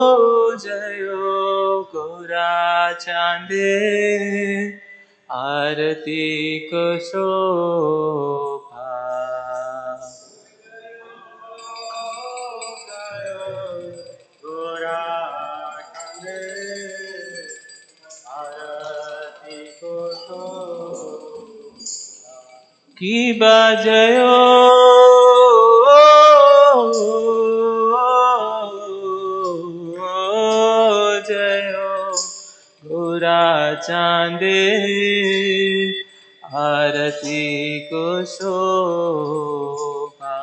जयो गोरा चांदे आरती को शोभा गोरा चांदे आरती को शोभा की बजयो गोरा चांदे आरती को शोभा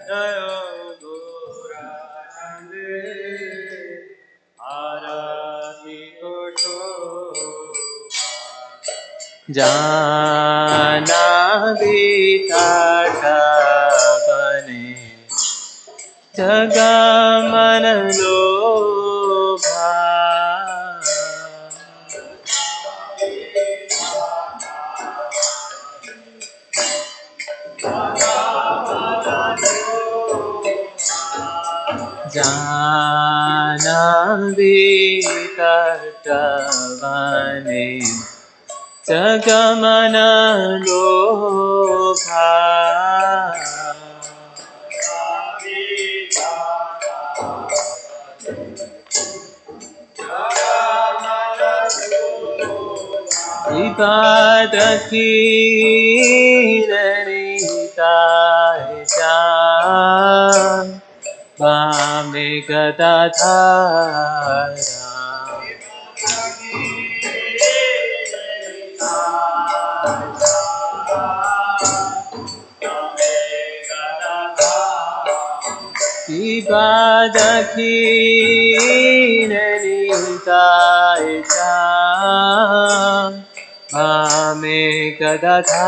जय गोरा चांदे आरती को शोभा जाना बीता बने जगमन लोभा जानवी तट बने जगमन लोभा विवाद कीर्णिता वामे गदाधारा विवाद कीर्णिता वामे गदाधारा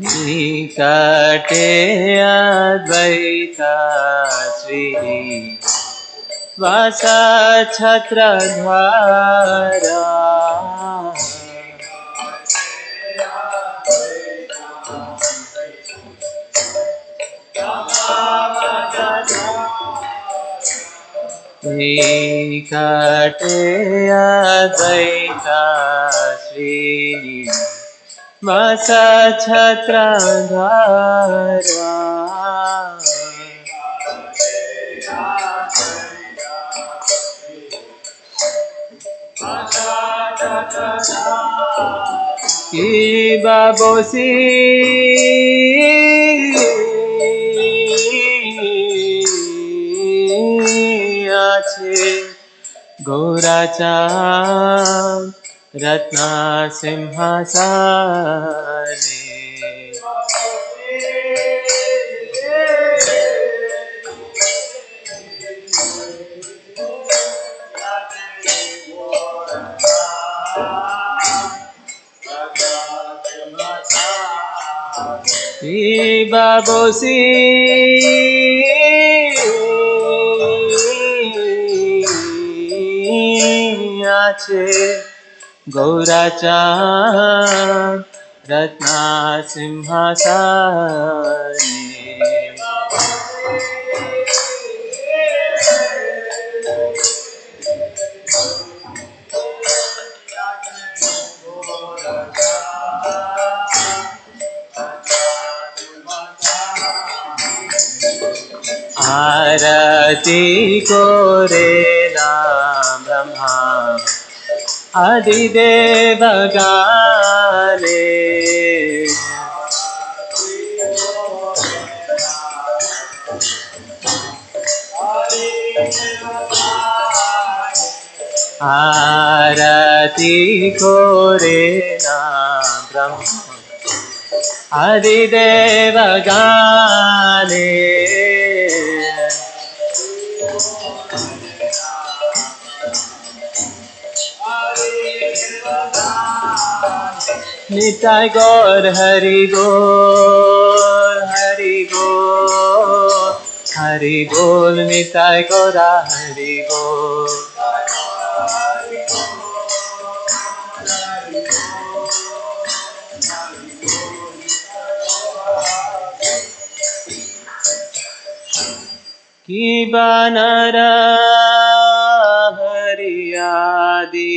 निकटे अद्वैता श्री वास छत्रधारा निकटे अद्वैता श्रीनिवास छत्रधारा की बाबोसी আছে গোরা চাঁদ রত্না সিংহাসনে বাবসি আছে গৌরা চাঁদ রত্না সিংহাসনে आरती करे नाम ब्रह्मा आदिदेव गाने आरती करे नाम ब्रह्मा आदिदेव गाने নিতাই গৌর হরি বল হরি বল হরি বল নিতাই গৌরা হরি বল কি বানারা হরিয়াদি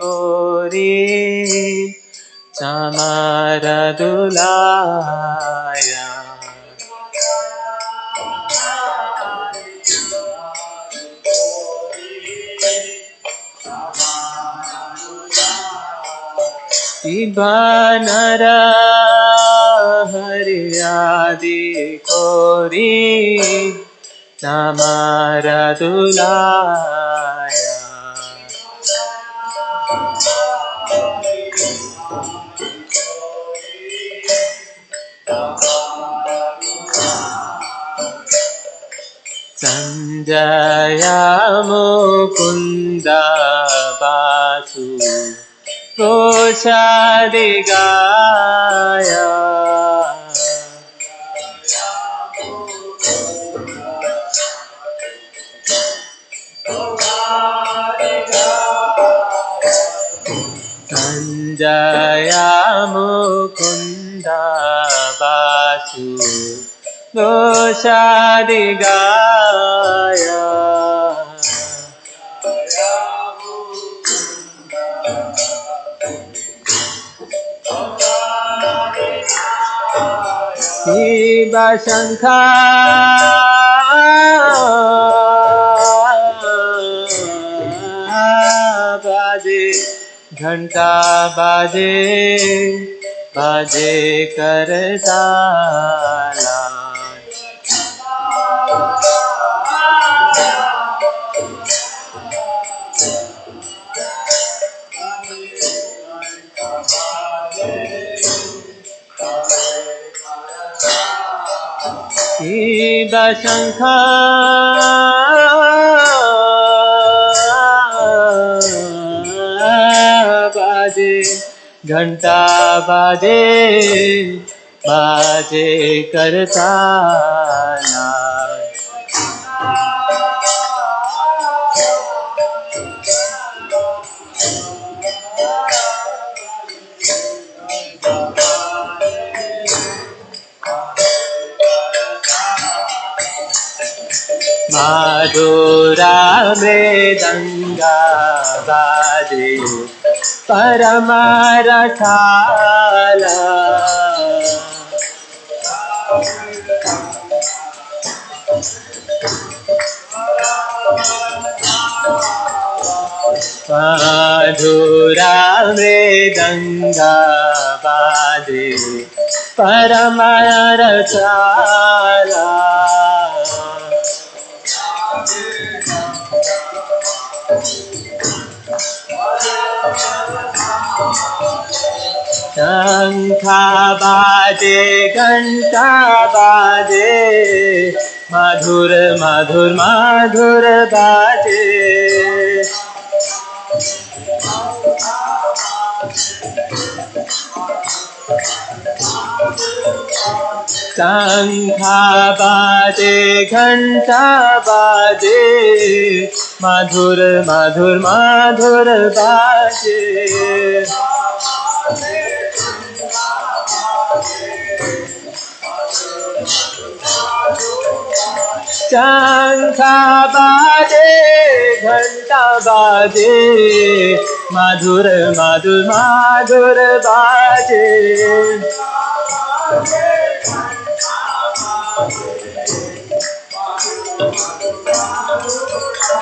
করি চামারা দুলায়া কি বানারা হরিয়াদি করি চামারা দুলায়া संजया मुकुंद बासु प्रसादि गाया संजया मुकुंद बासु प्रसादि गाया शिव शंखा बाजे घंटा बाजे बाजे करताला शिव शंखा बाजे घंटा बाजे बाजे करताला माधुरा मृदंगा बाजे परम रसाला माधुरा मृदंगा बाजे परम रसाला शंखा बाजे घंटा बाजे मधुर मधुर मधुर बाजे शंखा बाजे घंटा बाजे मधुर मधुर मधुर बाजे शंखा बाजे घंटा बाजे मधुर मधुर मधुर बाजे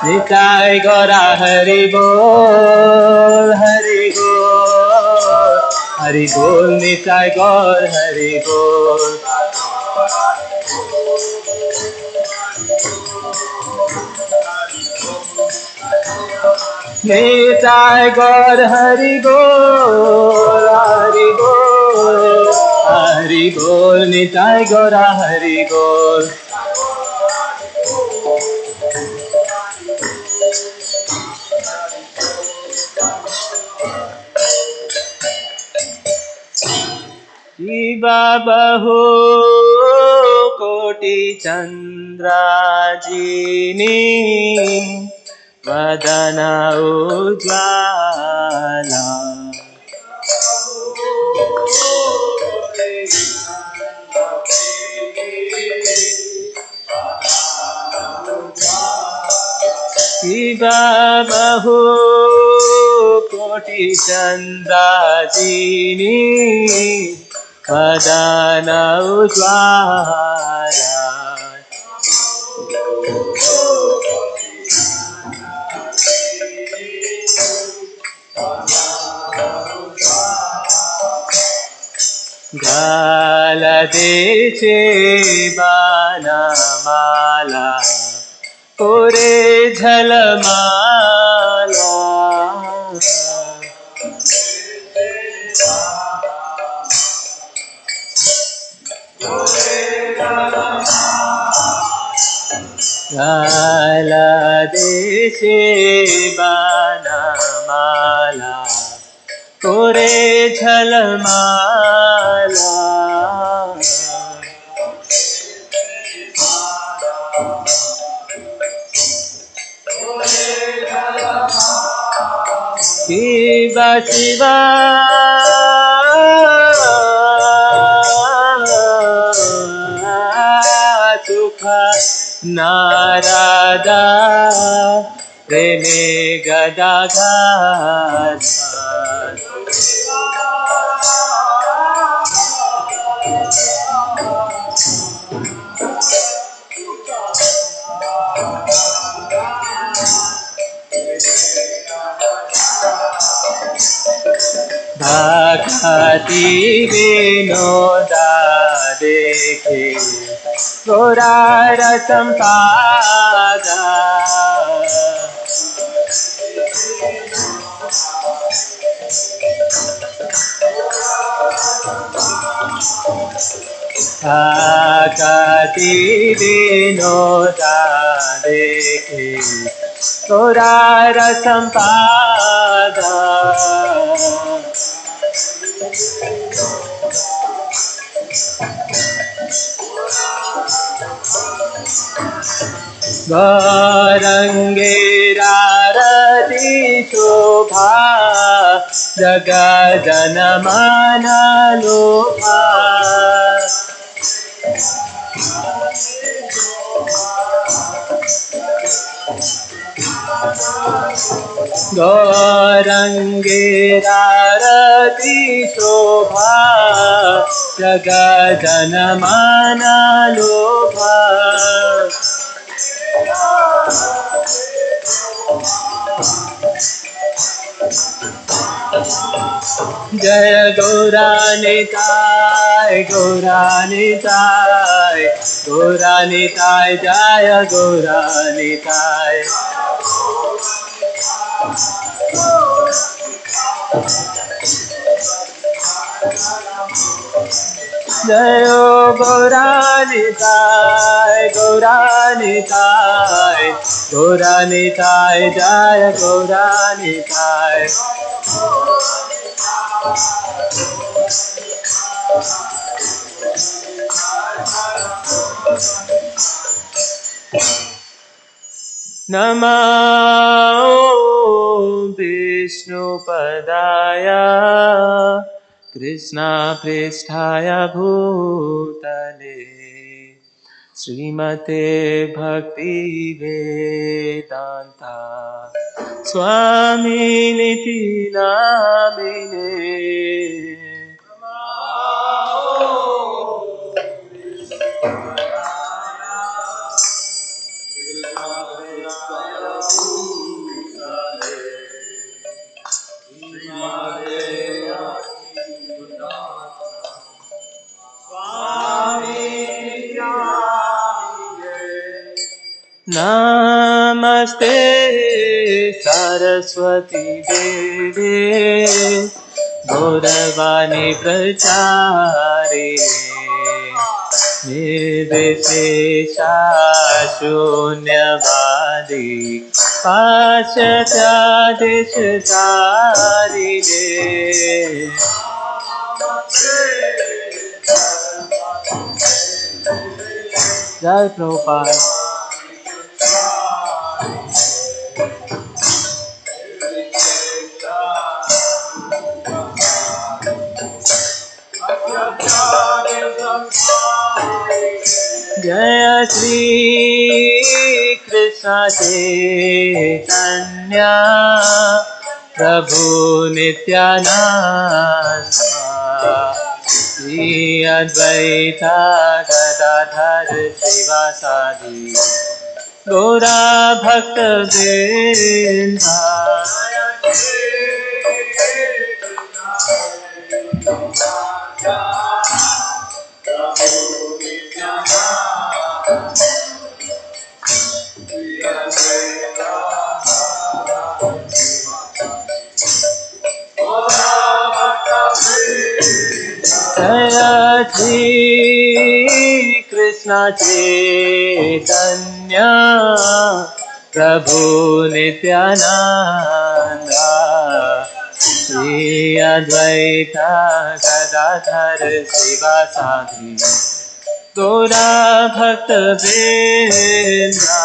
निताई गौरा हरि बोल हरि बोल हरि बोल निताई गौर हरि बोल निताई गौर हरि बोल हरि बोल हरि बोल निताई गौरा हरि बोल बाबहो कोटि चन्द्राजिनी वदन उज्ज्वला बाबहो कोटि चन्द्राजिनी वदन उज्ज्वला गलदेशे बनमाला ओरे झलमाला गलदेशे बनमाला ओरे झलमाला शिवा शिवा सुख नारदा प्रेमे गदाघात भक्ति विनोदा देखे गौरार संपादा भक्ति विनोदा देखे गौरार संपादा गौरंगेरारती शोभा जगजनमान लोभा गौरंगेरारती शोभा जगजनमान लोभा जय गौरानिताय गौरानिताय गौरानिताय जय गौरानिताय जय गौरानिताय गौरानिताय गौरानिताय जय गौरानिताय नमो विष्णुपदाय कृष्णपृष्ठाय भूतले श्रीमते भक्तिवेदान्ता स्वामिनिति नामिने नमस्ते सरस्वती देवे गौरवाणी प्रचारिणे निर्विशेषा शून्यवादी पाश्चात्यादिशतारिणे Jai Prabhupada. Jaya Shri Krishna Chaitanya Prabhu Nityananda Shri Advaita Gadadhar Srivasadi Gaura Bhakta Vrinda. Jaya Shri Krishna Chaitanya Prabhu Nityananda Shri Advaita Gadadhar Srivasadi Gaura Bhakta Vrinda.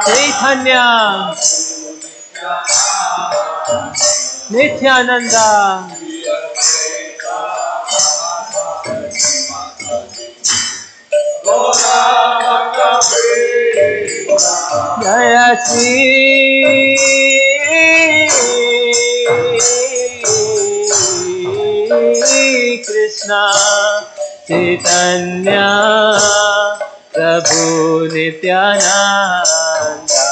Chaitanya Nityananda Jaya Shri Krishna Chaitanya Prabhu Nityananda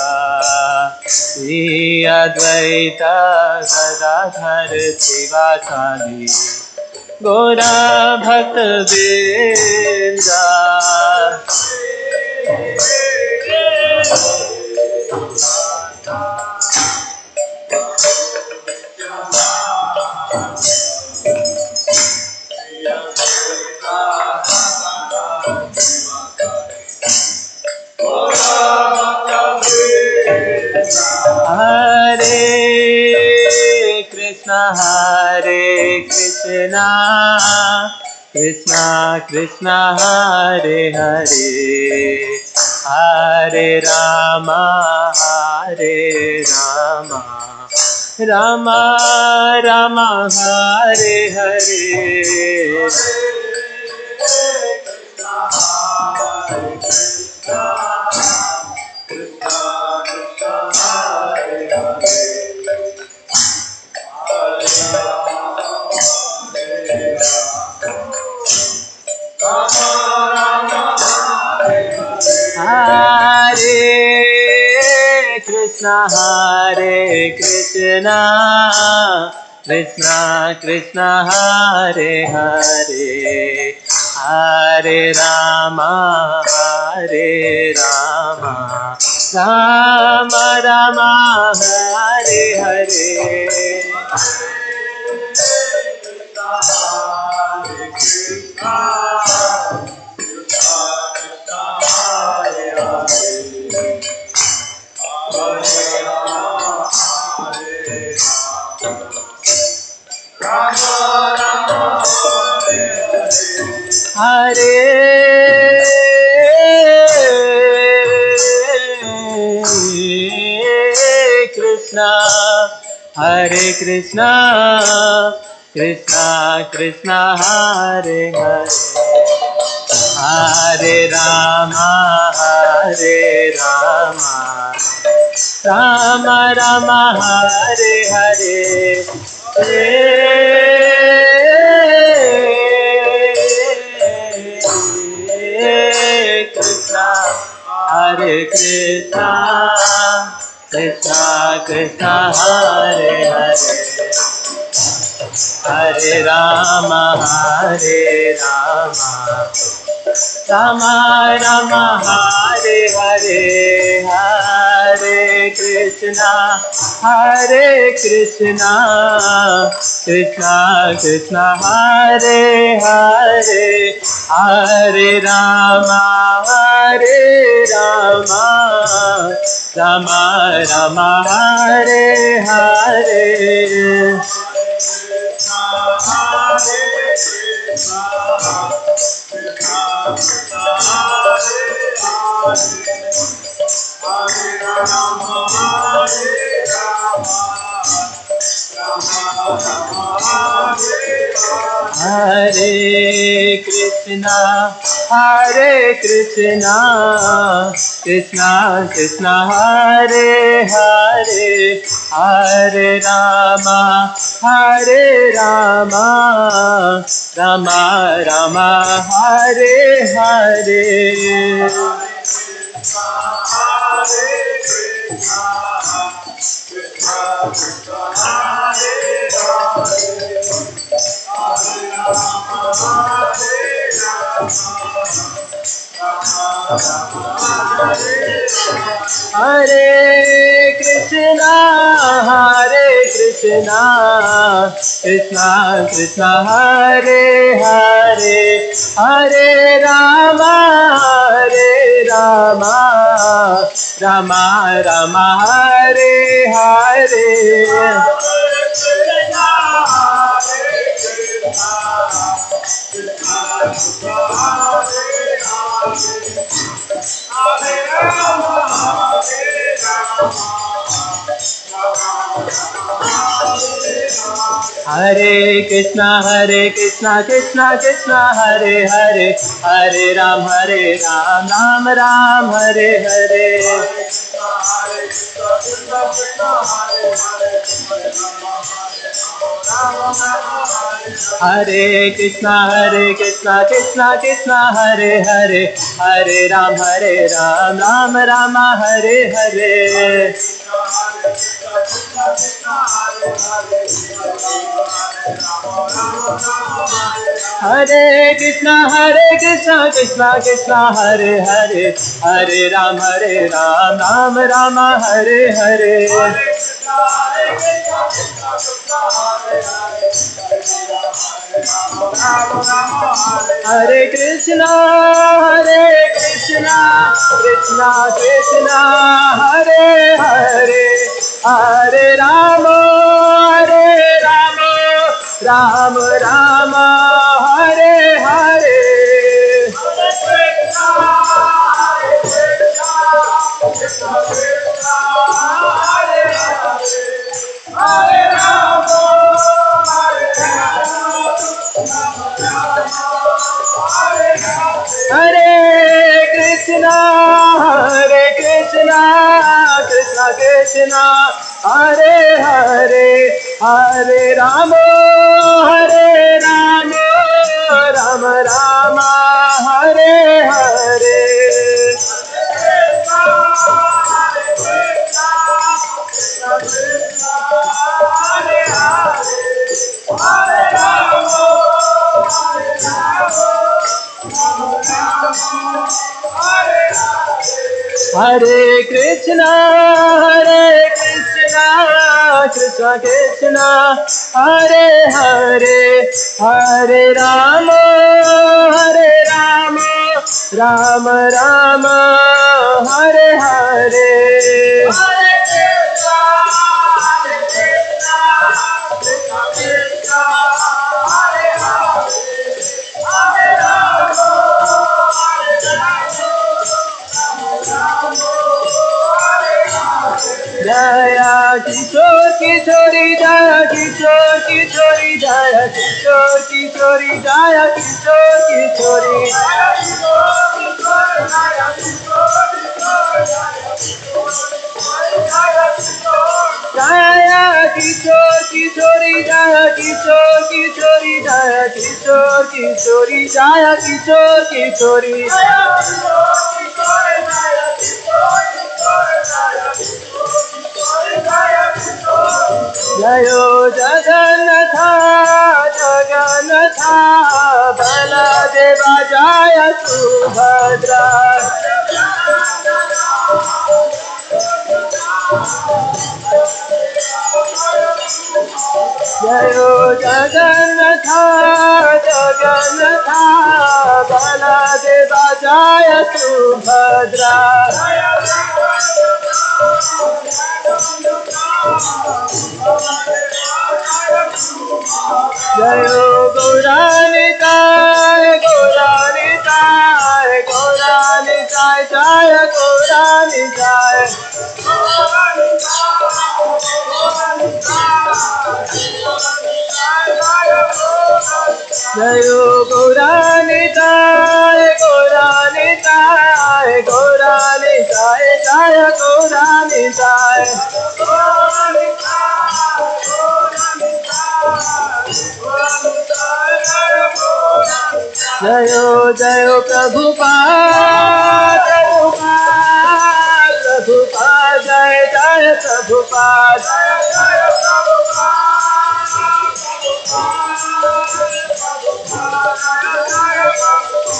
Shri Advaita Gadadhar Srivasadi Gaura Bhakta Vrinda. Hare Krishna Krishna Krishna Hare Hare Hare Rama Rama Rama Hare Hare. Hare Krishna Krishna Krishna Hare Hare Hare Rama Rama Rama Hare Hare. Hare Krishna Krishna Krishna Hare Hare Hare Rama Rama Rama Hare Hare. Hare Krishna Krishna Krishna Hare Hare Hare Rama Rama Rama Hare Hare. Hare Krishna Krishna Krishna Hare Hare Hare Rama Rama Rama Hare Hare Hare Krishna, Hare Krishna, Krishna Krishna, Hare Hare, Hare Rama, Hare Rama, Rama Rama, Hare Hare. Hare Krishna, Hare Krishna, Krishna Krishna, Hare Hare, Hare Rama, Hare Rama, Rama Rama, Hare Hare. Hare Krishna, Krishna Krishna, Hare Hare, Hare Ram, Ram Ram, Hare Hare. Hare Krishna, Krishna Krishna, Hare Hare, Hare Ram, Ram Ram, Hare Hare. Hare Krishna, Krishna Krishna, Hare Hare, Hare Ram, Ram Ram, Hare Hare. Hare Krishna, Krishna Krishna, Hare Hare, Hare Rama, Ram Ram, Hare Hare. Hare Krishna, Krishna Krishna, Hare Hare, Hare Rama, Ram Ram, Hare Hare. Hare Krishna, Krishna Krishna, Hare Hare, Hare Rama, Ram Ram, Hare Hare. Jaya Kishore Kishori, Jaya Kishore Kishori, Jaya Kishore Kishori, Jaya Kishore Kishori. Jaya Kishore Kishori, Jaya Kishore Kishori, Jaya Kishore Kishori, Jaya Kishore Kishori. Jayo Jagannatha, Jagannatha, Baladeva Jaya Subhadra. Jayo Jagannatha, Jagannatha, Baladeva Jaya Subhadra. जय गौरानिताय गौरानिताय गौरानिताय जय गौरानिताय जय गौरानिताय गौरानिताय गौरानिताय जय गौरानिताय जय जय प्रभुपाद प्रभुपाद प्रभुपाद जय जय प्रभुपाद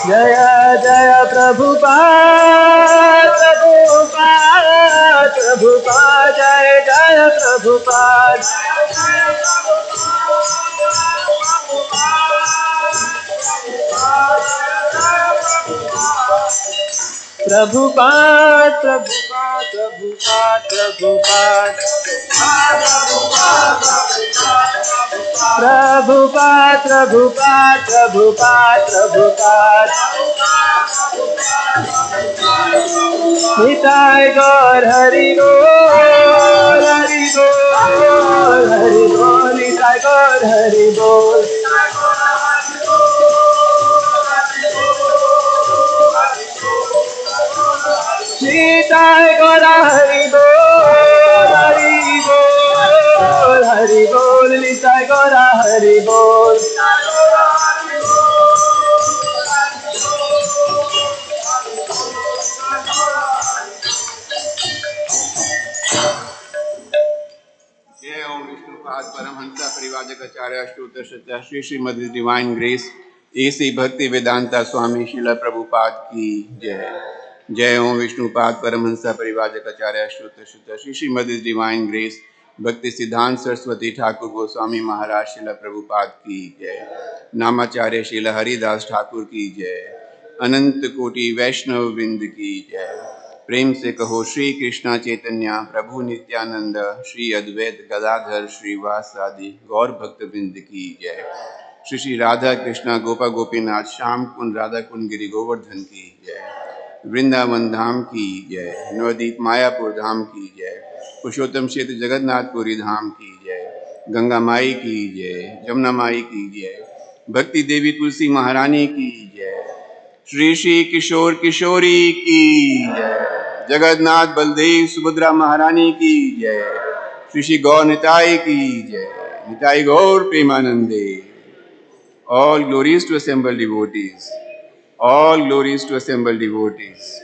जय जय प्रभुपाद प्रभुपाद प्रभुपाद जय जय प्रभुपाद प्रभुपाद प्रभुपाद प्रभुपाद प्रभुपाद प्रभुपाद प्रभुपाद प्रभुपाद प्रभुपाद निताय गौर हरि बोल हरि बोल हरि बोल निताय गौर हरि बोल निताय गौर हरि बोल हरि बोल हरि बोल निताय गौर हरि बोल जय ओम विष्णुपाद परमहंस परिवाजक आचार्य अष्टोत्तर शतक Shri Srimad divine grace A C Bhaktivedanta स्वामी शिला प्रभुपाद की जय। जय ओम विष्णुपाद परमहंस परिवाजक आचार्य अष्टोत्तर शतक श्री श्रीमद डिवाइन ग्रेस भक्ति सिद्धांत सरस्वती ठाकुर गोस्वामी महाराज शिला प्रभुपाद की जय। नामाचार्य शिला हरिदास ठाकुर की जय। अनंत कोटि वैष्णव वृंद की जय। प्रेम से कहो श्री कृष्णा चैतन्य प्रभु नित्यानंद श्री अद्वैत गदाधर श्रीवासादि गौर भक्त वृंद की जय। श्री श्री राधा कृष्णा गोपा गोपीनाथ श्याम कुंड राधा कुंड गिरि गोवर्धन की जय। वृंदावन धाम की जय। नवदीप मायापुर धाम की जय। पुरुषोत्तम क्षेत्र जगन्नाथपुरी धाम की जय। गंगा माई की जय। जमुना माई की जय। भक्ति देवी तुलसी महारानी की जय। श्री श्री किशोर किशोरी की जय। जगन्नाथ बलदेव सुभद्रा महारानी की जय। श्री श्री गौर निताई की जय। निताई गौर प्रेमानंदे। All glories to assembled devotees. All glories to assembled devotees.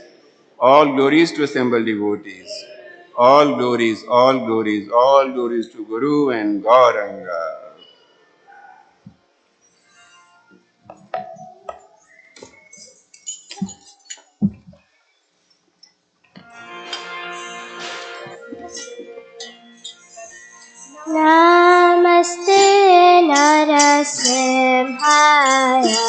All glories to assembled devotees. All glories, all glories, all glories to Guru and Gauranga. Namaste Narasimhaya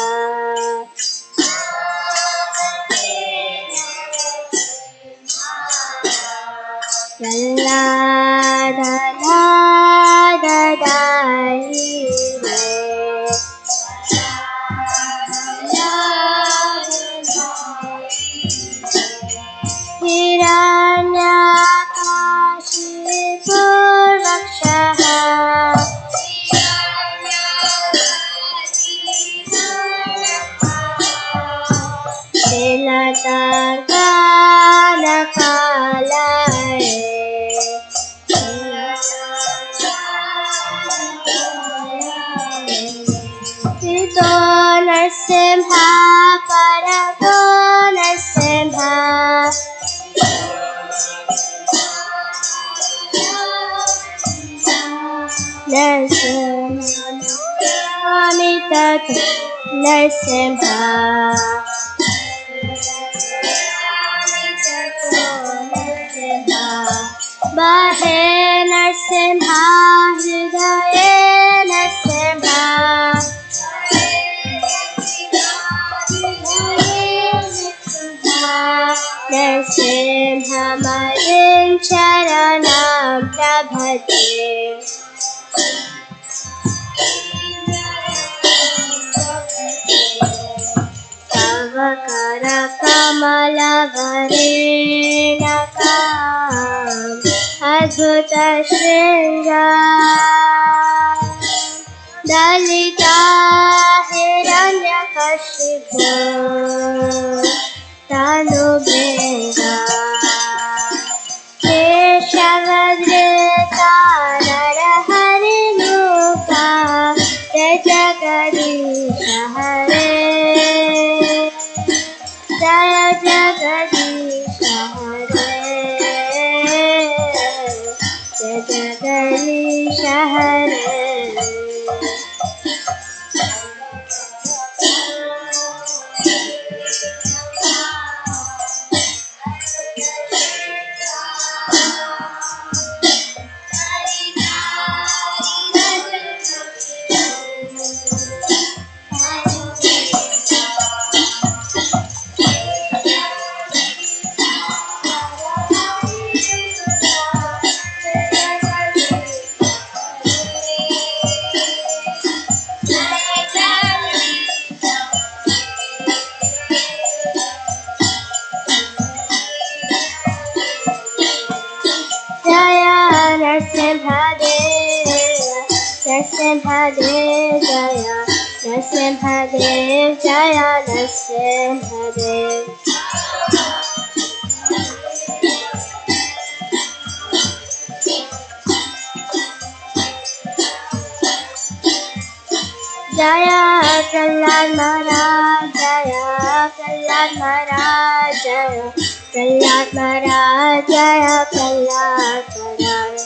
Bahe Narsimha Hridaye Narsimha Narsimha Marincha Kamalavariणकाम् अद्भुतशृङ्गा Dalita हिरण्यकशिपो तनुभृङ्गा केशवधृता नरहरिरूपा जय जगदीश हरे जय जगदीश हरे जय जगदीश हरे Nrsimhadev Jaya Nrsimhadev Jaya Nrsimhadev Jaya Prahlad Maharaj Jaya Prahlad Maharaj Jaya Prahlad Maharaj Jaya Prahlad Maharaj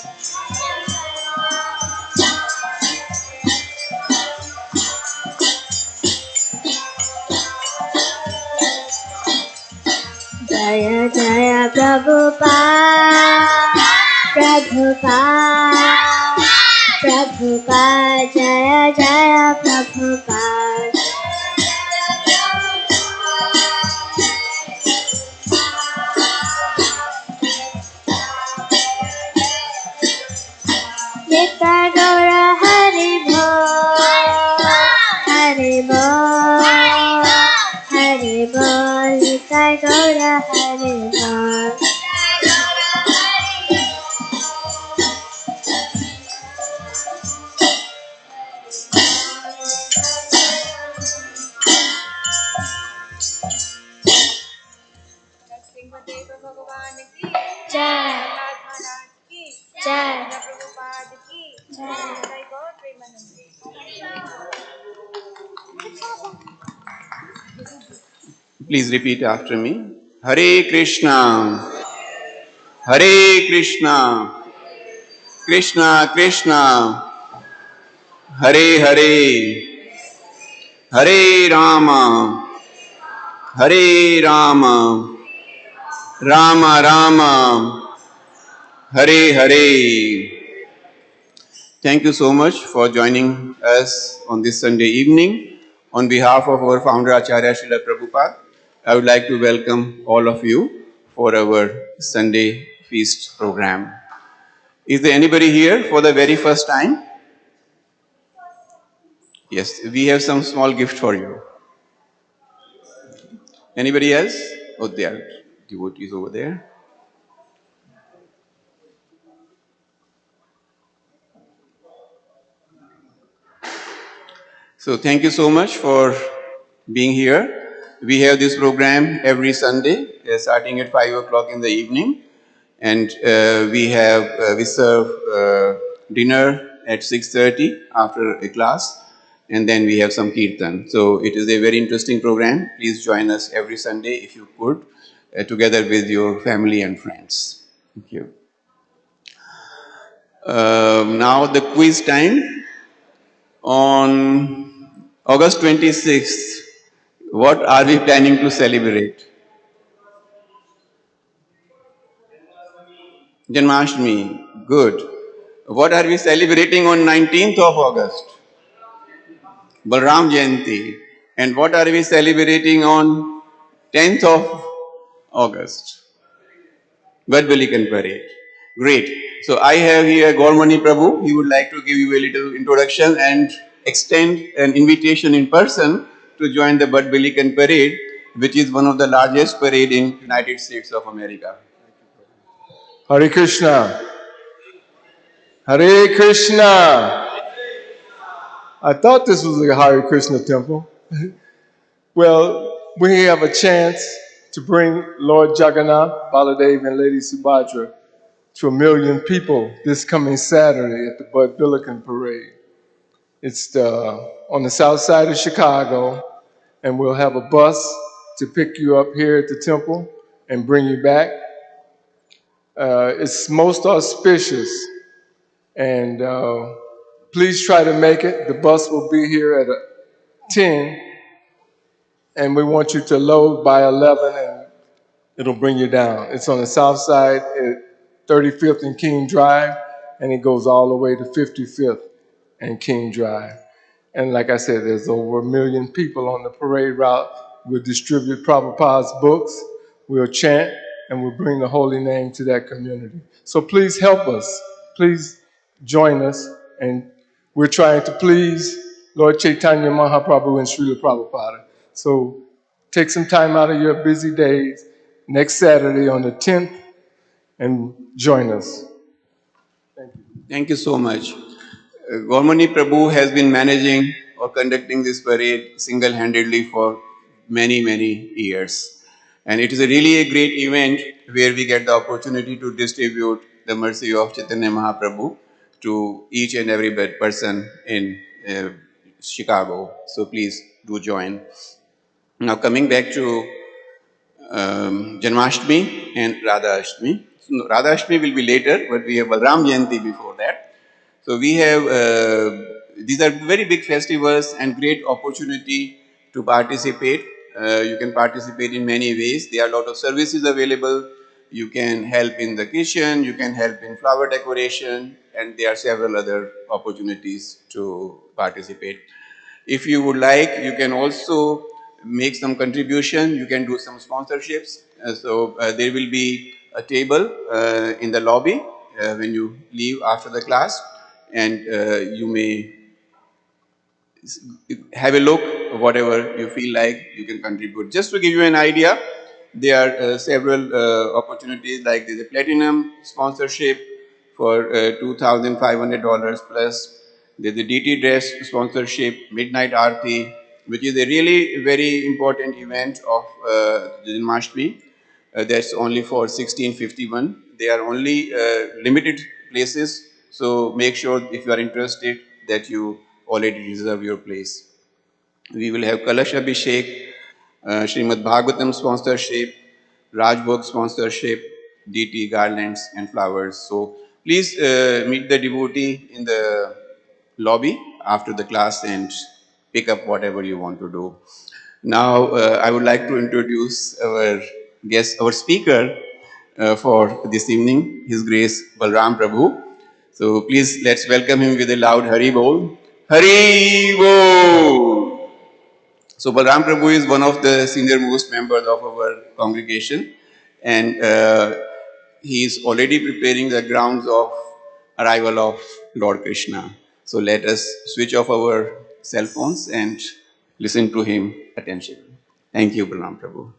Jaya Jaya Prabhupada Prabhupada Prabhupada Jaya Jaya Prabhupada Nitya Gaura Hari Bol Hari Bol Hari Bol Nitya Gaura Hari Bol भगवान की Jai महाराज की Jai Prabhupada की Jai Gaur Premanand Please repeat after me. Hare Krishna, Hare Krishna, Krishna Krishna, Hare Hare, Hare Rama, Hare Rama, Rama Rama, Hare Hare. Thank you so much for joining us on this Sunday evening. On behalf of our founder Acharya Srila Prabhupada, I would like to welcome all of you for our Sunday feast program. Is there anybody here for the very first time? Yes, we have some small gift for you. Anybody else? Oh, there are devotees over there. So thank you so much for being here. We have this program every Sunday, starting at 5 o'clock in the evening. And we serve dinner at 6:30 after a class. And then we have some kirtan. So it is a very interesting program. Please join us every Sunday if you could, together with your family and friends. Thank you. Now the quiz time. On August 26th, what are we planning to celebrate? Janmashtami. Good. What are we celebrating on 19th of August? Balram Jayanti. And what are we celebrating on 10th of August? Vadvalikan Parade. Great. So I have here Gormani Prabhu. He would like to give you a little introduction and extend an invitation in person to join the Bud Billiken Parade, which is one of the largest parade in United States of America. Hare Krishna. Hare Krishna. I thought this was a Hare Krishna temple. Well, we have a chance to bring Lord Jagannath, Baladev, and Lady Subhadra to 1 million people this coming Saturday at the Bud Billiken Parade. It's on the south side of Chicago, and we'll have a bus to pick you up here at the temple and bring you back. It's most auspicious, and please try to make it. The bus will be here at 10, and we want you to load by 11, and it'll bring you down. It's on the south side at 35th and King Drive, and it goes all the way to 55th and King Drive. And like I said, there's over 1 million people on the parade route. We'll distribute Prabhupada's books, we'll chant, and we'll bring the holy name to that community. So please help us. Please join us. And we're trying to please Lord Chaitanya Mahaprabhu and Srila Prabhupada. So take some time out of your busy days next Saturday on the 10th and join us. Thank you. Thank you so much. Gormani Prabhu has been managing or conducting this parade single-handedly for many, many years. And it is a really a great event where we get the opportunity to distribute the mercy of Chaitanya Mahaprabhu to each and every person in Chicago. So please do join. Now coming back to Janmashtami and Radha Ashtami. So Radha Ashtami will be later, but we have Balram Jayanti before that. So we have, these are very big festivals and great opportunity to participate. You can participate in many ways. There are a lot of services available. You can help in the kitchen, you can help in flower decoration, and there are several other opportunities to participate. If you would like, you can also make some contribution. You can do some sponsorships. There will be a table in the lobby when you leave after the class, and you may have a look, whatever you feel like you can contribute. Just to give you an idea, there are several opportunities, like there's a platinum sponsorship for $2,500 plus. There's a DT dress sponsorship, midnight aarti, which is a really very important event of Janmashtami. That's only for 1651. They are only limited places, so make sure if you are interested that you already reserve your place. We will have Kalash Abhishek, Srimad Bhagavatam sponsorship, Rajbhog sponsorship, DT garlands and flowers. So please meet the devotee in the lobby after the class and pick up whatever you want to do. Now I would like to introduce our guest, our speaker for this evening, His Grace Balram Prabhu. So please let's welcome him with a loud Hari Bol. Hari Bol! So Balram Prabhu is one of the senior most members of our congregation, and he is already preparing the grounds of arrival of Lord Krishna. So let us switch off our cell phones and listen to him attentively. Thank you, Balram Prabhu.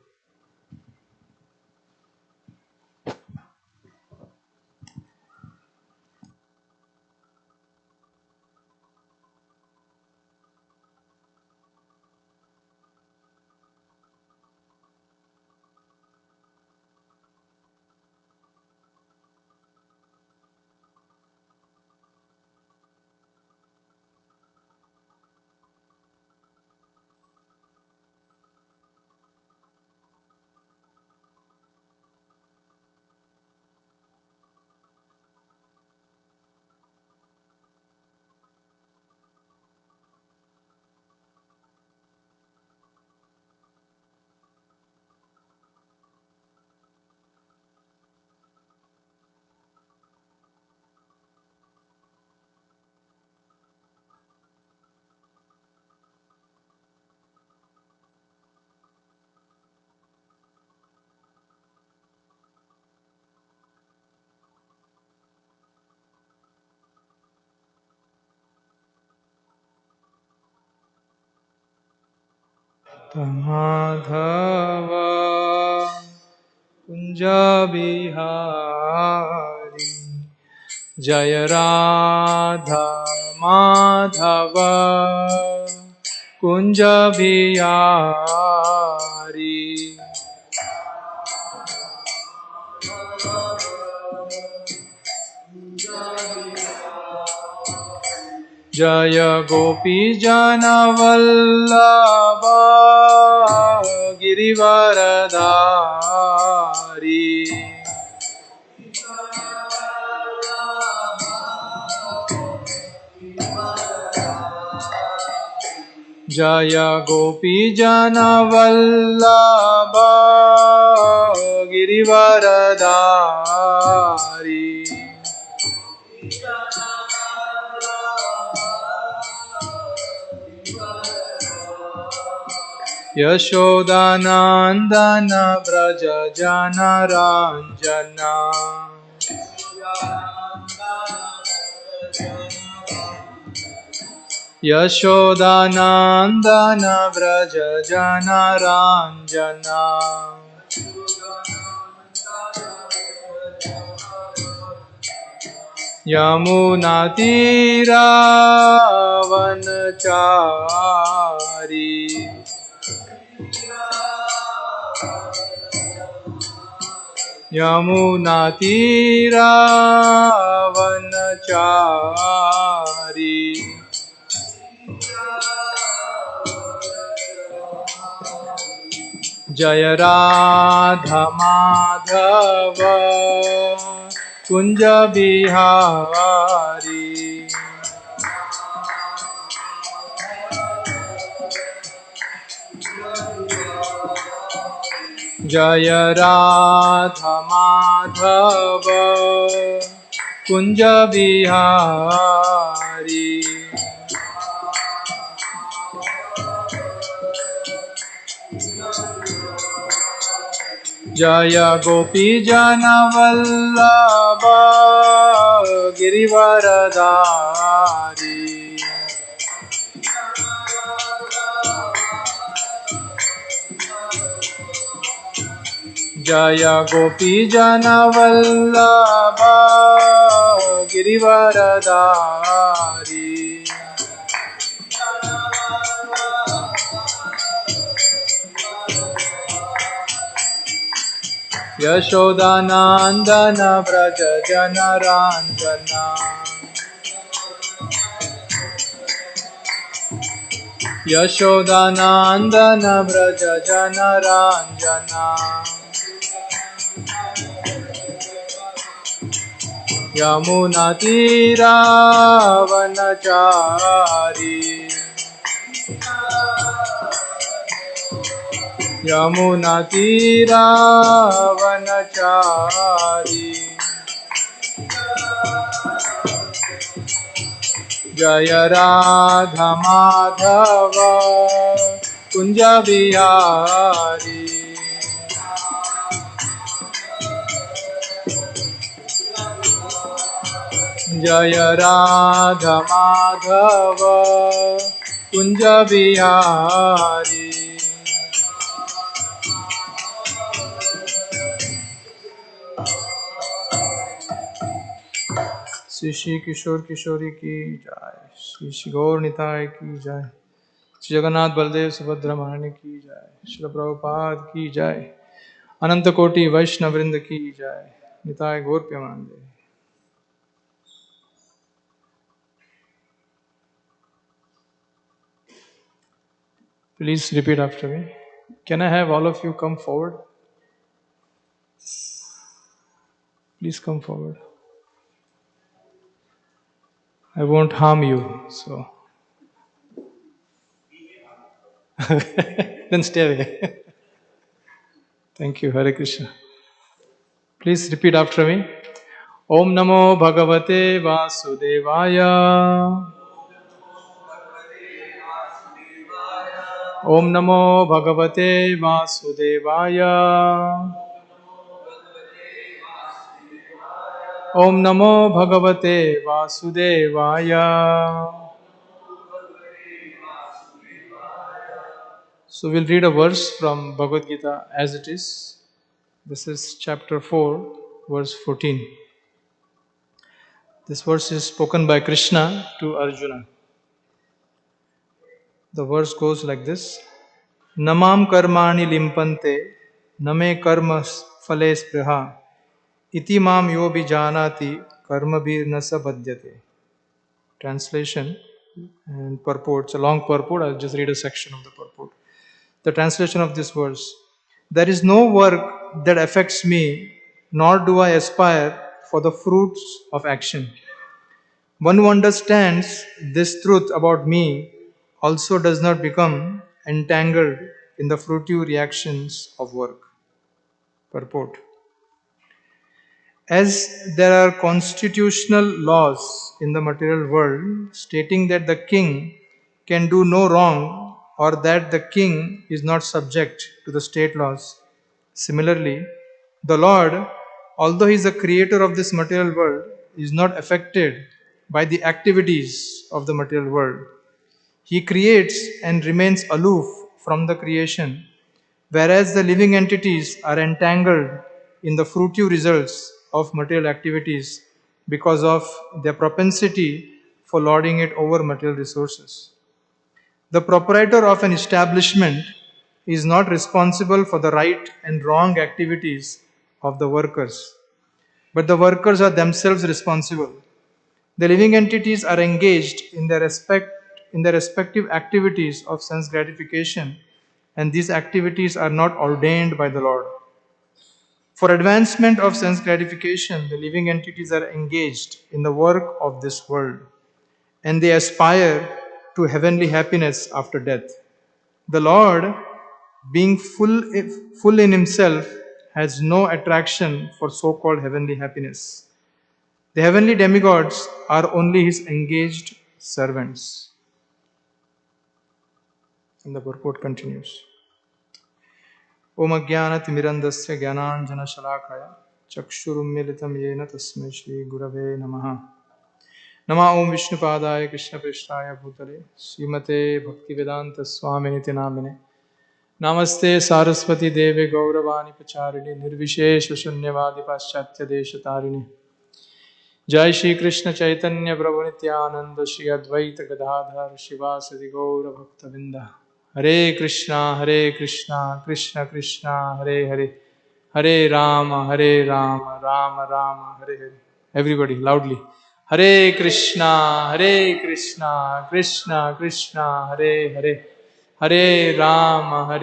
Madhav Kunj Bihari जय राधा माधव कुंज बिहारी जय गोपी जन वल्लभ गिरिवरधारी जय गोपी जन वल्लभ गिरिवरधारी यशोदानंदन व्रज जन रंजना यशोदानंदन व्रज जन रंजना यमुना तीरावनचारी यमुना तीरावनचारी जय राधा माधव कुंज बिहारी जय राधा माधव कुंज बिहारी जय गोपी जन वल्लभ गिरिवरधारी जय गोपी जन वल्लभ गिरिवरधारी यशोदानंदन व्रज जन रंजना यशोदानंदन व्रज जन रंजना यमुना तीरावनचारी यमुना तीरावनचारी जय राधा माधव कुंज बिहारी जय राधा माधव कुंज बिहारी श्री श्री किशोर किशोरी की जय श्री श्री गौर निताय की जय श्री जगन्नाथ बलदेव सुभद्रा महारानी की जय श्री प्रभुपाद की जय अनंत कोटि वैष्णव वृंद की जय निताय गौर प्रेमानंदे Please repeat after me. Can I have all of you come forward? Please come forward. I won't harm you, so. Then stay away. Thank you. Hare Krishna. Please repeat after me. Om Namo Bhagavate Vasudevaya. Om Namo Bhagavate Vasudevaya. Om Namo Bhagavate Vasudevaya. So we'll read a verse from Bhagavad Gita as it is. This is chapter 4, verse 14. This verse is spoken by Krishna to Arjuna. The verse goes like this. Namam karmani limpante, name karma phale spriha, iti mam yo janati karma bir nasa badhyate. Translation and purport. It's a long purport. I'll just read a section of the purport. The translation of this verse. There is no work that affects me, nor do I aspire for the fruits of action. One who understands this truth about me also does not become entangled in the fruitive reactions of work. Purport. As there are constitutional laws in the material world stating that the king can do no wrong or that the king is not subject to the state laws, similarly, the Lord, although He is the creator of this material world, is not affected by the activities of the material world. He creates and remains aloof from the creation, whereas the living entities are entangled in the fruitive results of material activities because of their propensity for lording it over material resources. The proprietor of an establishment is not responsible for the right and wrong activities of the workers, but the workers are themselves responsible. The living entities are engaged in their respective activities of sense gratification, and these activities are not ordained by the Lord. For advancement of sense gratification, the living entities are engaged in the work of this world, and they aspire to heavenly happiness after death. The Lord, being full in Himself, has no attraction for so-called heavenly happiness. The heavenly demigods are only His engaged servants. And the purport continues. Om Ajnanatimirandasya Jnananjana Shalakaya Chakshurumilitam Yena Tasmai Shri Gurave Namaha. Nama Om Vishnupadaya Krishna Prishtaya Bhutale Srimate Bhaktivedanta Swaminiti Namine Namaste Saraswati Deve Gauravani Pacharini Nirvishesha Shunyavadi Paschatya Deshatarini Jai Shri Krishna Chaitanya Prabhu Nityananda Shri Advaita Gadadhar Shivasadi Gaura Bhaktavinda Hare Krishna Krishna Krishna Hare Hare Hare Rama Rama Rama Hare Hare. Everybody loudly. Hare Krishna Krishna Krishna Hare Hare Hare Rama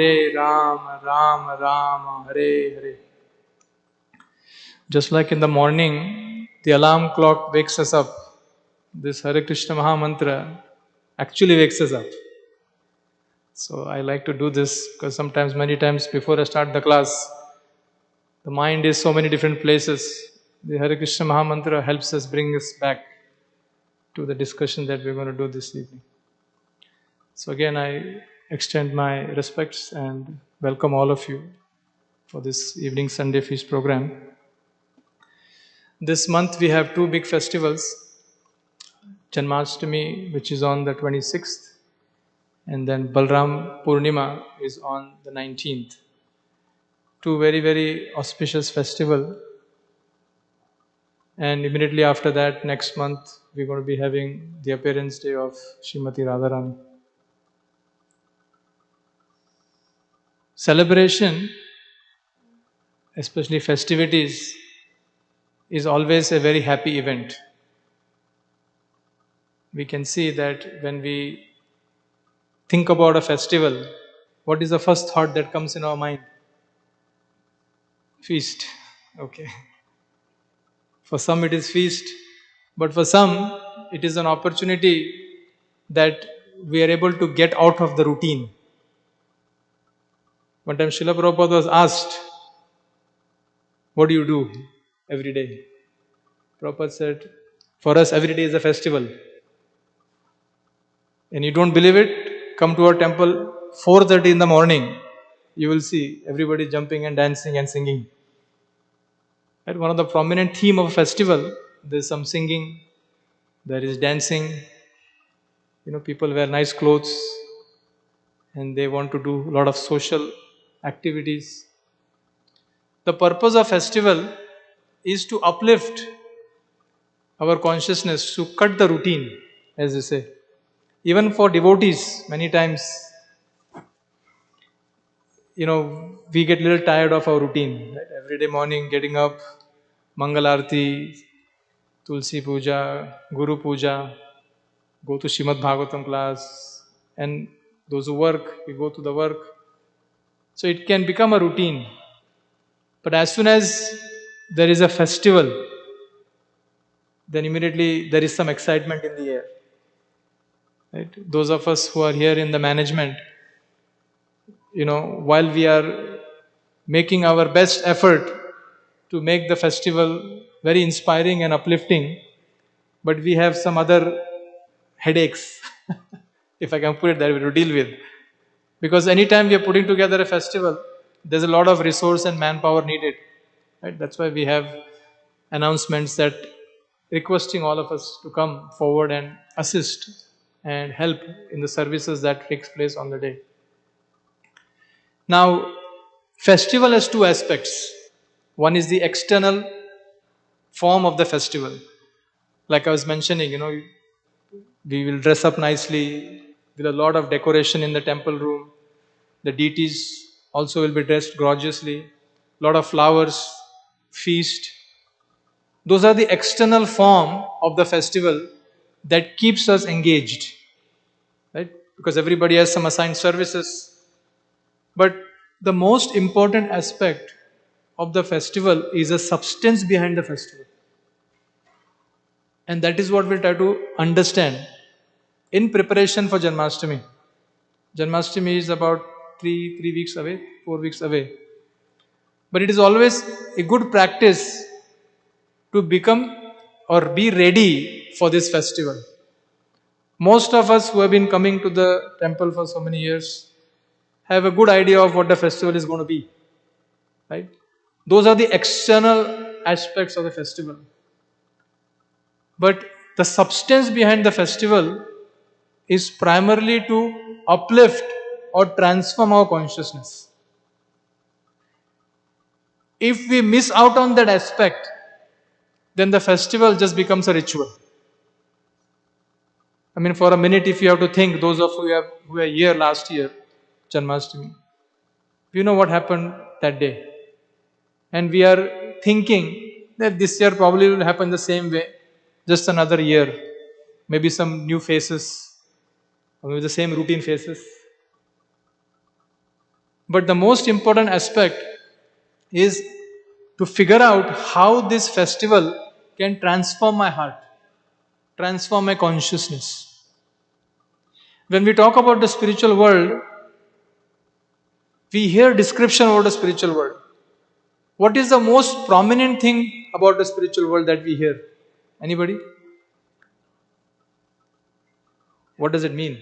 Rama Hare Hare. Just like in the morning, the alarm clock wakes us up. This Hare Krishna Maha Mantra actually wakes us up. So I like to do this because sometimes, many times before I start the class, the mind is so many different places. The Hare Krishna Maha Mantra helps us bring us back to the discussion that we're going to do this evening. So again, I extend my respects and welcome all of you for this evening Sunday Feast program. This month we have two big festivals. Janmashtami, which is on the 26th, and then Balram Purnima is on the 19th. Two very, very auspicious festivals. And immediately after that, next month, we're going to be having the appearance day of Srimati Radharani. Celebration, especially festivities, is always a very happy event. We can see that when we think about a festival, what is the first thought that comes in our mind? Feast. Okay. For some it is feast, but for some it is an opportunity that we are able to get out of the routine. One time Srila Prabhupada was asked, what do you do every day? Prabhupada said, for us every day is a festival. And you don't believe it? Come to our temple 4:30 in the morning. You will see everybody jumping and dancing and singing. Right? One of the prominent theme of a festival, there is some singing, there is dancing. People wear nice clothes. and they want to do a lot of social activities. The purpose of festival is to uplift our consciousness, to cut the routine, as they say. Even for devotees, many times, we get a little tired of our routine. Right? Every day morning, getting up, Mangal Arti, Tulsi Puja, Guru Puja, go to Shrimad Bhagavatam class, and those who work, we go to the work. So it can become a routine. But as soon as there is a festival, then immediately there is some excitement in the air. Right? Those of us who are here in the management, while we are making our best effort to make the festival very inspiring and uplifting, but we have some other headaches, if I can put it that way, to deal with. Because anytime we are putting together a festival, there's a lot of resource and manpower needed. Right? That's why we have announcements that requesting all of us to come forward and assist and help in the services that takes place on the day. Now, festival has two aspects. One is the external form of the festival. Like I was mentioning, we will dress up nicely with a lot of decoration in the temple room. The deities also will be dressed gorgeously. Lot of flowers, feast. Those are the external form of the festival that keeps us engaged, right? Because everybody has some assigned services. But the most important aspect of the festival is a substance behind the festival. And that is what we'll try to understand in preparation for Janmashtami. Janmashtami is about three weeks away, 4 weeks away. But it is always a good practice to become or be ready for this festival. Most of us who have been coming to the temple for so many years have a good idea of what the festival is going to be. Right? Those are the external aspects of the festival. But the substance behind the festival is primarily to uplift or transform our consciousness. If we miss out on that aspect, then the festival just becomes a ritual. I mean, for a minute, if you have to think, those of you who were here last year, Janmashtami, you know what happened that day. And we are thinking that this year probably will happen the same way, just another year. Maybe some new faces, or maybe the same routine faces. But the most important aspect is to figure out how this festival can transform my heart, transform my consciousness. When we talk about the spiritual world, we hear description about the spiritual world. What is the most prominent thing about the spiritual world that we hear? Anybody? What does it mean?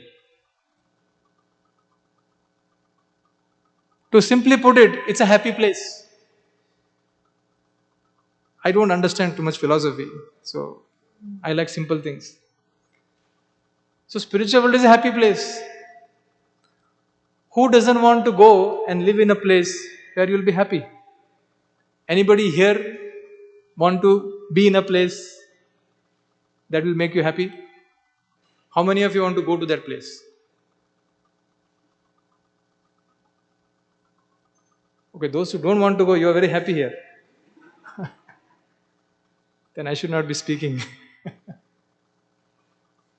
To simply put it, it's a happy place. I don't understand too much philosophy, so I like simple things. So spiritual world is a happy place. Who doesn't want to go and live in a place where you'll be happy? Anybody here want to be in a place that will make you happy? How many of you want to go to that place? Okay, those who don't want to go, you are very happy here. Then I should not be speaking.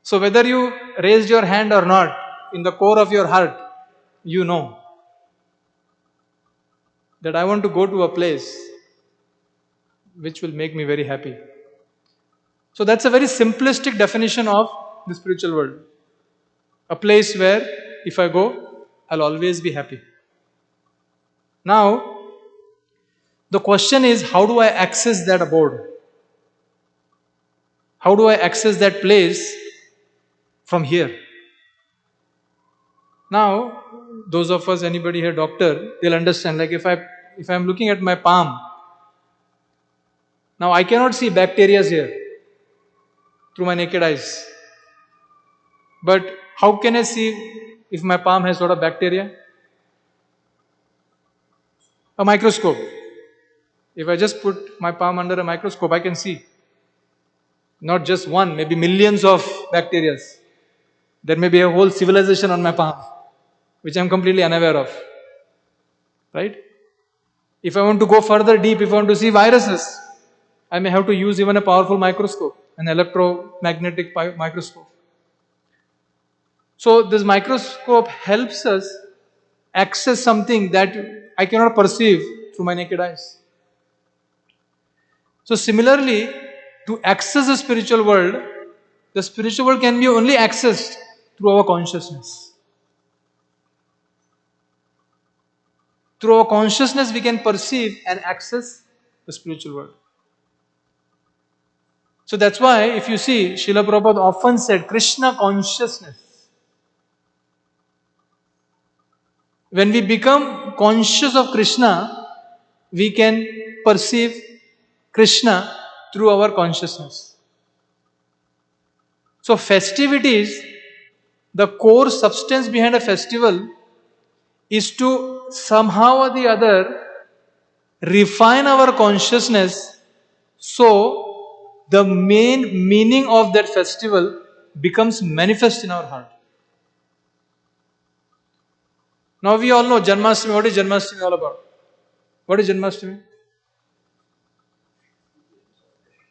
So whether you raised your hand or not, in the core of your heart, you know that I want to go to a place which will make me very happy. So that's a very simplistic definition of the spiritual world. A place where if I go, I'll always be happy. Now, the question is, how do I access that abode? How do I access that place from here? Now, those of us, anybody here doctor, they'll understand. Like if I'm looking at my palm, now I cannot see bacteria here through my naked eyes. But how can I see if my palm has lot of bacteria? A microscope. If I just put my palm under a microscope, I can see not just one, maybe millions of bacteria. There may be a whole civilization on my palm, which I'm completely unaware of. Right? If I want to go further deep, if I want to see viruses, I may have to use even a powerful microscope, an electromagnetic microscope. So this microscope helps us access something that I cannot perceive through my naked eyes. So similarly, to access the spiritual world can be only accessed through our consciousness. Through our consciousness, we can perceive and access the spiritual world. So that's why, if you see, Srila Prabhupada often said Krishna consciousness. When we become conscious of Krishna, we can perceive Krishna through our consciousness. So, festivities, the core substance behind a festival is to somehow or the other refine our consciousness so the main meaning of that festival becomes manifest in our heart. Now we all know Janmashtami. What is Janmashtami all about? What is Janmashtami?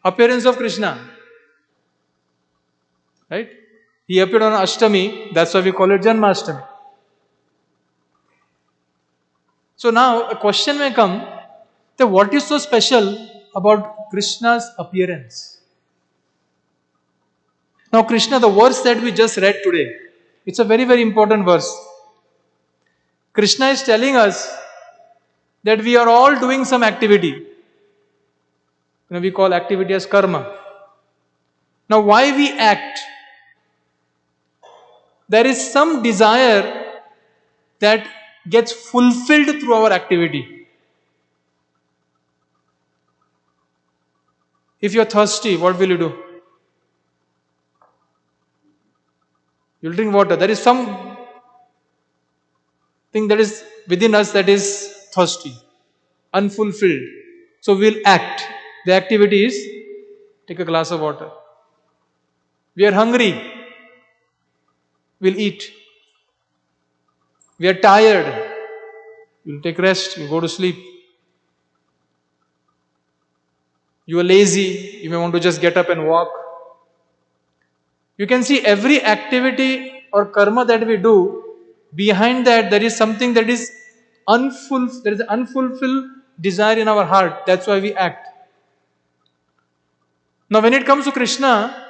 Appearance of Krishna. Right? He appeared on Ashtami, that's why we call it Janmashtami. So now a question may come that what is so special about Krishna's appearance? Now Krishna, the verse that we just read today, it's a very, very important verse. Krishna is telling us that we are all doing some activity. We call activity as karma. Now why we act? There is some desire that gets fulfilled through our activity. If you're thirsty, what will you do? You'll drink water. There is some thing that is within us that is thirsty, unfulfilled. So we'll act. The activity is take a glass of water. We are hungry. We'll eat. We are tired. You'll take rest. You'll go to sleep. You are lazy. You may want to just get up and walk. You can see every activity or karma that we do, behind that there is something that is unfulfilled. There is an unfulfilled desire in our heart. That's why we act. Now when it comes to Krishna,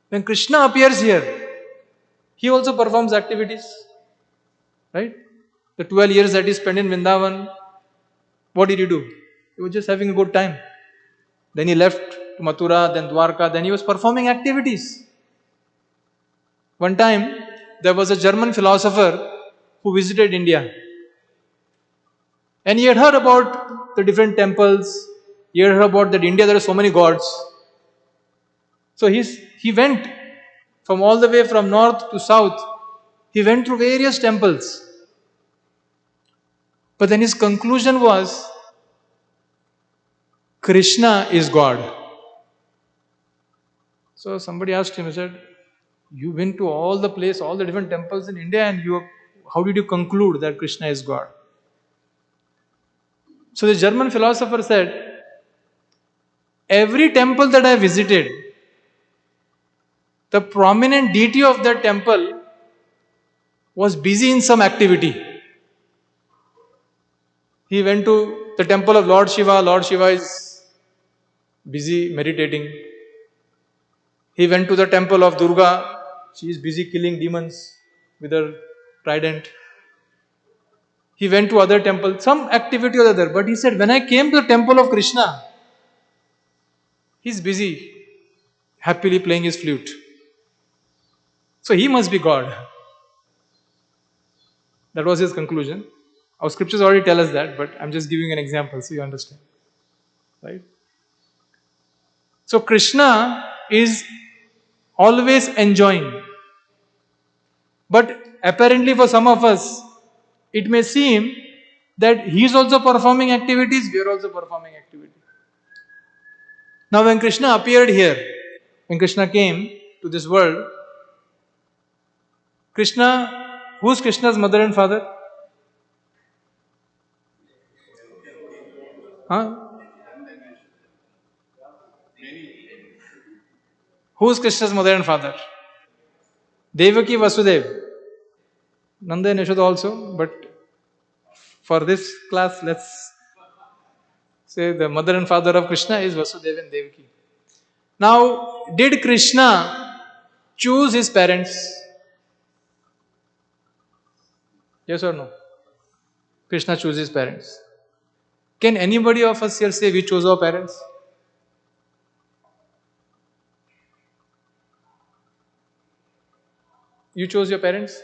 when Krishna appears here, he also performs activities. Right? The 12 years that he spent in Vrindavan, what did he do? He was just having a good time. Then he left to Mathura, then Dwarka, then he was performing activities. One time, there was a German philosopher who visited India. And he had heard about the different temples. He had heard about that in India there are so many gods. So he went from all the way from north to south. He went through various temples. But then his conclusion was, Krishna is God. So somebody asked him, he said, you went to all the place, all the different temples in India, and how did you conclude that Krishna is God? So the German philosopher said, every temple that I visited, the prominent deity of that temple was busy in some activity. He went to the temple of Lord Shiva. Lord Shiva is busy meditating. He went to the temple of Durga. She is busy killing demons with her trident. He went to other temple, some activity or other. But he said, when I came to the temple of Krishna, he's busy happily playing his flute. So he must be God. That was his conclusion. Our scriptures already tell us that, but I'm just giving an example so you understand. Right? So Krishna is always enjoying. But Apparently, for some of us, it may seem that he is also performing activities, we are also performing activities. Now, when Krishna appeared here, when Krishna came to this world, Krishna, who's Krishna's mother and father? Huh? Who's Krishna's mother and father? Devaki Vasudev. Nanda and Yashoda also, but for this class, let's say the mother and father of Krishna is Vasudeva and Devaki. Now, did Krishna choose his parents? Yes or no? Krishna chooses his parents. Can anybody of us here say we chose our parents? You chose your parents?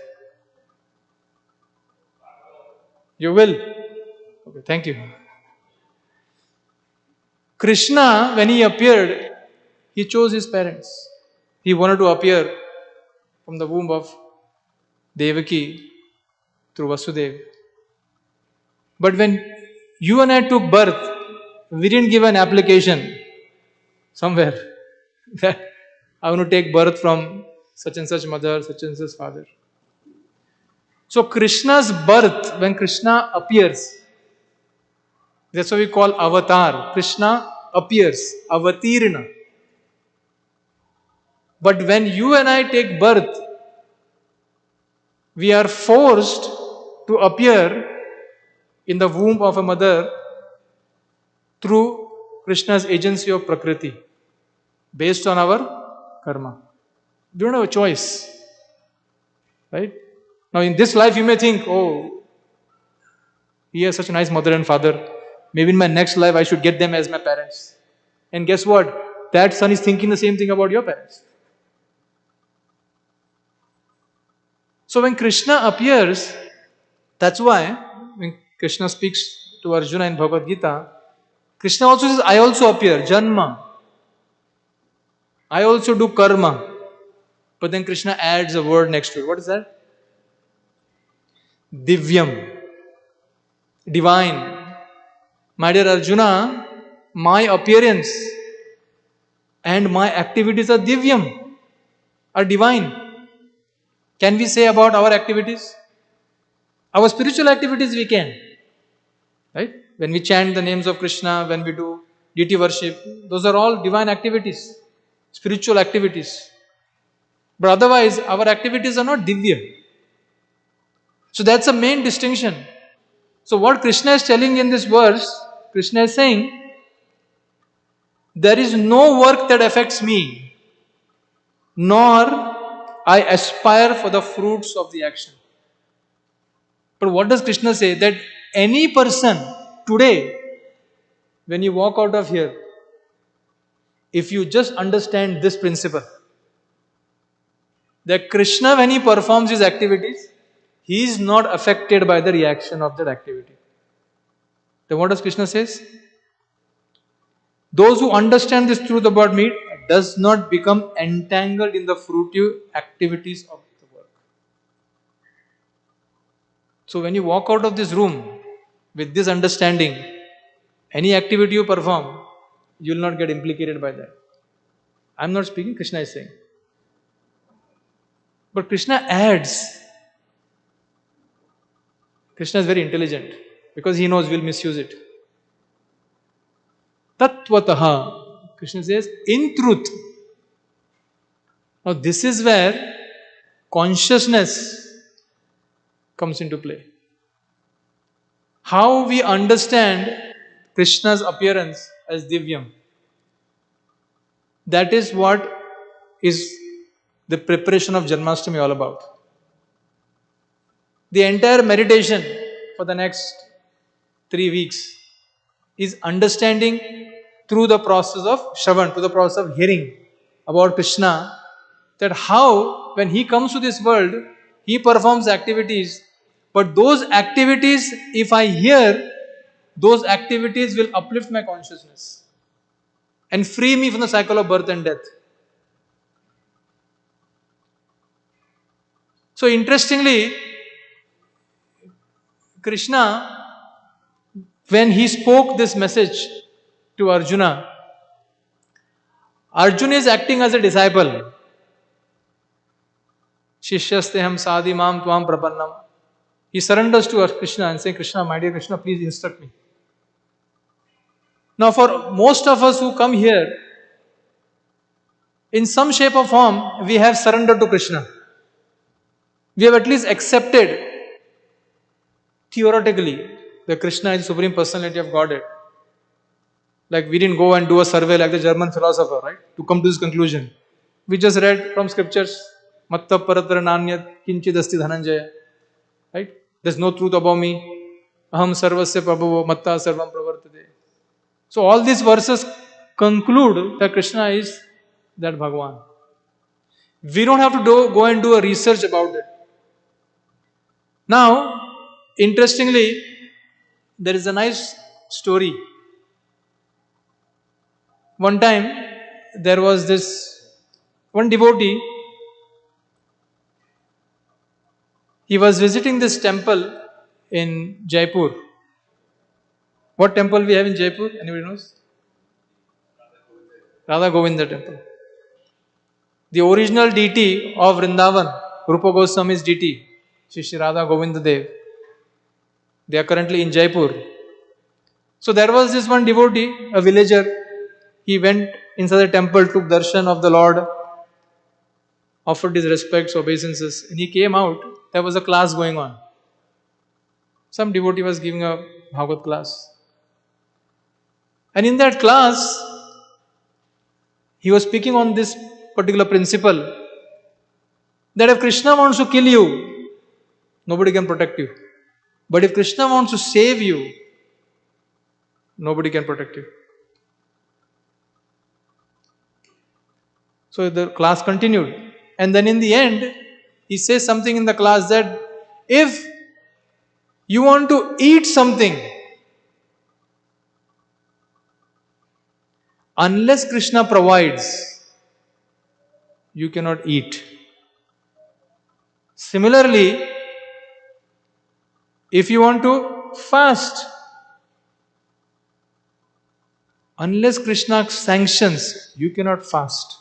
You will? Okay, thank you. Krishna, when he appeared, he chose his parents. He wanted to appear from the womb of Devaki through Vasudeva. But when you and I took birth, we didn't give an application somewhere that I want to take birth from such and such mother, such and such father. So Krishna's birth, when Krishna appears, that's what we call avatar. Krishna appears, avatirna. But when you and I take birth, we are forced to appear in the womb of a mother through Krishna's agency of Prakriti, based on our karma. We don't have a choice, right? Now, in this life, you may think, oh, he has such a nice mother and father. Maybe in my next life, I should get them as my parents. And guess what? That son is thinking the same thing about your parents. So, when Krishna appears, that's why when Krishna speaks to Arjuna in Bhagavad Gita, Krishna also says, I also appear, Janma. I also do karma. But then Krishna adds a word next to it. What is that? Divyam. Divine. My dear Arjuna, my appearance and my activities are divyam, are divine. Can we say about our activities? Our spiritual activities we can. Right? When we chant the names of Krishna, when we do deity worship, those are all divine activities, spiritual activities. But otherwise, our activities are not divya. So that's the main distinction. So what Krishna is telling in this verse, Krishna is saying, there is no work that affects me, nor I aspire for the fruits of the action. But what does Krishna say? That any person today, when you walk out of here, if you just understand this principle, that Krishna, when he performs his activities, he is not affected by the reaction of that activity. Then what does Krishna says? Those who understand this truth about me does not become entangled in the fruitive activities of the work. So when you walk out of this room with this understanding, any activity you perform, you will not get implicated by that. I am not speaking, Krishna is saying. But Krishna adds, Krishna is very intelligent because he knows we'll misuse it. Tattvataha, Krishna says, in truth. Now this is where consciousness comes into play. How we understand Krishna's appearance as Divyam. That is what is the preparation of Janmashtami all about. The entire meditation for the next 3 weeks is understanding through the process of Shravan, through the process of hearing about Krishna, that how when he comes to this world, he performs activities, but those activities, if I hear, those activities will uplift my consciousness and free me from the cycle of birth and death. So interestingly, Krishna, when he spoke this message to Arjuna, Arjuna is acting as a disciple. Shishyaste ham sadhi mam tvam prapannam. He surrenders to Krishna and saying, Krishna, my dear Krishna, please instruct me. Now, for most of us who come here, in some shape or form, we have surrendered to Krishna. We have at least accepted theoretically that Krishna is the Supreme Personality of Godhead. Like we didn't go and do a survey like the German philosopher, right? To come to this conclusion. We just read from scriptures, Matta Paratara Nanyat Kinchidasti Dhananjaya. Right? There's no truth about me. Aham Sarvasya Prabhavo Matta Sarvam Pravartate. So all these verses conclude that Krishna is that Bhagwan. We don't have to go and do a research about it. Now, interestingly, there is a nice story. One time, there was this one devotee. He was visiting this temple in Jaipur. What temple we have in Jaipur? Anybody knows? Radha Govinda temple. The original deity of Vrindavan, Rupa Goswami's deity, Shri Radha Govinda Dev. They are currently in Jaipur. So there was this one devotee, a villager. He went inside the temple, took darshan of the Lord, offered his respects, obeisances, and he came out. There was a class going on. Some devotee was giving a Bhagavad class. And in that class, he was speaking on this particular principle that if Krishna wants to kill you, nobody can protect you. But if Krishna wants to save you, nobody can protect you. So the class continued. And then in the end, he says something in the class that if you want to eat something, unless Krishna provides, you cannot eat. Similarly, if you want to fast, unless Krishna sanctions, you cannot fast.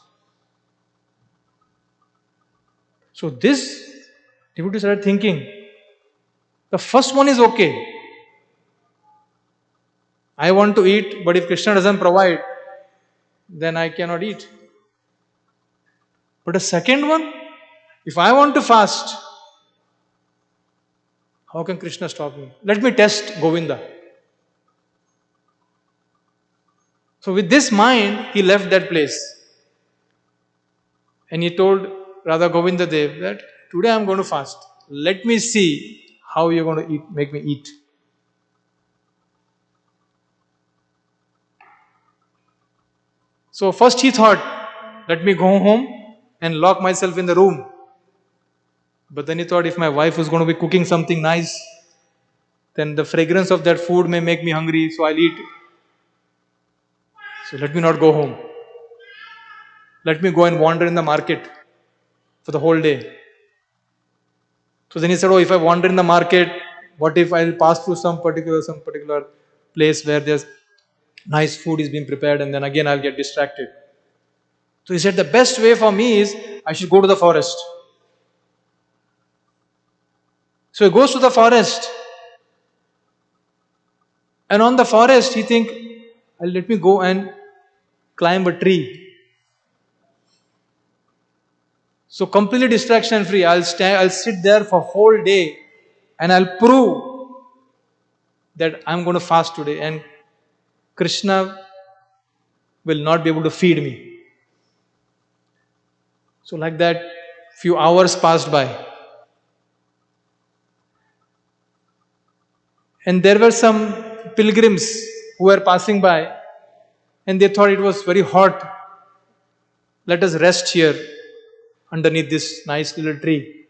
So this devotee started thinking, the first one is okay. I want to eat, but if Krishna doesn't provide, then I cannot eat. But the second one, if I want to fast, how can Krishna stop me? Let me test Govinda. So with this mind, he left that place. And he told Radha Govinda Dev that today I am going to fast. Let me see how you are going to eat, make me eat. So first he thought, let me go home and lock myself in the room. But then he thought, if my wife is going to be cooking something nice, then the fragrance of that food may make me hungry, so I'll eat. So let me not go home. Let me go and wander in the market for the whole day. So then he said, oh, if I wander in the market, what if I'll pass through some particular place where there's nice food is being prepared, and then again I'll get distracted. So he said, the best way for me is I should go to the forest. So he goes to the forest. And on the forest, he thinks, let me go and climb a tree. So completely distraction free. I'll sit there for whole day and I'll prove that I'm going to fast today and Krishna will not be able to feed me. So like that, few hours passed by. And there were some pilgrims who were passing by and they thought it was very hot. Let us rest here underneath this nice little tree.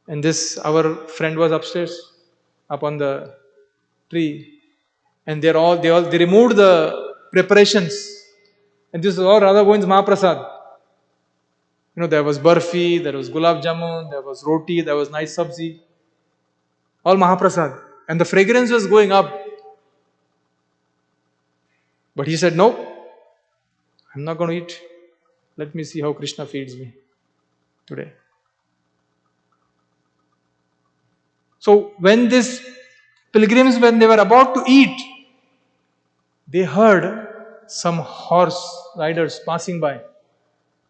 And this, our friend was upstairs, up on the tree. And they removed the preparations. And this is all Radha Govind's Mahaprasad. There was barfi, there was gulab jamun, there was roti, there was nice sabzi. All Mahaprasad. And the fragrance was going up. But he said, no, I'm not going to eat. Let me see how Krishna feeds me today. So when these pilgrims, when they were about to eat, they heard some horse riders passing by.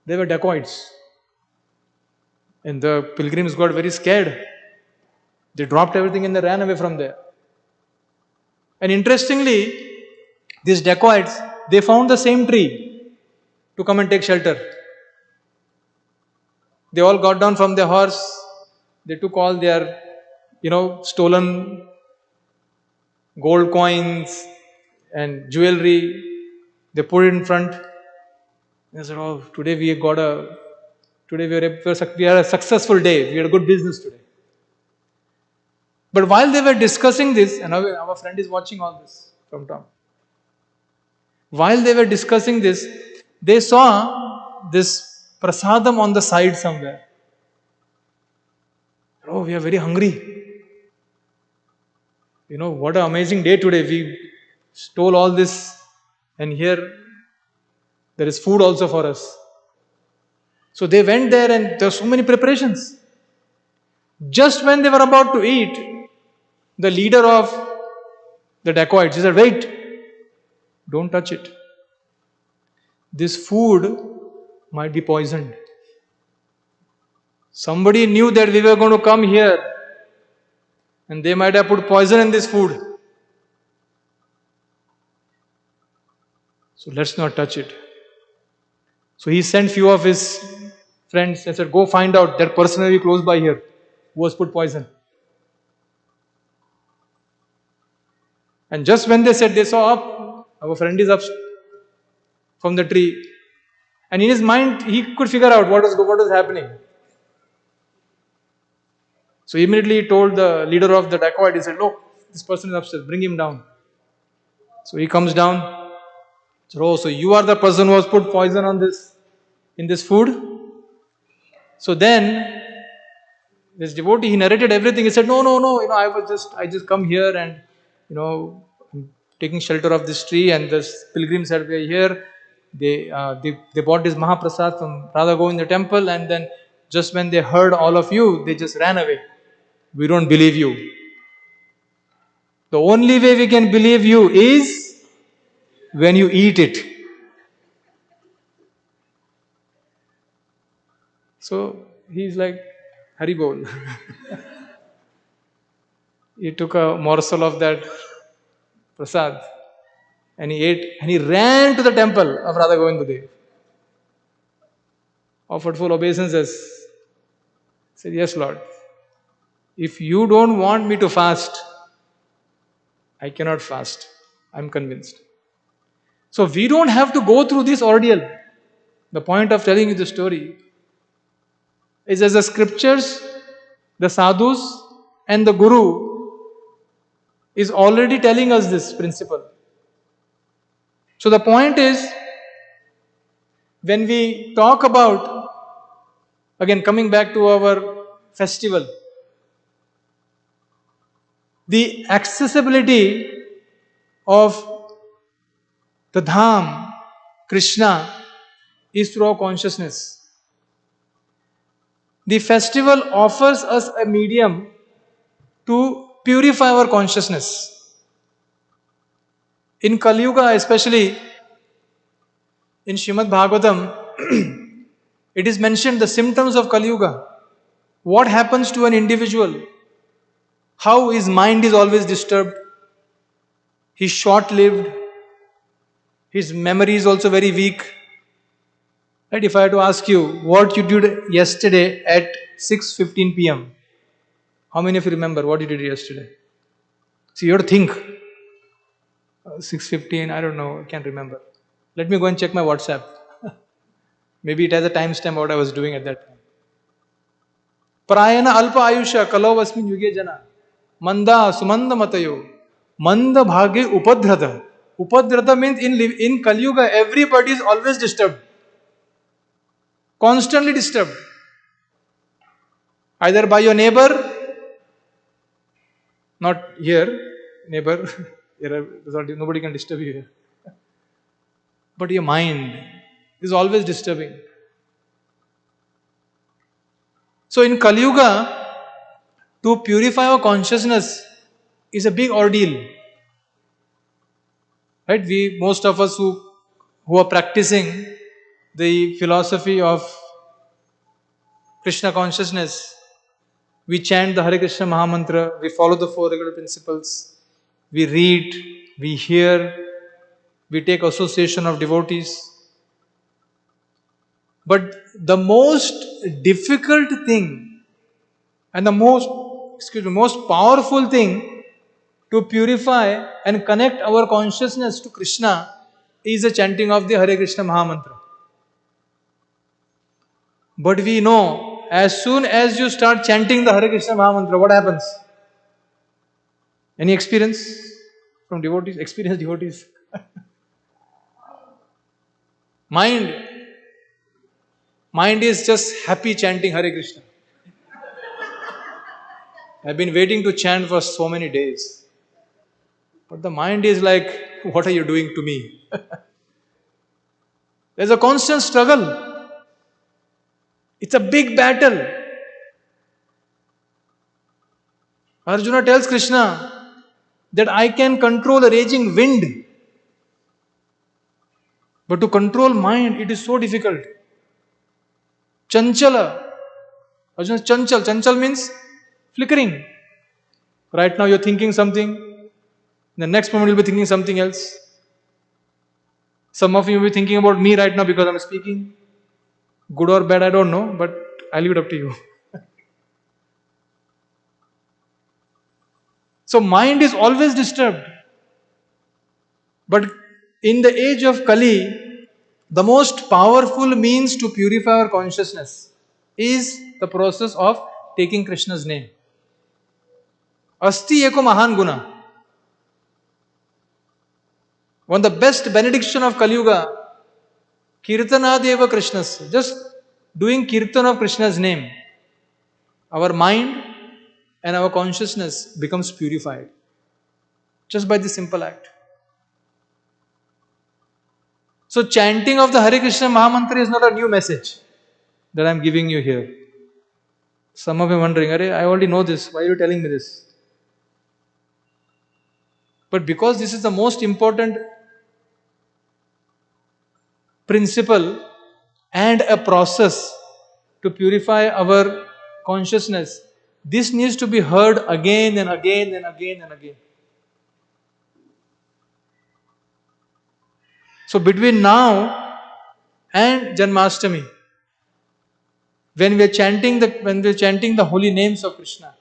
They were dacoits. And the pilgrims got very scared. They dropped everything and they ran away from there. And interestingly, these dacoits, they found the same tree to come and take shelter. They all got down from their horse. They took all their, stolen gold coins and jewelry. They put it in front. They said, "Oh, today we had a successful day. We had a good business today." But while they were discussing this, and our friend is watching all this from Tom. While they were discussing this, they saw this prasadam on the side somewhere. Oh, we are very hungry. What an amazing day today. We stole all this, and here there is food also for us. So they went there, and there were so many preparations. Just when they were about to eat, the leader of the dacoits, he said, "Wait, don't touch it. This food might be poisoned. Somebody knew that we were going to come here, and they might have put poison in this food. So let's not touch it." So he sent few of his friends and said, "Go find out that person very close by here who has put poison." And just when they said, they saw up, our friend is up from the tree. And in his mind, he could figure out what was happening. So immediately he told the leader of the dacoit, he said, "Look, this person is upstairs, bring him down." So he comes down. "Oh, so you are the person who has put poison in this food?" So then this devotee, he narrated everything. He said, "No, no, no, I just come here and, I'm taking shelter of this tree, and this pilgrims that were here, they bought this Mahaprasad from Radha Govinda temple, and then just when they heard all of you, they just ran away. We don't believe you. The only way we can believe you is when you eat it." So he's like, "Hari Bol." He took a morsel of that prasad and he ate and he ran to the temple of Radha Govinda Dev. Offered full obeisances. Said, "Yes, Lord. If you don't want me to fast, I cannot fast. I'm convinced." So we don't have to go through this ordeal. The point of telling you the story is, as the scriptures, the sadhus, and the guru is already telling us this principle. So the point is, when we talk about, again coming back to our festival, the accessibility of the Dham, Krishna, is through our consciousness. The festival offers us a medium to purify our consciousness. In Kali Yuga, especially in Srimad Bhagavatam, it is mentioned the symptoms of Kali Yuga. What happens to an individual? How his mind is always disturbed. He's short-lived. His memory is also very weak. Right? If I had to ask you what you did yesterday at 6:15 p.m., how many of you remember what you did yesterday? See, you have to think. 6:15, I don't know, I can't remember. Let me go and check my WhatsApp. Maybe it has a timestamp what I was doing at that time. Prayana alpa ayusha kalau asmin yuge jana. Manda sumanda matayo. Manda bhage upadhrata. Upadhrata means in Kali Yuga, everybody is always disturbed. Constantly disturbed. Either by your neighbor, not here, neighbor, nobody can disturb you here. But your mind is always disturbing. So in Kali Yuga, to purify our consciousness is a big ordeal. Right? Most of us who are practicing the philosophy of Krishna consciousness, we chant the Hare Krishna Mahamantra, we follow the four regular principles, we read, we hear, we take association of devotees. But the most difficult thing and the most powerful thing to purify and connect our consciousness to Krishna is the chanting of the Hare Krishna Mahamantra. But we know, as soon as you start chanting the Hare Krishna Mahamantra, what happens? Any experience from devotees? Experienced devotees? Mind is just happy chanting Hare Krishna. I've been waiting to chant for so many days. But the mind is like, what are you doing to me? There's a constant struggle. It's a big battle. Arjuna tells Krishna that I can control a raging wind. But to control mind, it is so difficult. Chanchala. Arjuna chanchal. Chanchal means flickering. Right now you're thinking something. The next moment you'll be thinking something else. Some of you will be thinking about me right now because I'm speaking. Good or bad, I don't know, but I'll leave it up to you. So mind is always disturbed. But in the age of Kali, the most powerful means to purify our consciousness is the process of taking Krishna's name. Asti eko mahan guna. One of the best benediction of Kali Yuga, Kirtanadeva Krishnas. Just doing Kirtan of Krishna's name. Our mind and our consciousness becomes purified. Just by this simple act. So chanting of the Hare Krishna Mahamantra is not a new message that I am giving you here. Some of you are wondering, I already know this, why are you telling me this? But because this is the most important principle and a process to purify our consciousness, this needs to be heard again and again and again and again. So between now and Janmashtami, when we are chanting the holy names of Krishna,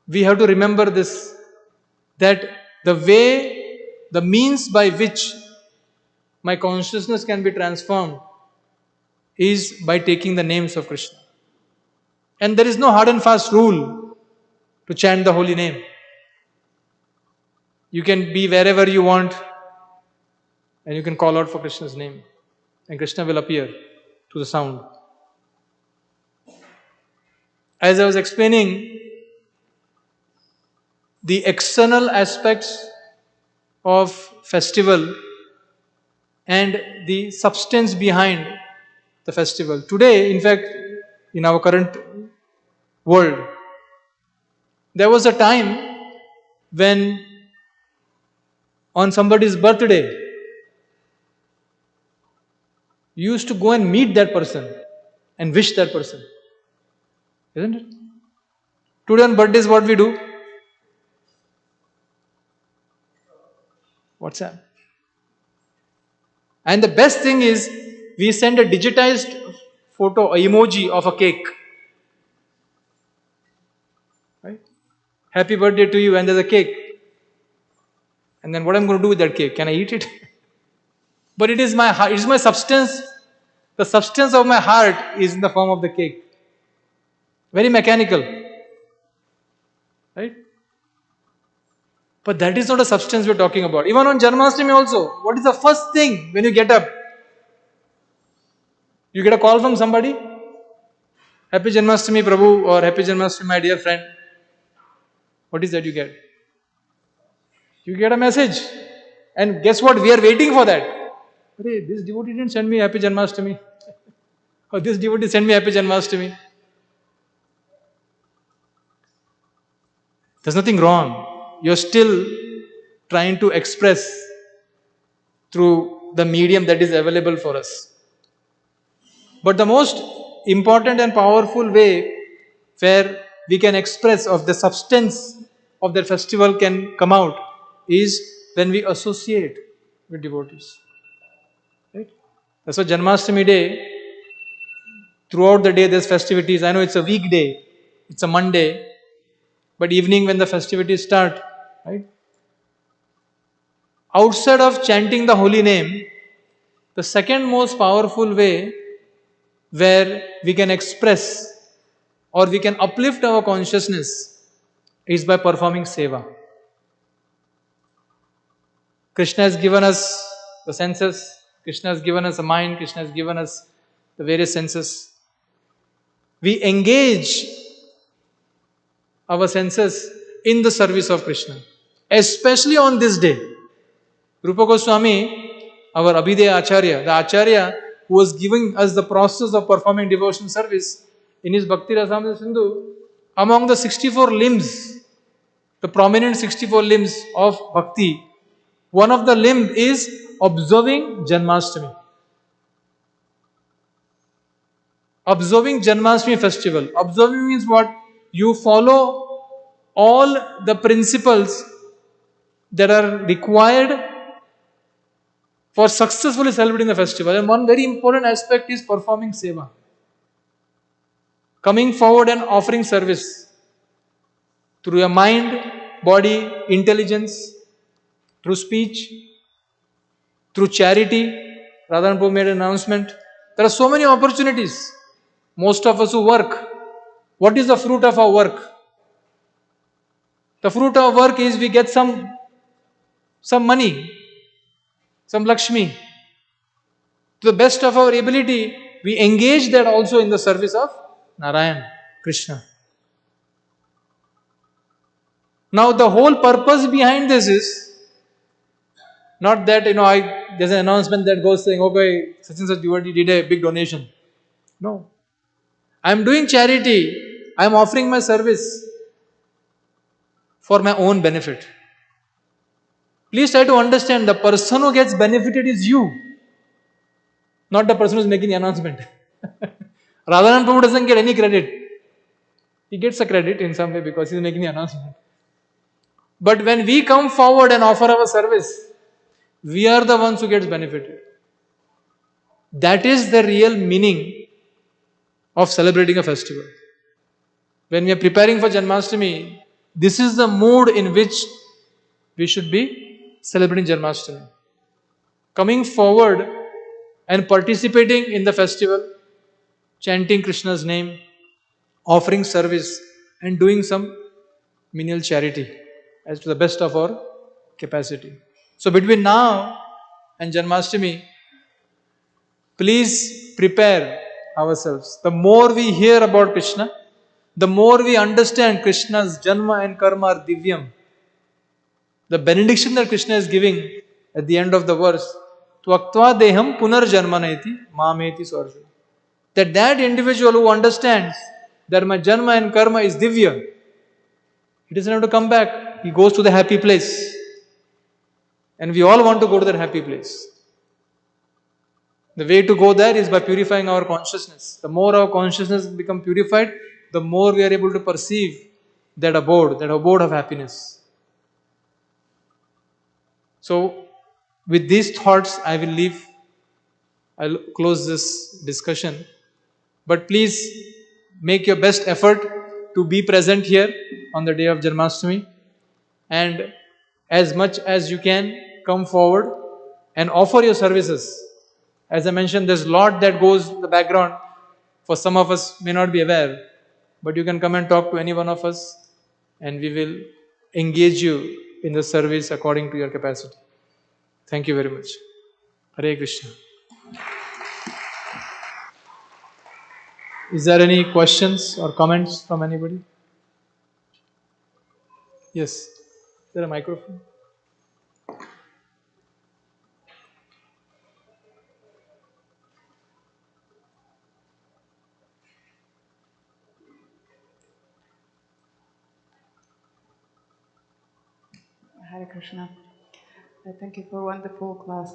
we have to remember this, that the means by which my consciousness can be transformed is by taking the names of Krishna. And there is no hard and fast rule to chant the holy name. You can be wherever you want and you can call out for Krishna's name and Krishna will appear to the sound. As I was explaining, the external aspects of festival and the substance behind the festival. Today, in fact, in our current world, there was a time when on somebody's birthday, you used to go and meet that person and wish that person. Isn't it? Today on birthdays, what we do? WhatsApp. And the best thing is, we send a digitized photo, a emoji of a cake. Right? Happy birthday to you, and there's a cake. And then what I'm going to do with that cake? Can I eat it? But it is my heart, it is my substance. The substance of my heart is in the form of the cake. Very mechanical. Right? But that is not a substance we're talking about. Even on Janmashtami also, what is the first thing when you get up? You get a call from somebody, Happy Janmashtami Prabhu, or Happy Janmashtami my dear friend. What is that you get? You get a message. And guess what? We are waiting for that. Hey, this devotee didn't send me Happy Janmashtami. Or this devotee sent me Happy Janmashtami. There's nothing wrong. You're still trying to express through the medium that is available for us. But the most important and powerful way where we can express of the substance of the festival can come out is when we associate with devotees. Right? That's why Janmashtami day, throughout the day there's festivities. I know it's a weekday, it's a Monday, but evening when the festivities start, right? Outside of chanting the holy name, the second most powerful way where we can express or we can uplift our consciousness is by performing seva. Krishna has given us the senses, Krishna has given us a mind, Krishna has given us the various senses. We engage our senses in the service of Krishna, especially on this day. Rupa Goswami, our Abhideya Acharya, the Acharya who was giving us the process of performing devotion service, in his Bhakti Rasamrita Sindhu, among the 64 limbs, the prominent 64 limbs of Bhakti, one of the limbs is observing Janmashtami. Observing Janmashtami festival. Observing means what? You follow all the principles that are required for successfully celebrating the festival. And one very important aspect is performing seva. Coming forward and offering service through your mind, body, intelligence, through speech, through charity. Radhan Prabhu made an announcement. There are so many opportunities. Most of us who work, what is the fruit of our work? The fruit of work is we get some money, some Lakshmi. To the best of our ability, we engage that also in the service of Narayan, Krishna. Now the whole purpose behind this is not that, there's an announcement that goes saying, okay, such and such devotee did a big donation. No. I am doing charity. I am offering my service for my own benefit. Please try to understand, the person who gets benefited is you, not the person who is making the announcement. Radhanan Prabhu doesn't get any credit. He gets a credit in some way because he is making the announcement. But when we come forward and offer our service, we are the ones who gets benefited. That is the real meaning of celebrating a festival. When we are preparing for Janmashtami, this is the mood in which we should be celebrating Janmashtami. Coming forward and participating in the festival, chanting Krishna's name, offering service, and doing some menial charity as to the best of our capacity. So between now and Janmashtami, please prepare ourselves. The more we hear about Krishna, the more we understand Krishna's Janma and Karma are Divyam. The benediction that Krishna is giving at the end of the verse, Tvaktva deham punar janmanaiti mameti swarja. That individual who understands that my Janma and Karma is Divya, he doesn't have to come back. He goes to the happy place. And we all want to go to that happy place. The way to go there is by purifying our consciousness. The more our consciousness becomes purified, the more we are able to perceive that abode of happiness. So, with these thoughts, I'll close this discussion. But please make your best effort to be present here on the day of Janmashtami. And as much as you can, come forward and offer your services. As I mentioned, there's a lot that goes in the background. For some of us may not be aware, but you can come and talk to any one of us and we will engage you in the service according to your capacity. Thank you very much. Hare Krishna. Is there any questions or comments from anybody? Yes. Is there a microphone? Hare Krishna. Thank you for wonderful class.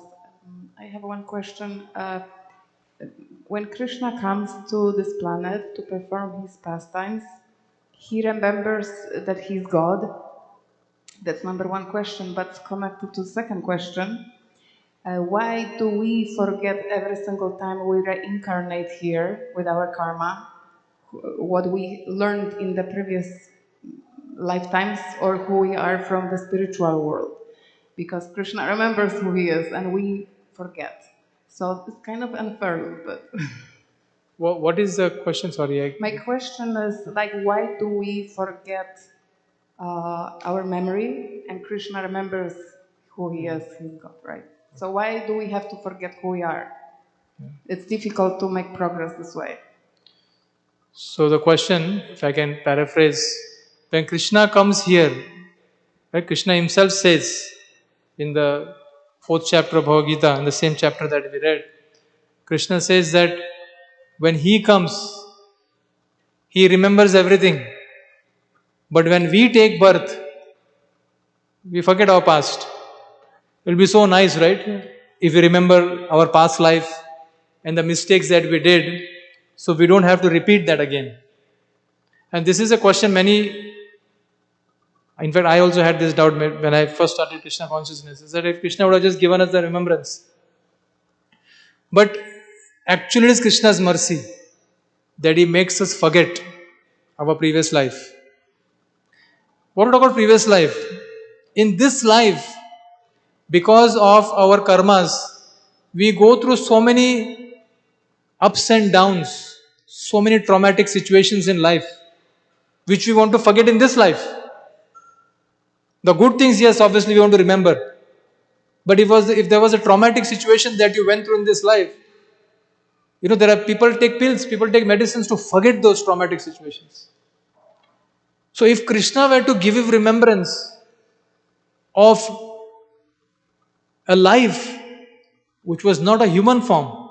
I have one question. When Krishna comes to this planet to perform his pastimes, he remembers that he's God. That's number one question, but connected to the second question. Why do we forget every single time we reincarnate here with our karma what we learned in the previous lifetimes or who we are from the spiritual world? Because Krishna remembers who he is and we forget. So it's kind of unfair, but What is the question? Sorry. my question is like, why do we forget our memory and Krishna remembers who he is, he's God, right? So why do we have to forget who we are? It's difficult to make progress this way. So the question, if I can paraphrase, when Krishna comes here, right, Krishna himself says in the fourth chapter of Bhagavad Gita, in the same chapter that we read, Krishna says that when he comes, he remembers everything. But when we take birth, we forget our past. It will be so nice, right? If we remember our past life and the mistakes that we did, so we don't have to repeat that again. And this is a question many, in fact, I also had this doubt when I first started Krishna consciousness, is that if Krishna would have just given us the remembrance. But actually, it is Krishna's mercy that he makes us forget our previous life. What about previous life? In this life, because of our karmas, we go through so many ups and downs, so many traumatic situations in life, which we want to forget in this life. The good things, yes, obviously we want to remember. But if there was a traumatic situation that you went through in this life, there are people take pills, people take medicines to forget those traumatic situations. So if Krishna were to give you remembrance of a life which was not a human form,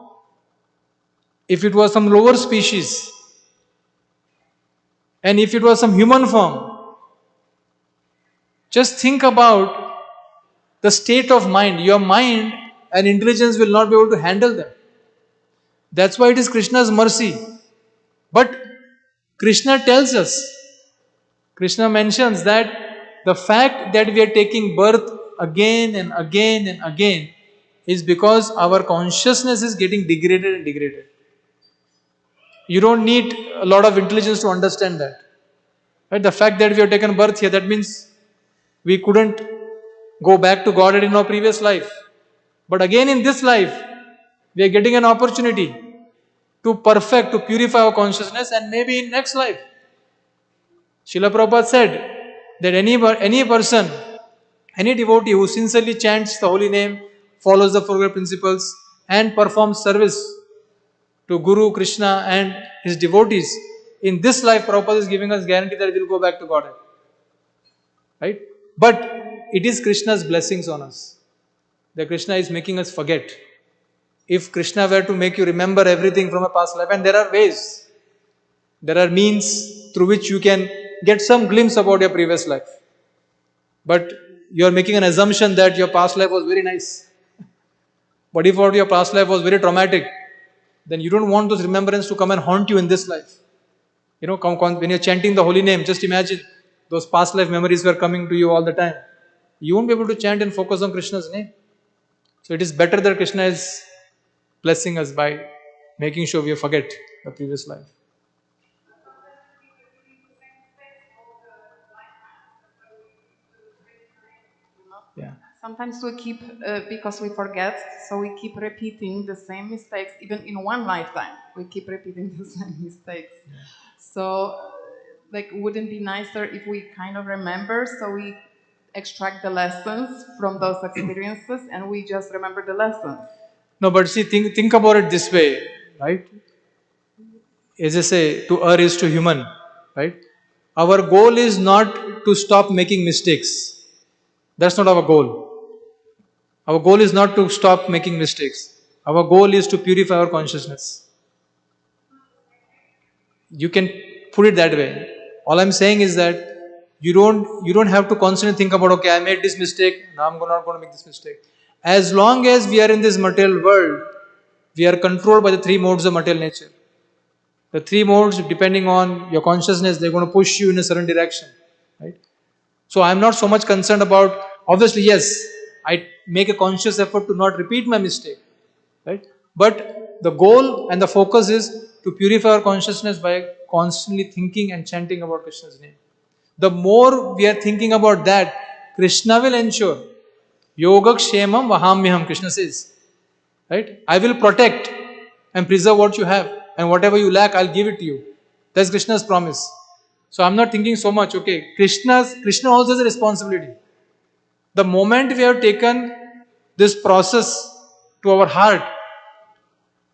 if it was some lower species, and if it was some human form, just think about the state of mind. Your mind and intelligence will not be able to handle them. That's why it is Krishna's mercy. But Krishna tells us, Krishna mentions that the fact that we are taking birth again and again and again is because our consciousness is getting degraded and degraded. You don't need a lot of intelligence to understand that. Right? The fact that we have taken birth here, that means we couldn't go back to Godhead in our previous life. But again in this life, we are getting an opportunity to perfect, to purify our consciousness, and maybe in next life. Srila Prabhupada said that any person, any devotee who sincerely chants the holy name, follows the four principles, and performs service to Guru, Krishna, and his devotees, in this life, Prabhupada is giving us guarantee that we will go back to Godhead. Right? But it is Krishna's blessings on us. That Krishna is making us forget. If Krishna were to make you remember everything from a past life, and there are ways, there are means through which you can get some glimpse about your previous life. But you are making an assumption that your past life was very nice. But if your past life was very traumatic, then you don't want those remembrances to come and haunt you in this life. When you're chanting the holy name, just imagine those past life memories were coming to you all the time. You won't be able to chant and focus on Krishna's name. So it is better that Krishna is blessing us by making sure we forget the previous life. Yeah. Sometimes we keep, because we forget, so we keep repeating the same mistakes, even in one lifetime. We keep repeating the same mistakes. Yeah. So, wouldn't it be nicer if we kind of remember, so we extract the lessons from those experiences and we just remember the lessons? No, but see, think about it this way, right? as I say, to err is to human, right? Our goal is not to stop making mistakes. That's not our goal. Our goal is not to stop making mistakes. Our goal is to purify our consciousness. You can put it that way. All I'm saying is that you don't have to constantly think about, okay, I made this mistake, now I'm not going to make this mistake. As long as we are in this material world, we are controlled by the three modes of material nature. The three modes, depending on your consciousness, they're going to push you in a certain direction, right? So I'm not so much concerned about, obviously, yes, I make a conscious effort to not repeat my mistake, right? But the goal and the focus is to purify our consciousness by constantly thinking and chanting about Krishna's name. The more we are thinking about that, Krishna will ensure. Yoga kshemam vahamyaham, Krishna says. Right? I will protect and preserve what you have, and whatever you lack, I'll give it to you. That's Krishna's promise. So I'm not thinking so much, okay, Krishna also has a responsibility. The moment we have taken this process to our heart,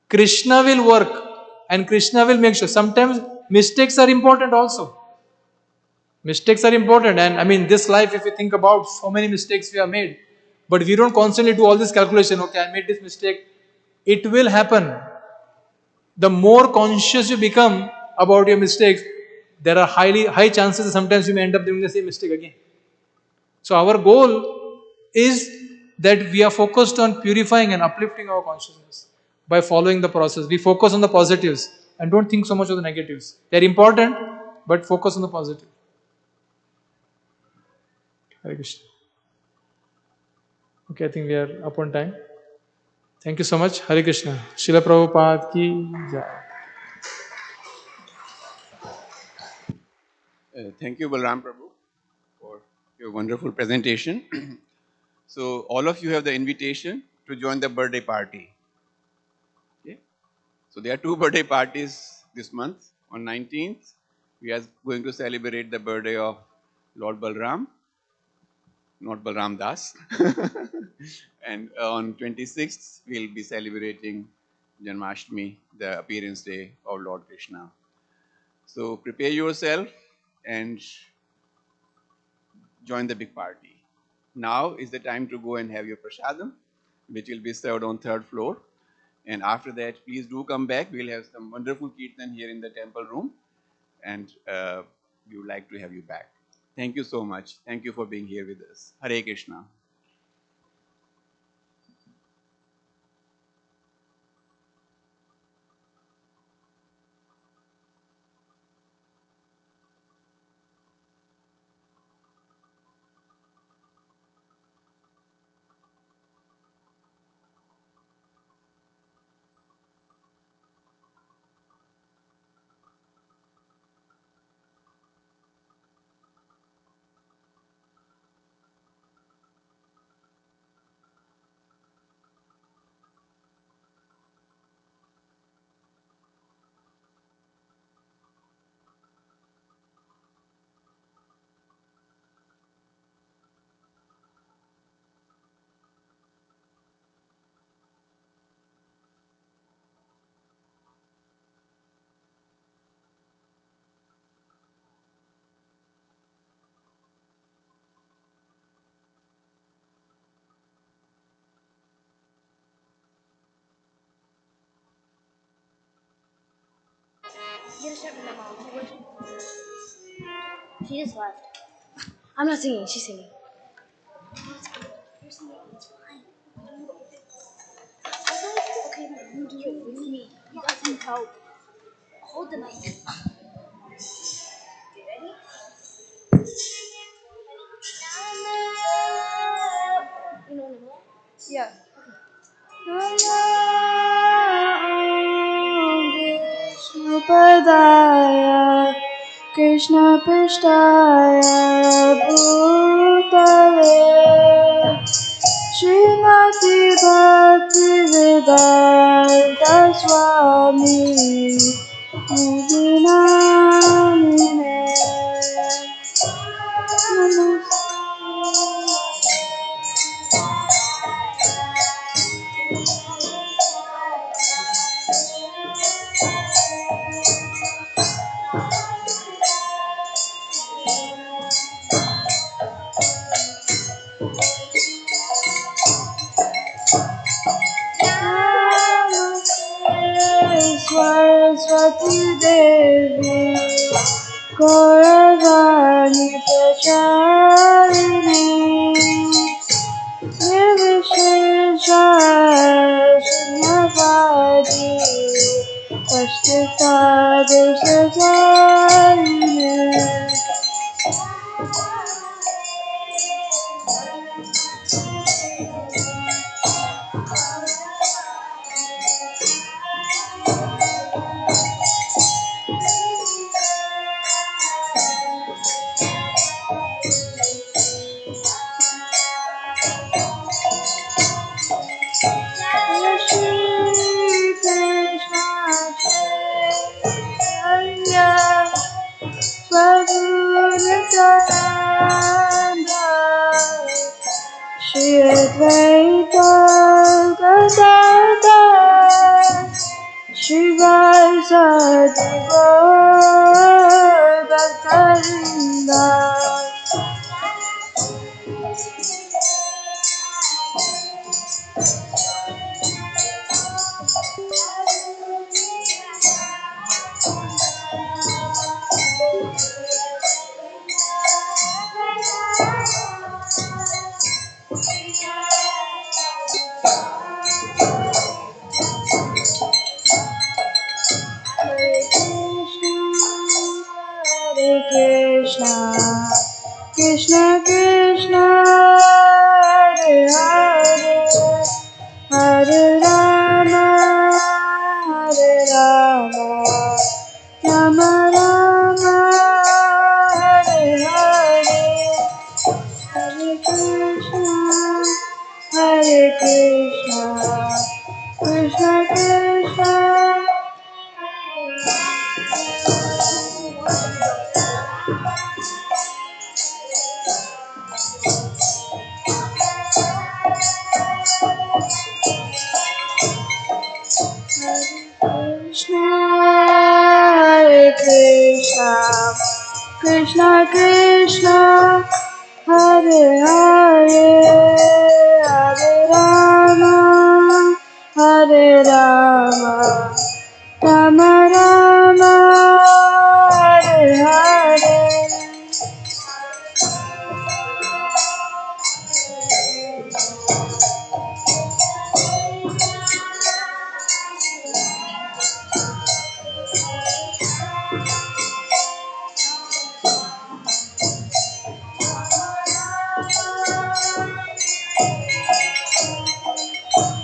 Krishna will work and Krishna will make sure. Sometimes mistakes are important also. Mistakes are important, and I mean, this life, if you think about so many mistakes we have made, but we don't constantly do all this calculation, okay, I made this mistake. It will happen. The more conscious you become about your mistakes, there are high chances that sometimes you may end up doing the same mistake again. So our goal is that we are focused on purifying and uplifting our consciousness by following the process. We focus on the positives and don't think so much of the negatives. They're important, but focus on the positive. Hare Krishna. Okay, I think we are up on time. Thank you so much. Hare Krishna. Srila Prabhupada ki jai. Thank you, Balram Prabhu, for your wonderful presentation. So all of you have the invitation to join the birthday party. Okay? So there are two birthday parties this month. On 19th, we are going to celebrate the birthday of Lord Balram, not Balram Das. And on 26th, we'll be celebrating Janmashtami, the appearance day of Lord Krishna. So prepare yourself and join the big party. Now is the time to go and have your prasadam, which will be served on third floor. And after that, please do come back. We'll have some wonderful kirtan here in the temple room, and we would like to have you back. Thank you so much. Thank you for being here with us. Hare Krishna. She just left. I'm not singing. She's singing. You're singing. It's fine. Okay, you do it with me. You got some help. Hold the mic. Ready? You know what? Yeah. Vishnupadaya Krishna Prishtaya Bhutale Srimati Bhakti Vedanta Swami Mudinamine Saraswati Devi Gauravani Pracharini Nirvishesha Shunyavadi Pastita Desajarini Shri Advaita Gadadhar Shivasati Gaur Bhaktarinda Hare Krishna, Krishna Krishna, Hare Hare, Hare Rama, Hare Rama, Rama Rama, Hare Hare, Hare Krishna, Hare Krishna, Krishna Krishna. Krishna, Hare Krishna, Krishna Krishna, Hare Hare, Hare Rama, Hare Rama, Rama Rama, Hare Hare.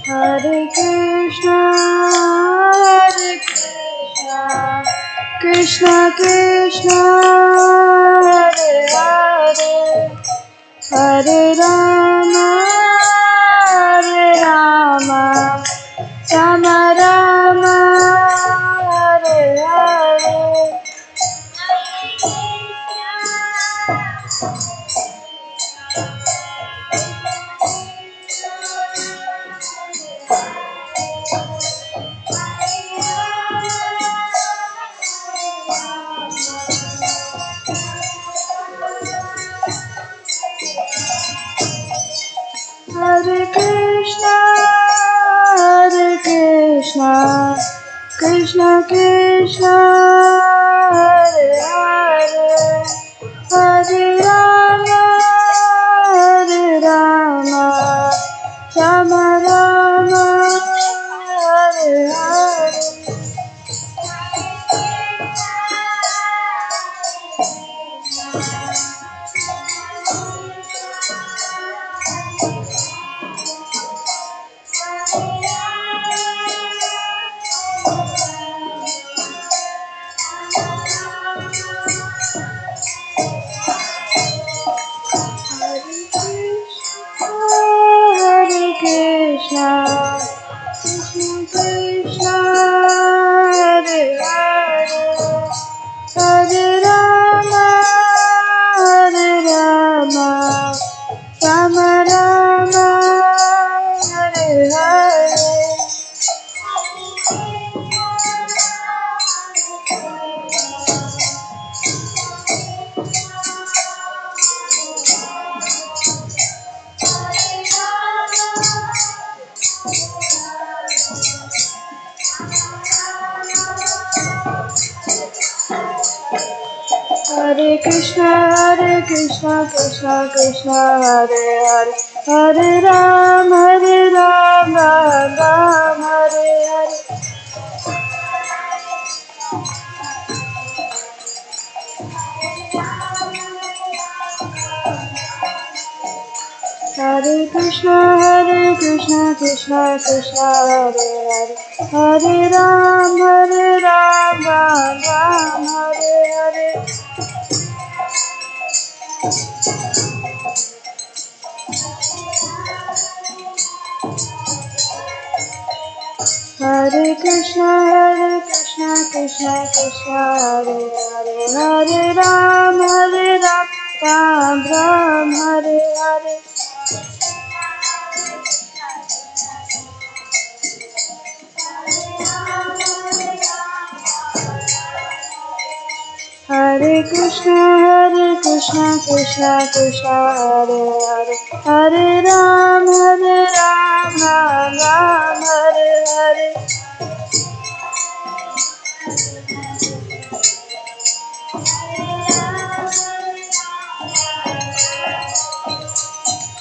Hare Krishna, Hare Krishna, Krishna Krishna, Hare Hare, Hare Rama, Hare Rama, Rama Rama, Hare Hare. Hare Krishna, Hare Krishna, Krishna Krishna, Hare Hare, Hare Rama, Hare Rama, Rama Rama, Hare Hare. Hare Krishna, Krishna Krishna, Hare Hare, Hare Rama, Hare Rama, Rama Rama, Hare Hare. Hare Krishna, Krishna Krishna, Hare Hare, Hare Ram, Ram Ram, Hare Hare. Hare Krishna, Krishna Krishna, Hare Hare, Hare Ram, Ram Ram, Hare Hare. Hare Krishna, Krishna Krishna, Hare Hare, Hare Ram, Ram Ram, Hare Hare. Hare Krishna, Krishna Krishna, Hare Hare, Hare Ram, Ram Ram, Hare Hare.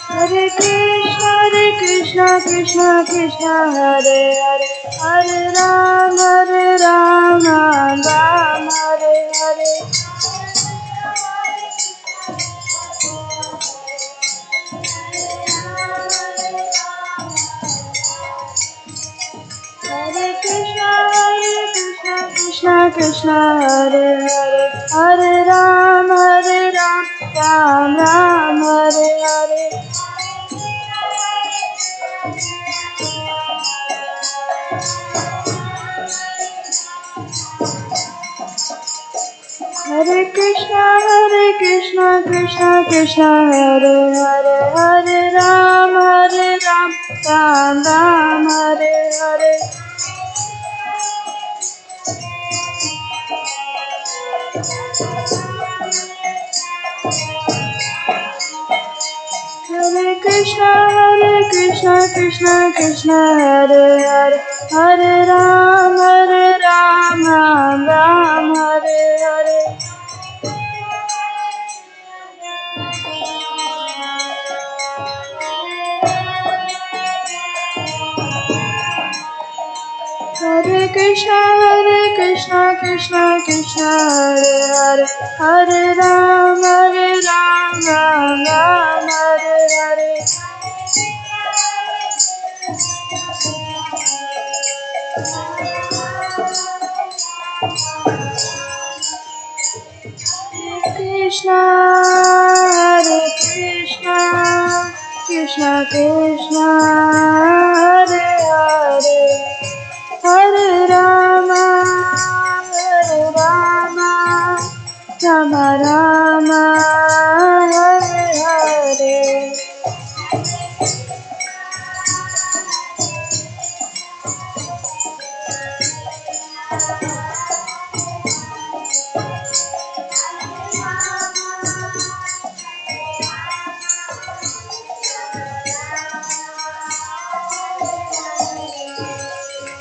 Hare Krishna, Krishna Krishna, Hare Hare, Hare Ram, Ram Ram, Hare Hare. Hare Krishna, Krishna Krishna, Hare Hare, Hare Ram, Ram Ram, Hare Hare. Hare Krishna, Krishna Krishna, Hare Hare, Hare Ram, Ram Ram, Hare Hare. Hare Krishna, Krishna Krishna, Hare Hare, Hare Ram, Ram Ram, Hare Hare. Hare Krishna, Krishna Krishna, Hare Hare, Hare Ram, Ram Ram, Hare Hare. Krishna, Hare Krishna, Krishna Krishna, Hare Hare, Hare Rama, Rama Rama, Hare Hare.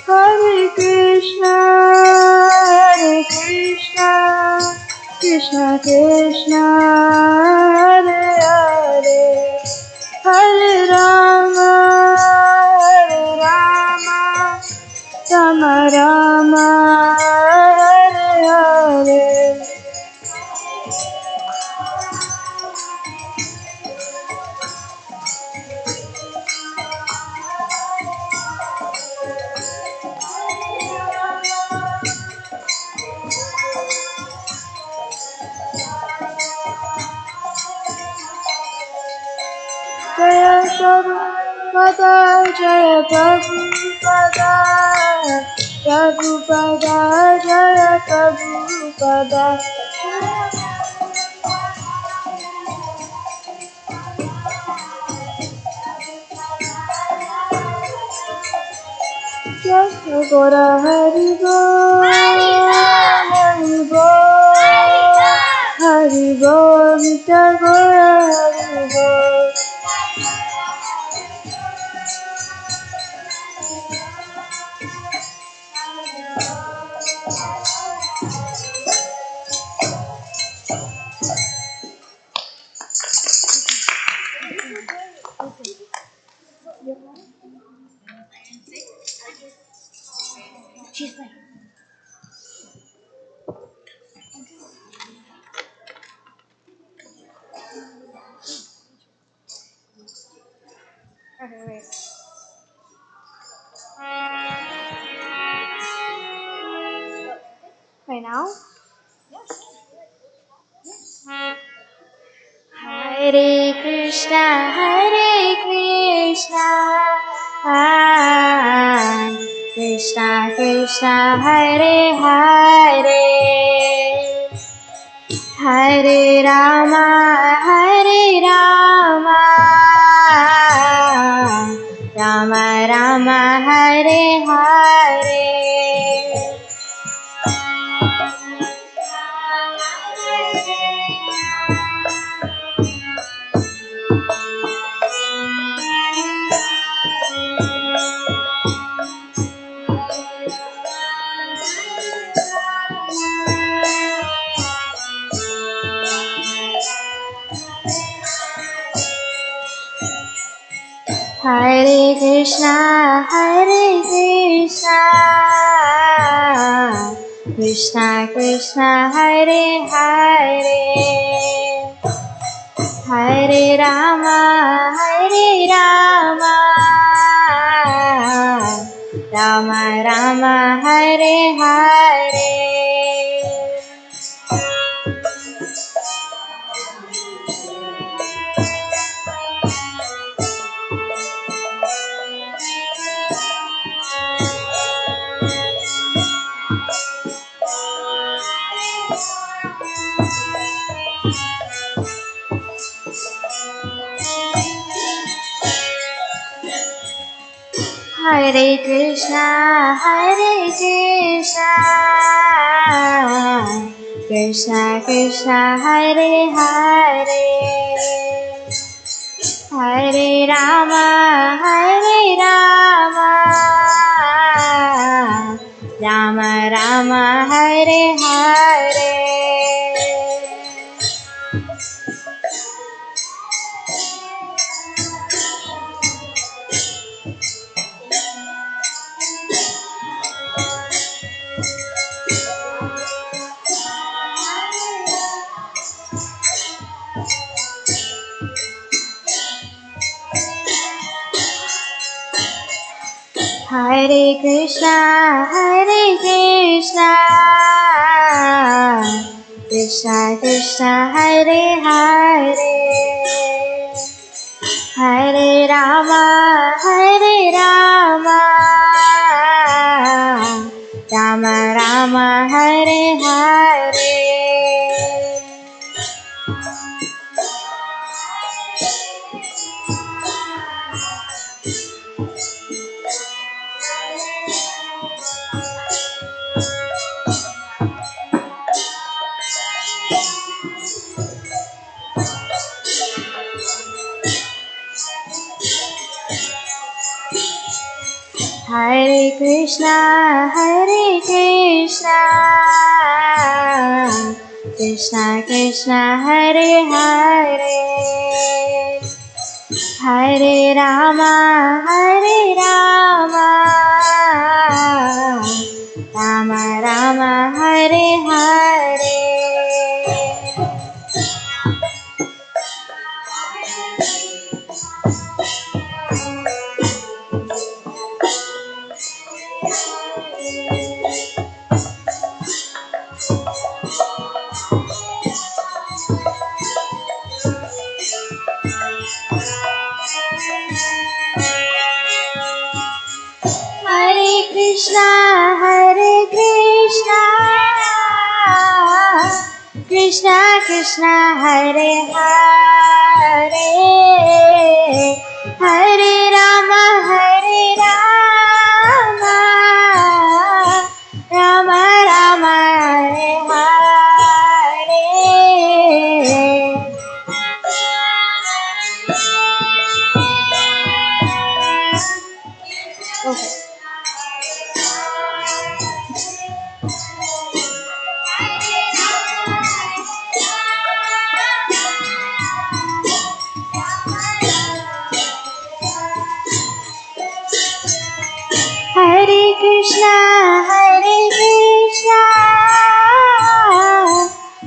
Hare Krishna, Krishna Krishna, Hare Hare, Hare Rama, Rama Rama, Hare Hare. Jaya Prabhupada, Jaya Prabhupada, Prabhupada, Jaya Prabhupada. Jaya Gora Hari Bol, Hari Bol, Hari Bol, Nitya Gora Hari Bol. Okay, wait. Right now? Hare Krishna, Krishna Krishna, Hare Hare, Hare Rama, Rama Rama, Hare Hare. Hare Krishna, Krishna Krishna, Hare Hare, Hare Rama, Rama Rama, Hare Hare. Hare Krishna, Krishna Krishna, Hare Hare, Hare Rama, Rama Rama, Hare Hare. Hare Krishna, Krishna Krishna, Hare Hare, Hare Rama, Rama Rama, Hare Hare. Hare Krishna, Krishna Krishna, Hare Hare, Hare Rama, Rama Rama, Hare Hare. Hare Krishna, Krishna Krishna, Hare Hare, Hare Rama, Rama Rama, Hare Hare. Okay. Hare Krishna,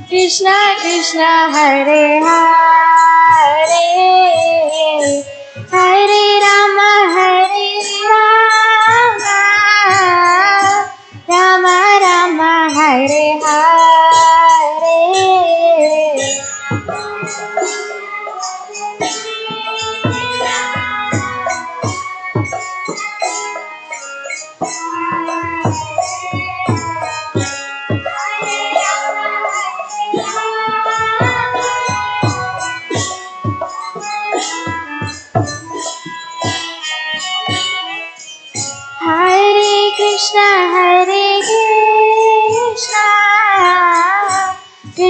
Krishna Krishna, Hare Hare, Hare Rama,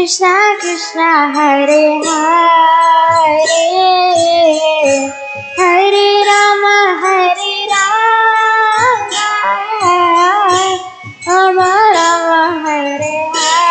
Krishna Krishna Hare Hare Hare Rama Rama Rama Hare Hare.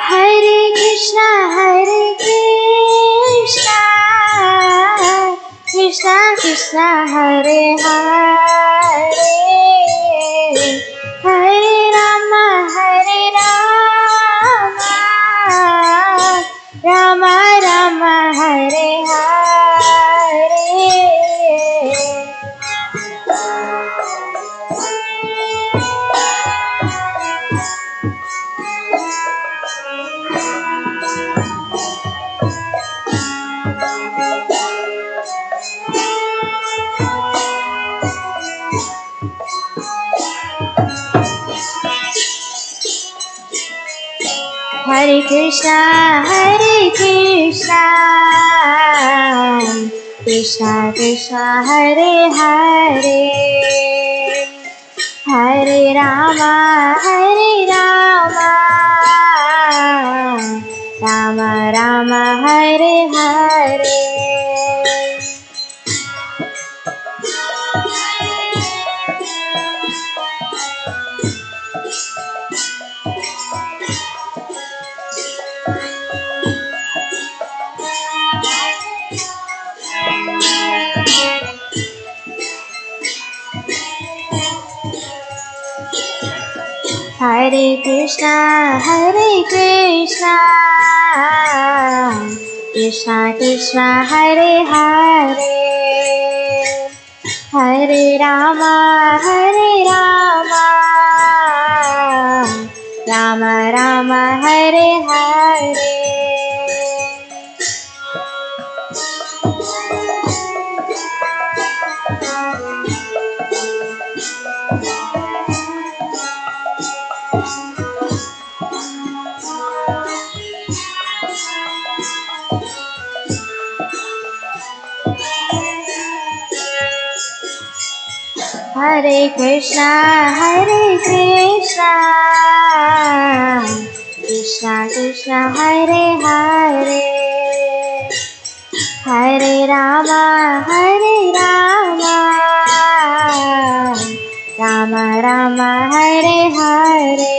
Hare Krishna Krishna Krishna Hare Hare Hare Rama Rama Rama Hare Hare. Hare Krishna Krishna Krishna Hare Hare Hare Rama Rama Rama Hare Hare. Hare Krishna Krishna Krishna Hare Hare Hare Rama Rama Rama Hare Hare. Hare Krishna Krishna Krishna Hare Hare Hare Rama Rama Rama Hare Hare.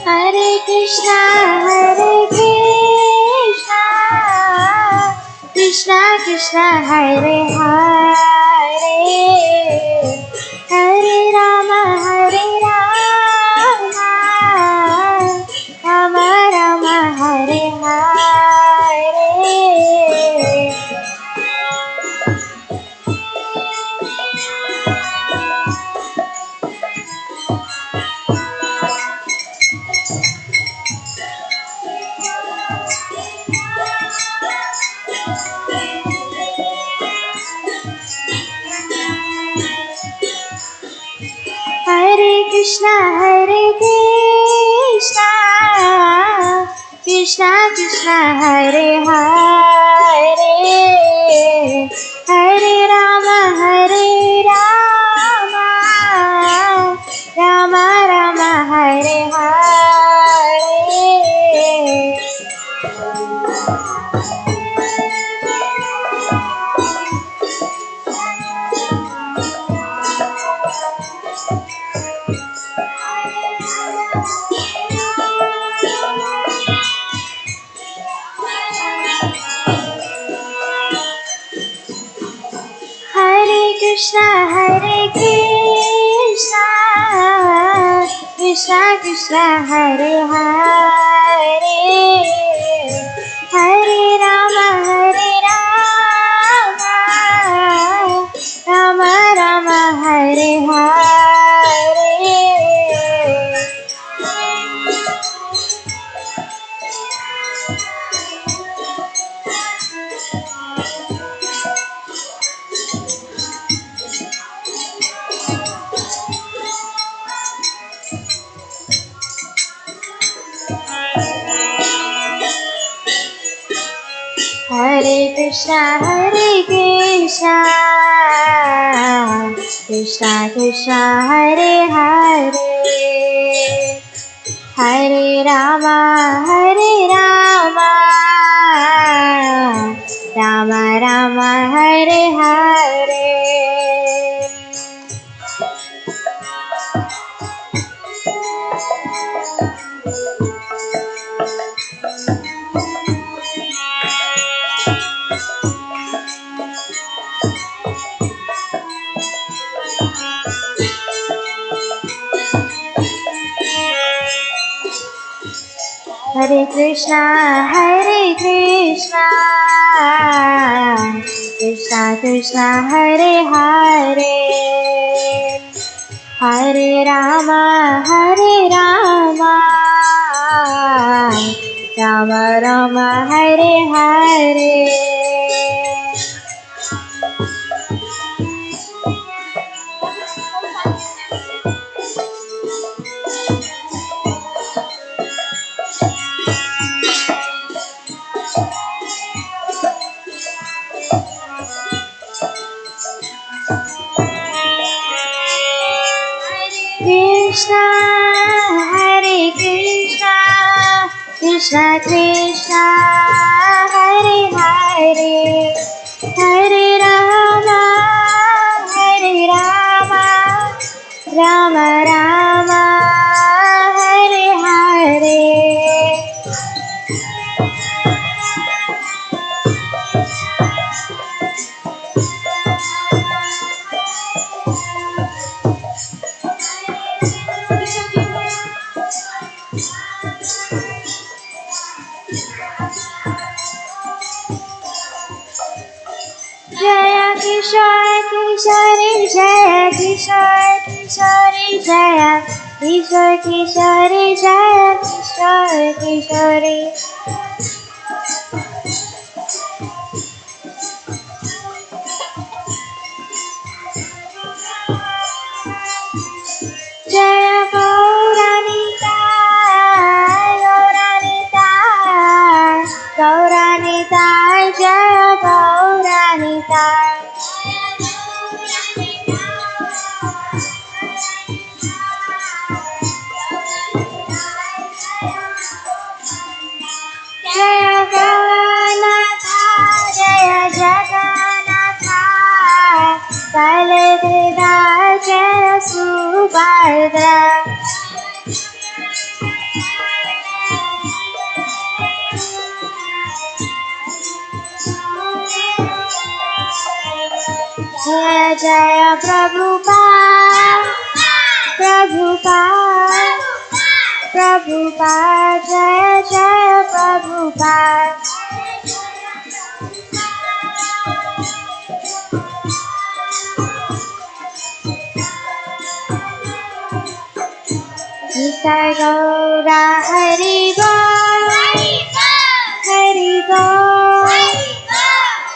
Hare Krishna Krishna Krishna Hare Hare Hare Rama Rama Rama Hare Hare. Hare Krishna Krishna Krishna Hare Hare Hare Rama Rama Rama Hare Hare. Hare Krishna Krishna Krishna Hare Hare Hare Rama Rama Rama Hare Hare Hare Krishna Krishna Krishna Hare Hare Hare Rama Rama Rama Hare Hare Hare Krishna Krishna Krishna Hare Hare Hare Rama Rama Rama Hare Hare Krishna Hare Krishna Krishna Krishna Hare Hare Hare Rama Rama Rama Hare Hare Jaya Kishore Kishore Jaya Kishore Kishore Jaya Kishore Kishore Jaya Kishore Kishore Jaya Gauranita Gauranita Jaya Gauranita Jaya Jagannatha Jaya Jagannatha Balabhadra Jaya Subhadra Jaya Jaya Prabhupada Prabhupada Jaya Jaya Prabhupada Nitai Gaura Hari Bol Hari Bol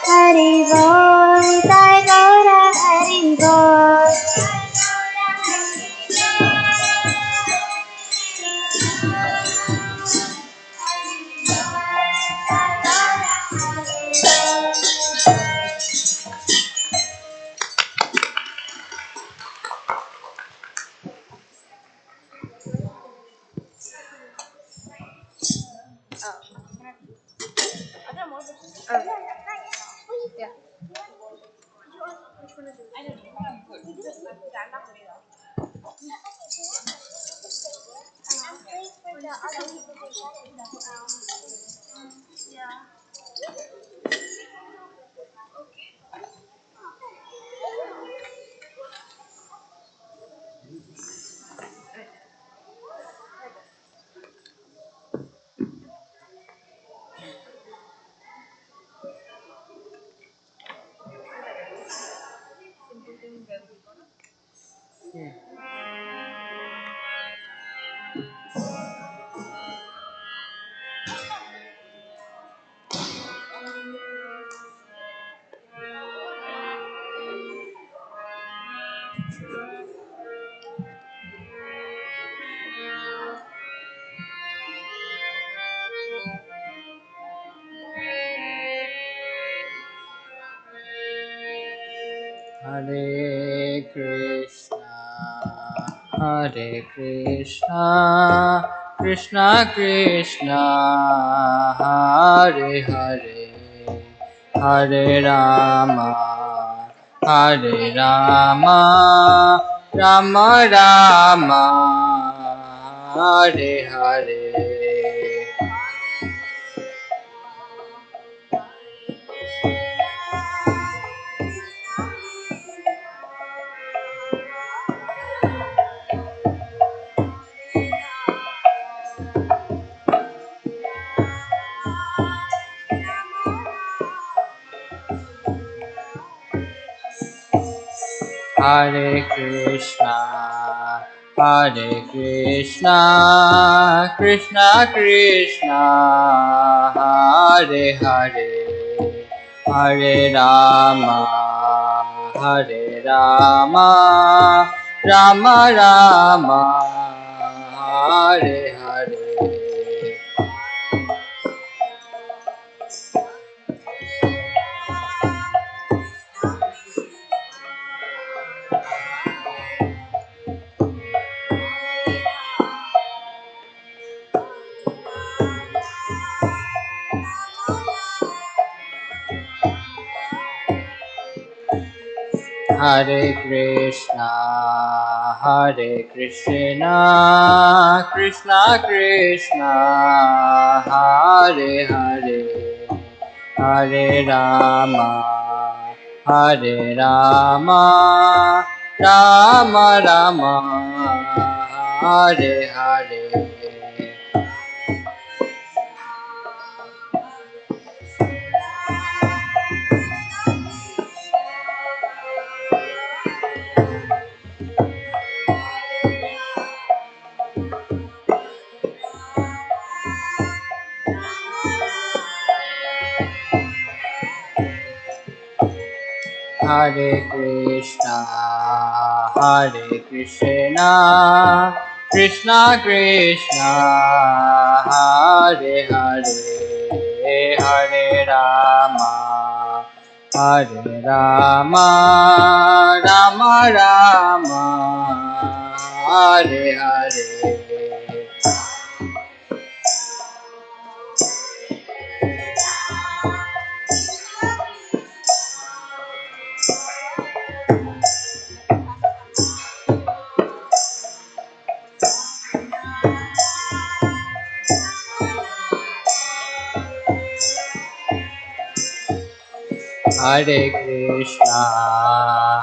Hari Bol Nitai Gaura Hari Bol Hare Krishna, Krishna Krishna, Hare Hare, Hare Rama, Hare Rama, Rama Rama, Hare Hare. Hare Krishna, Krishna Krishna, Hare Hare, Hare Rama, Hare Rama, Rama Rama, Hare Hare. Hare Krishna, Krishna Krishna, Hare Hare, Hare Rama, Hare Rama, Rama Rama, Hare Hare. Hare Krishna, Krishna Krishna, Hare Hare, Hare Rama, Hare Rama, Rama Rama, Hare Hare.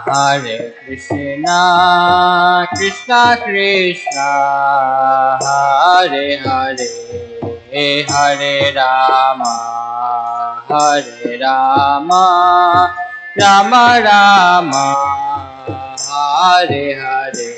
Hare Krishna, Krishna Krishna, Hare Hare, Hare Rama, Hare Rama, Rama Rama, Hare Hare.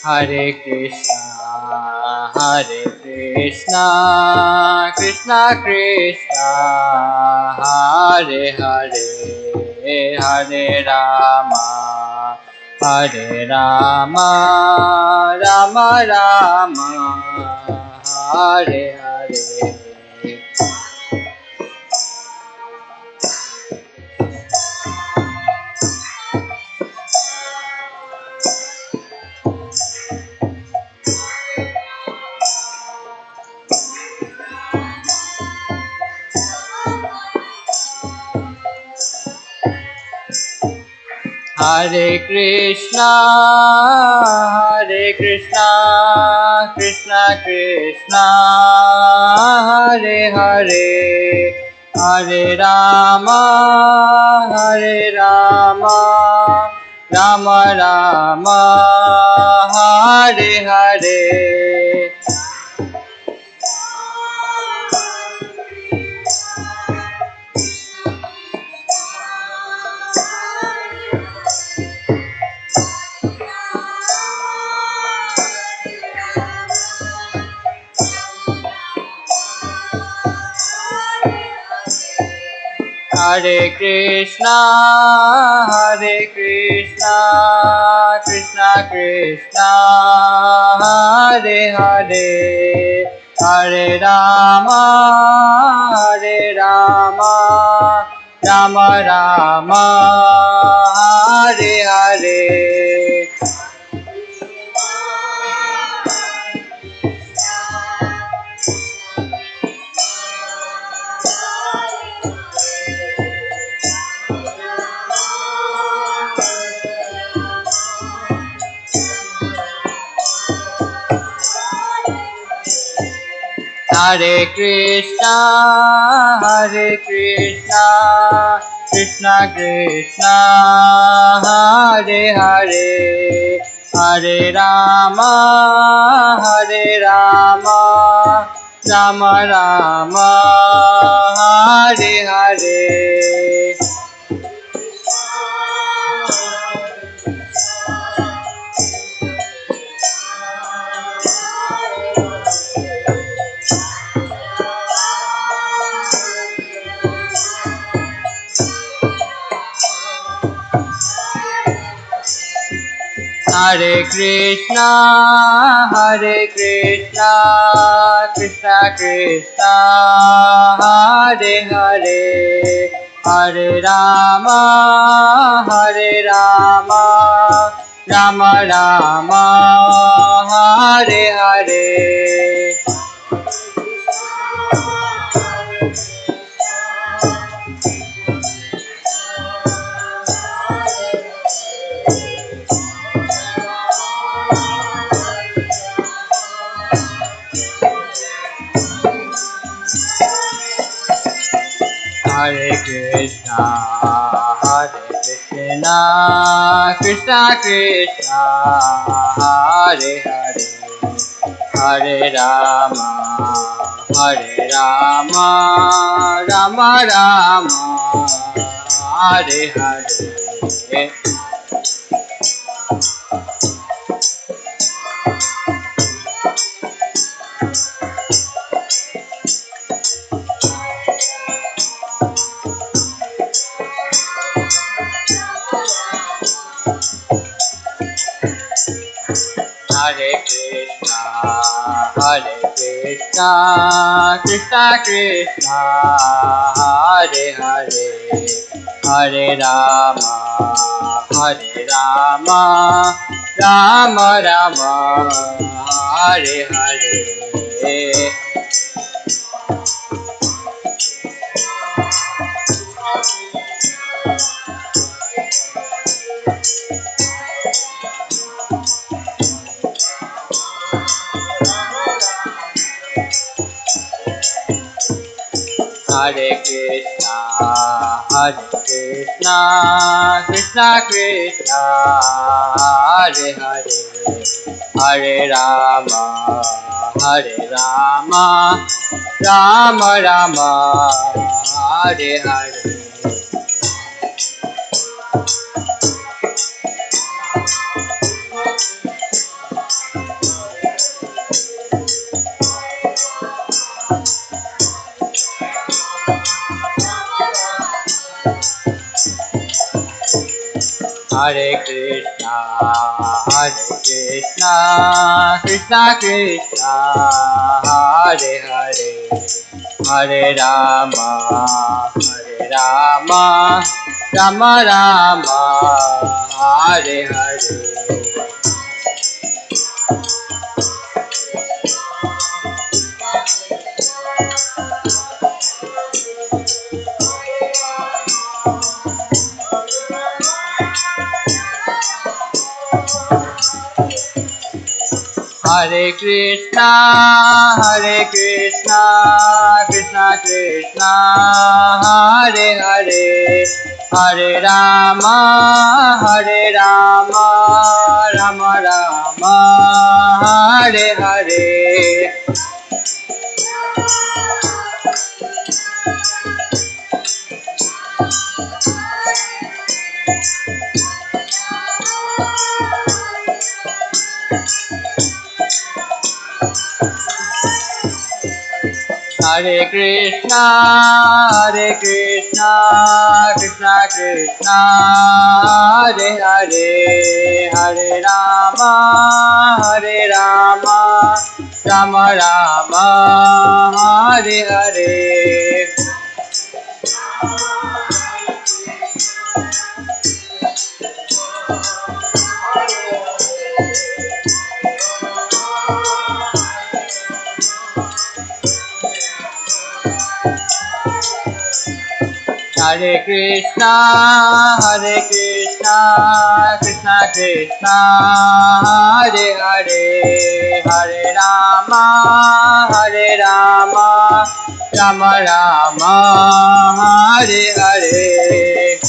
Hare Krishna, Krishna Krishna, Hare Hare, Hare Rama, Hare Rama, Rama Rama, Hare Hare. Hare Krishna, Krishna Krishna, Hare Hare, Hare Rama, Hare Rama, Rama Rama, Hare Hare. Hare Krishna, Krishna Krishna, Hare Hare, Hare Rama, Rama Rama, Hare Hare. Hare Krishna, Krishna Krishna, Hare Hare, Hare Rama, Rama Rama, Hare Hare. Hare Krishna, Krishna Krishna, Hare Hare, Hare Rama, Rama Rama, Hare Hare. Hare Krishna, Krishna Krishna, Hare Hare, Hare Rama, Rama Rama, Hare Hare. Hare Krishna, Krishna Krishna, Hare Hare, Hare Rama, Rama Rama, Hare Hare. Hare Krishna, Krishna Krishna, Hare Hare, Hare Rama, Rama Rama, Hare Hare. Hare Krishna, Krishna Krishna, Hare Hare, Hare Rama, Rama Rama, Hare Hare. Hare Krishna, Krishna Krishna, Hare Hare, Hare Rama, Rama Rama, Hare Hare. Hare Krishna, Krishna Krishna, Hare Hare, Hare Rama, Rama Rama, Hare Hare. Hare Krishna, Krishna Krishna, Hare Hare, Hare Rama, Rama Rama, Hare Hare.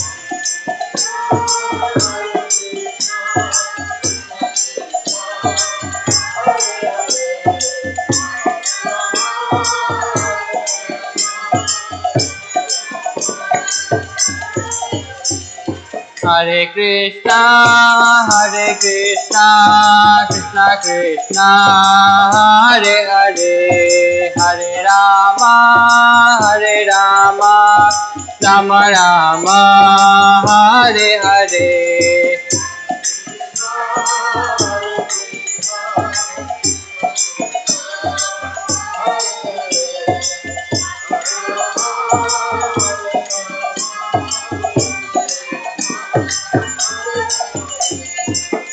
Hare Krishna, Krishna Krishna, Hare Hare, Hare Rama, Rama Rama, Hare Hare.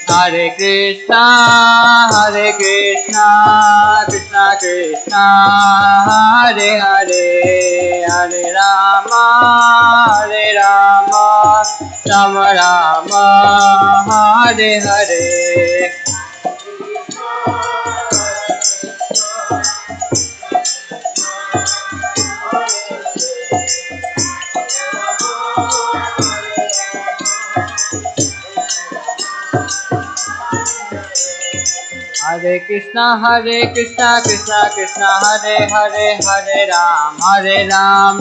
Hare Krishna, Krishna Krishna, Hare Hare, Hare Rama, Rama Rama, Hare Hare. Hare Krishna, Krishna Krishna, Hare Hare, Hare Ram,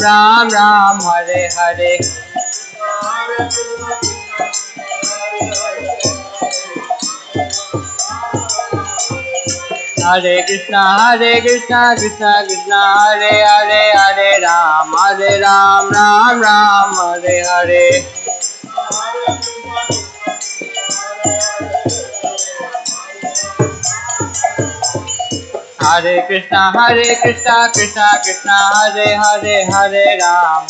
Ram Ram, Hare Hare. Hare Krishna, Krishna Krishna, Hare Hare, Hare Ram, Ram Ram, Hare Hare. Hare Krishna, Krishna Krishna, Hare Hare, Hare Ram,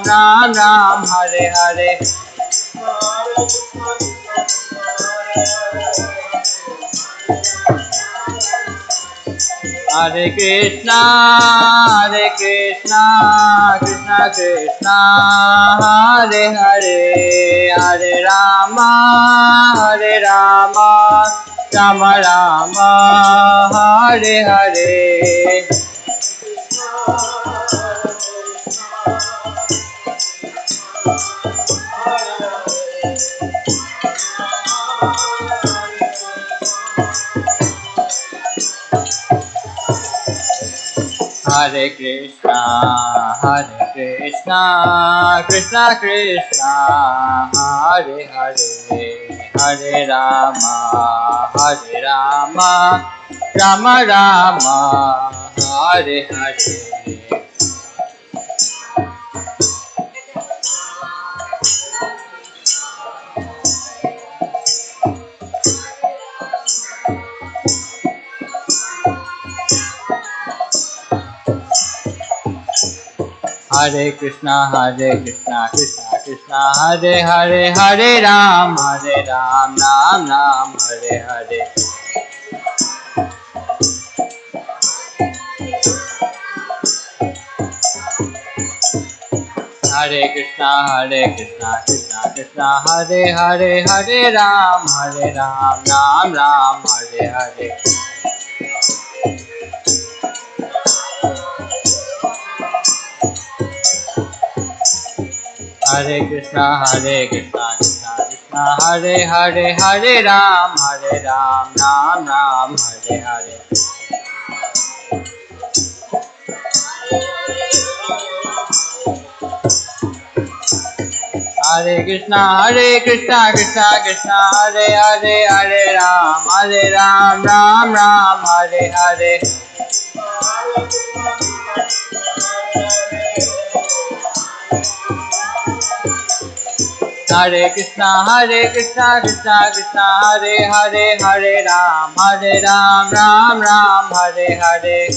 Ram Ram, Hare Hare. Hare Krishna, Krishna Krishna, Hare Hare, Hare Rama, Rama Rama, Hare Hare. Hare Krishna, Krishna Krishna, Hare Hare, Hare Rama, Rama Rama, Hare Hare. Hare Krishna, Krishna Krishna, Hare Hare, Hare Ram, Ram Ram, Hare Hare. Hare Krishna, Krishna Krishna, Hare Hare, Hare Ram, Ram Ram, Hare Hare. Hare Krishna, Krishna Krishna, Hare Hare, Hare Ram, Ram Ram, Hare Hare. Hare Krishna, Krishna Krishna, Hare Hare, Hare Ram, Ram Ram, Hare Hare. Hare Krishna, Krishna Krishna, Hare Hare, Hare Ram, Ram Ram, Hare Hare.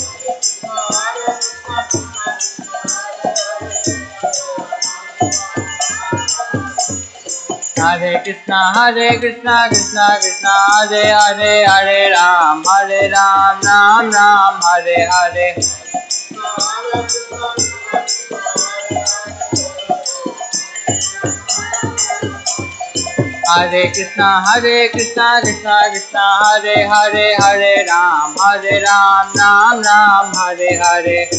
Hare Krishna, Krishna Krishna, Hare Hare, Hare Ram, Ram Ram, Hare Hare. Hare Krishna, Krishna Krishna, Hare Hare, Hare Ram, Ram Ram, Hare Hare.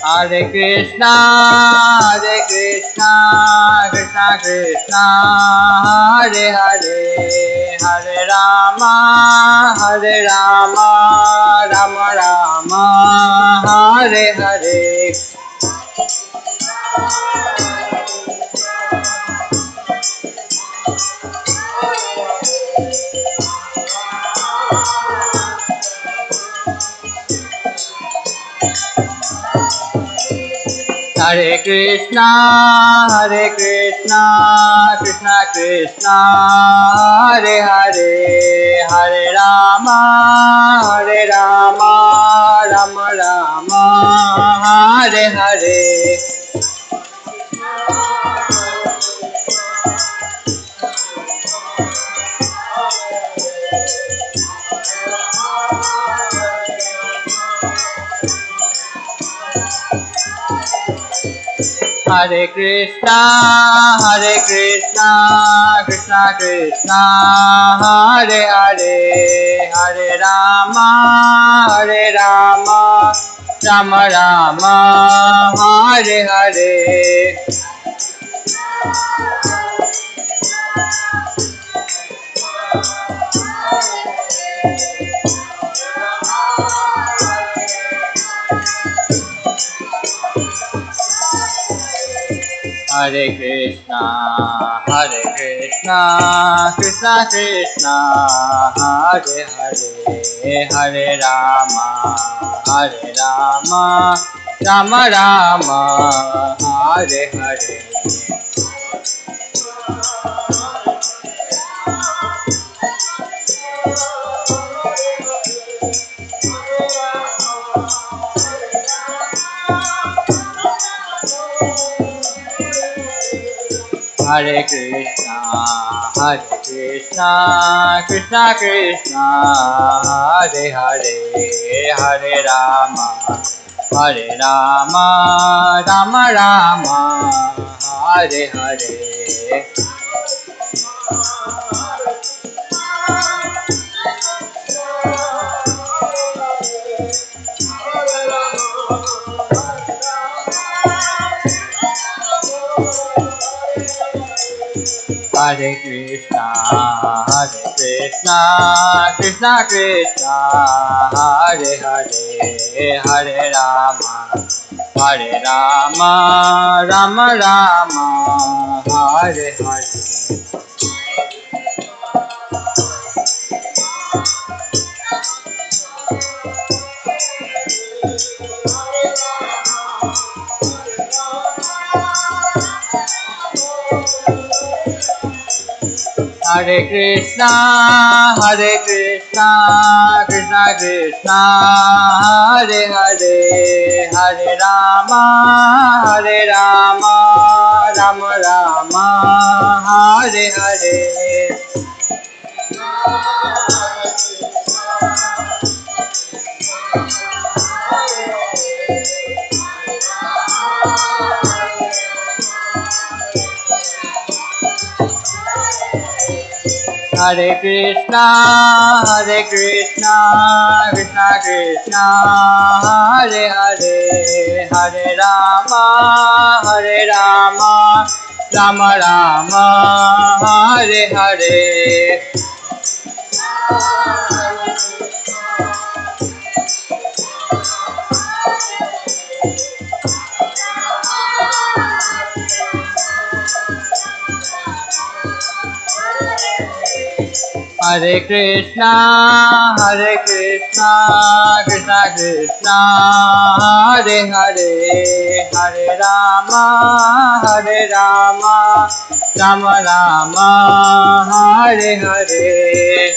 Hare Krishna, Krishna Krishna, Hare Hare, Hare Rama, Rama Rama, Hare Hare. Hare Krishna, Krishna Krishna, Hare Hare, Hare Rama, Rama Rama, Hare Hare. Hare Krishna, Krishna Krishna, Hare Hare, Hare Rama, Rama Rama, Hare Hare. Hare Krishna, Krishna Krishna, Hare Hare, Hare Rama, Rama Rama, Hare Hare. Hare Krishna, Krishna Krishna, Hare Hare, Hare Rama, Rama Rama, Hare Hare. Hare Krishna, Krishna Krishna, Hare Hare, Hare Rama, Rama Rama, Hare Hare. Hare Krishna, Krishna Krishna, Hare Hare, Hare Rama, Rama Rama, Hare Hare. Hare Krishna, Krishna Krishna, Hare Hare, Hare Rama, Rama Rama, Hare Hare. Hare Krishna, Krishna Krishna, Hare Hare, Hare Rama, Rama Rama, Hare Hare.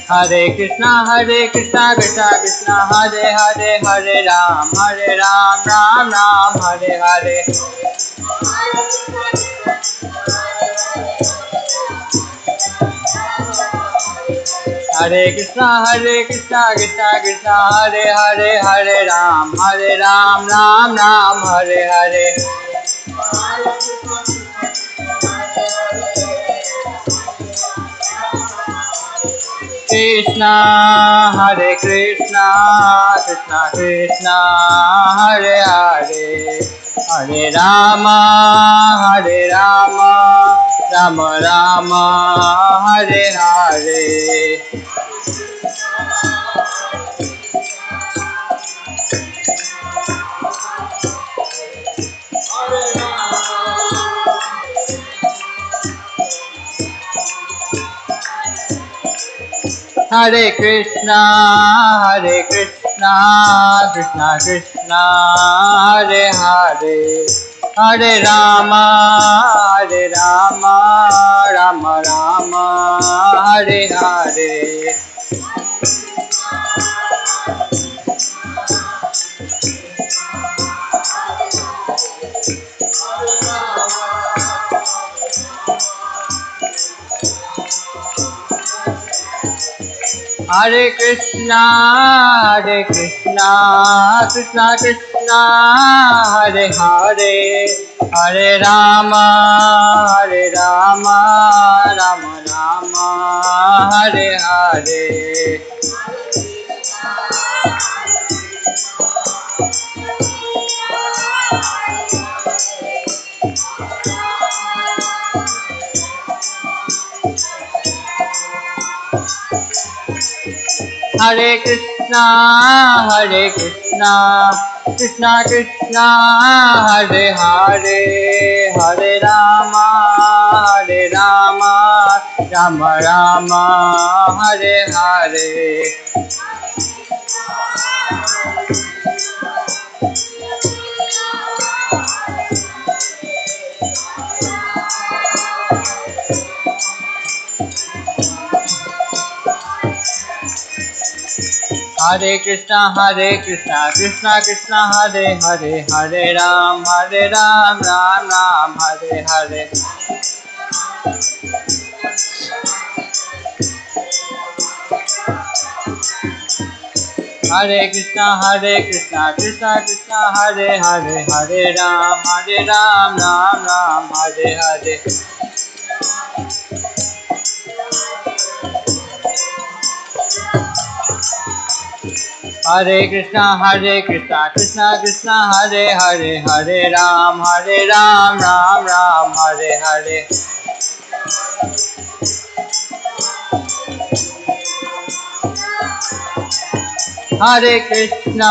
Hare Krishna, Krishna Krishna, Hare Hare, Hare Ram, Ram Ram, Hare Hare. Hare Krishna, Krishna Krishna, Hare Hare, Hare Ram, Ram Ram, Hare Hare. Krishna, Hare Krishna, Krishna Krishna, Hare Hare, Hare Rama, Rama Rama, Hare Hare. Hare Krishna, Krishna Krishna, Hare Hare, Hare Rama, Rama Rama, Hare Hare. Hare Krishna, Krishna Krishna, Hare Hare, Hare Rama, Rama Rama, Hare Hare. Hare Krishna, Krishna Krishna, Hare Hare, Hare Rama, Rama Rama, Hare Hare. Hare Krishna, Krishna Krishna, Hare Hare, Hare Ram, Ram Ram, Hare Hare. Hare Krishna, Krishna Krishna, Hare Hare, Hare Ram, Ram Ram, Hare Hare. Hare Krishna, Krishna Krishna, Hare Hare, Hare Ram, Ram Ram, Hare Hare. Hare Krishna,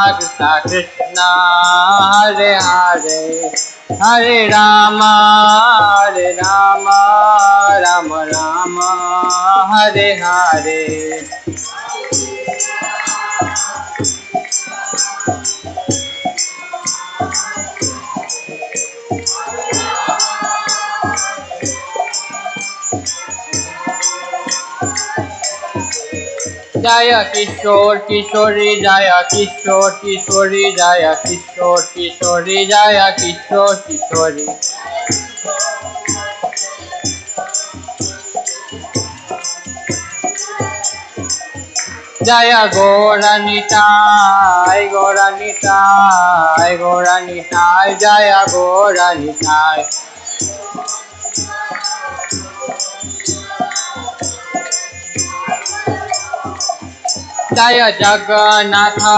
Krishna Krishna, Hare Hare, Hare Rama, Rama Rama, Hare Hare. Jaya Kishore Kishori, Jaya Kishore Kishori, Jaya Kishore Kishori, Jaya Kishore Kishori. Jaya Goranitai, Goranitai, Jaya Goranitai. Jaya Jagannatha,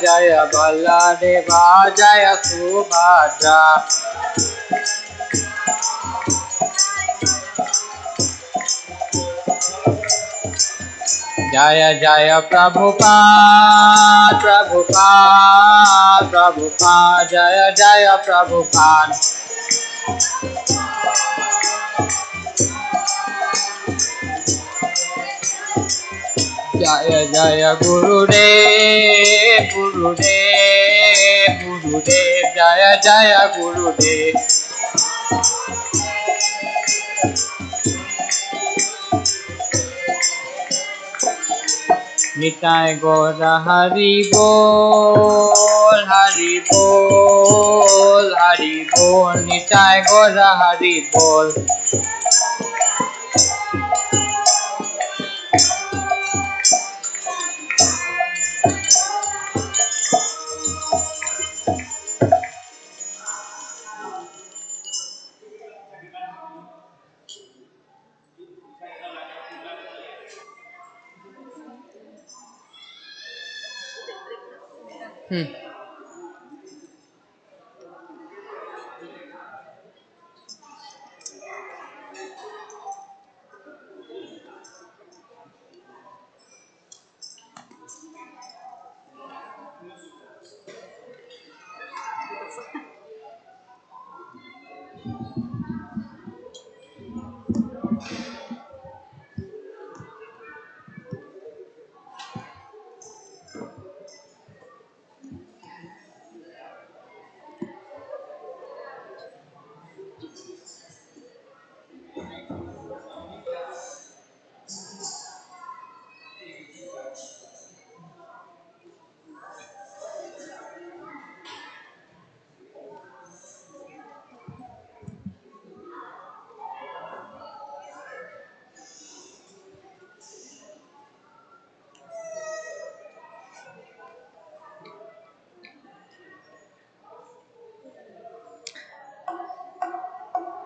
Jaya Baladeva, Jaya Subhadra. Jaya Jaya Prabhupada, Prabhupada, Prabhupada, Jaya Jaya Prabhupada. Jaya Jaya Gurudev, Gurudev, Gurudev, Jaya Jaya Gurudev. Nitai Gora Hari Bol, Hari Bol, Hari Bol, Nitai Gora Hari Bol.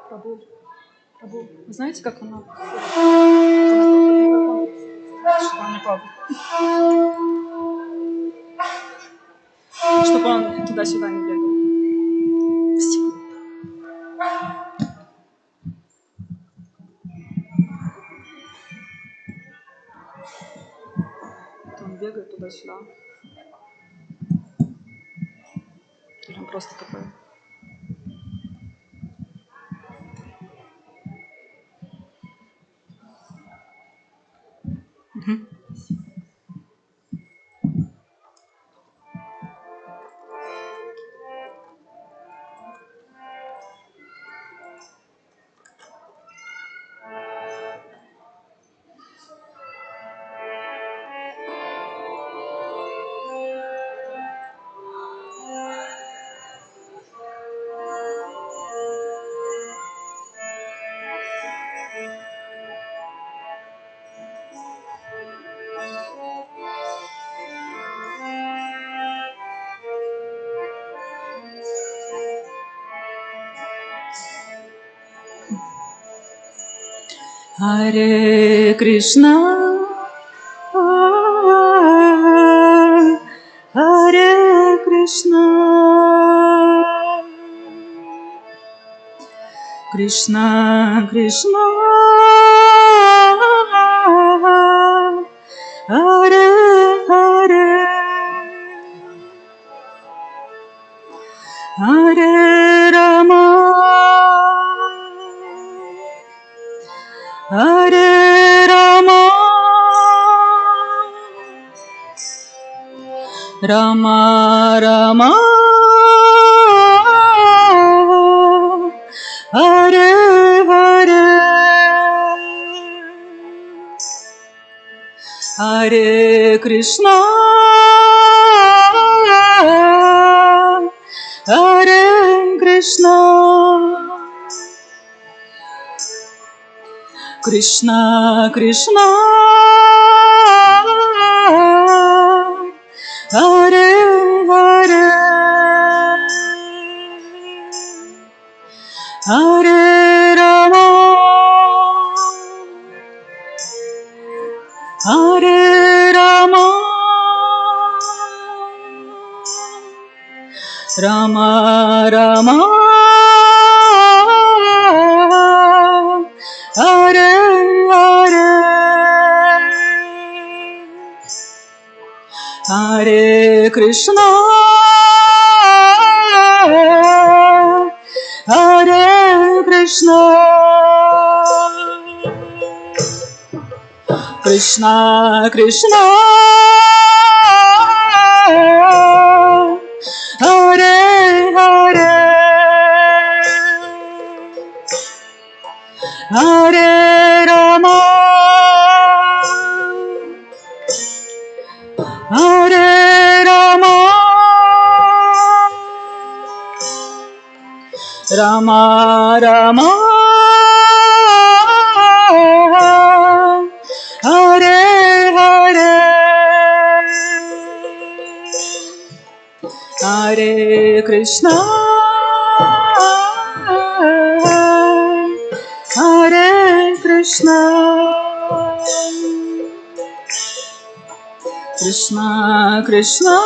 Прабу, Прабу, вы знаете, как она... Что она правда? Чтобы он туда-сюда не бегал. Спасибо. Он бегает туда-сюда. Или он просто такой... Харе Кришна, Харе Кришна, Кришна Кришна, Харе Харе, Харе Рама, Hare Rama, Rama Rama, Hare Hare, Hare Krishna, Hare Krishna, Krishna Krishna, Hare Hare, Hare Rama, Hare Rama, Rama Rama, Hare Hare, Krishna, Hare Krishna, Krishna Krishna, Hare Hare, Hare Rama, Hare Rama, Rama Rama, Hare Hare, Hare Krishna, Hare Krishna, Krishna Krishna,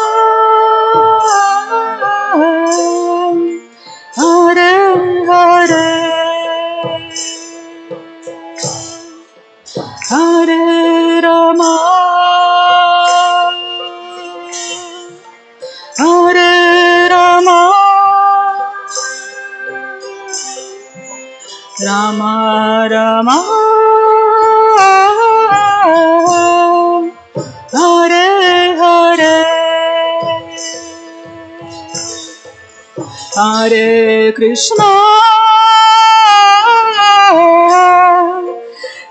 Hare Hare, Hare Rama, Hare Rama, Rama Rama, Hare Hare, Hare Krishna,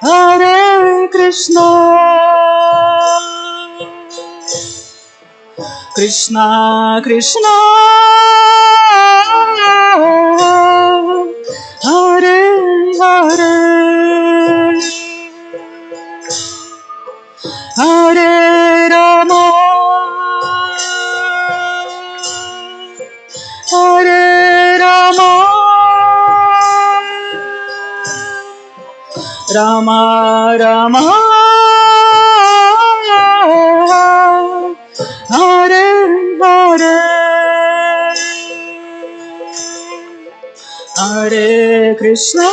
Hare Krishna, Krishna Krishna, Hare Hare, Hare Rama, Hare Rama, Rama Rama, Hare Hare, Hare Krishna,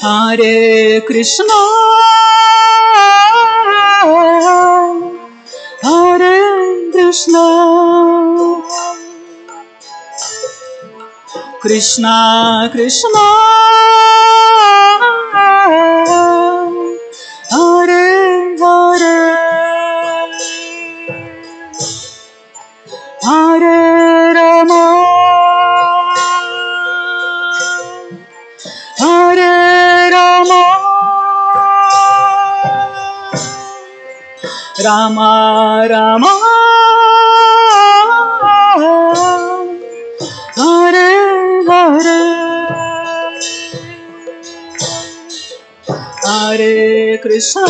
Hare Krishna, Hare Krishna, Krishna Krishna, Hare Hare, Hare Rama, Hare Rama, Rama Rama, Hare Hare, Hare Krishna,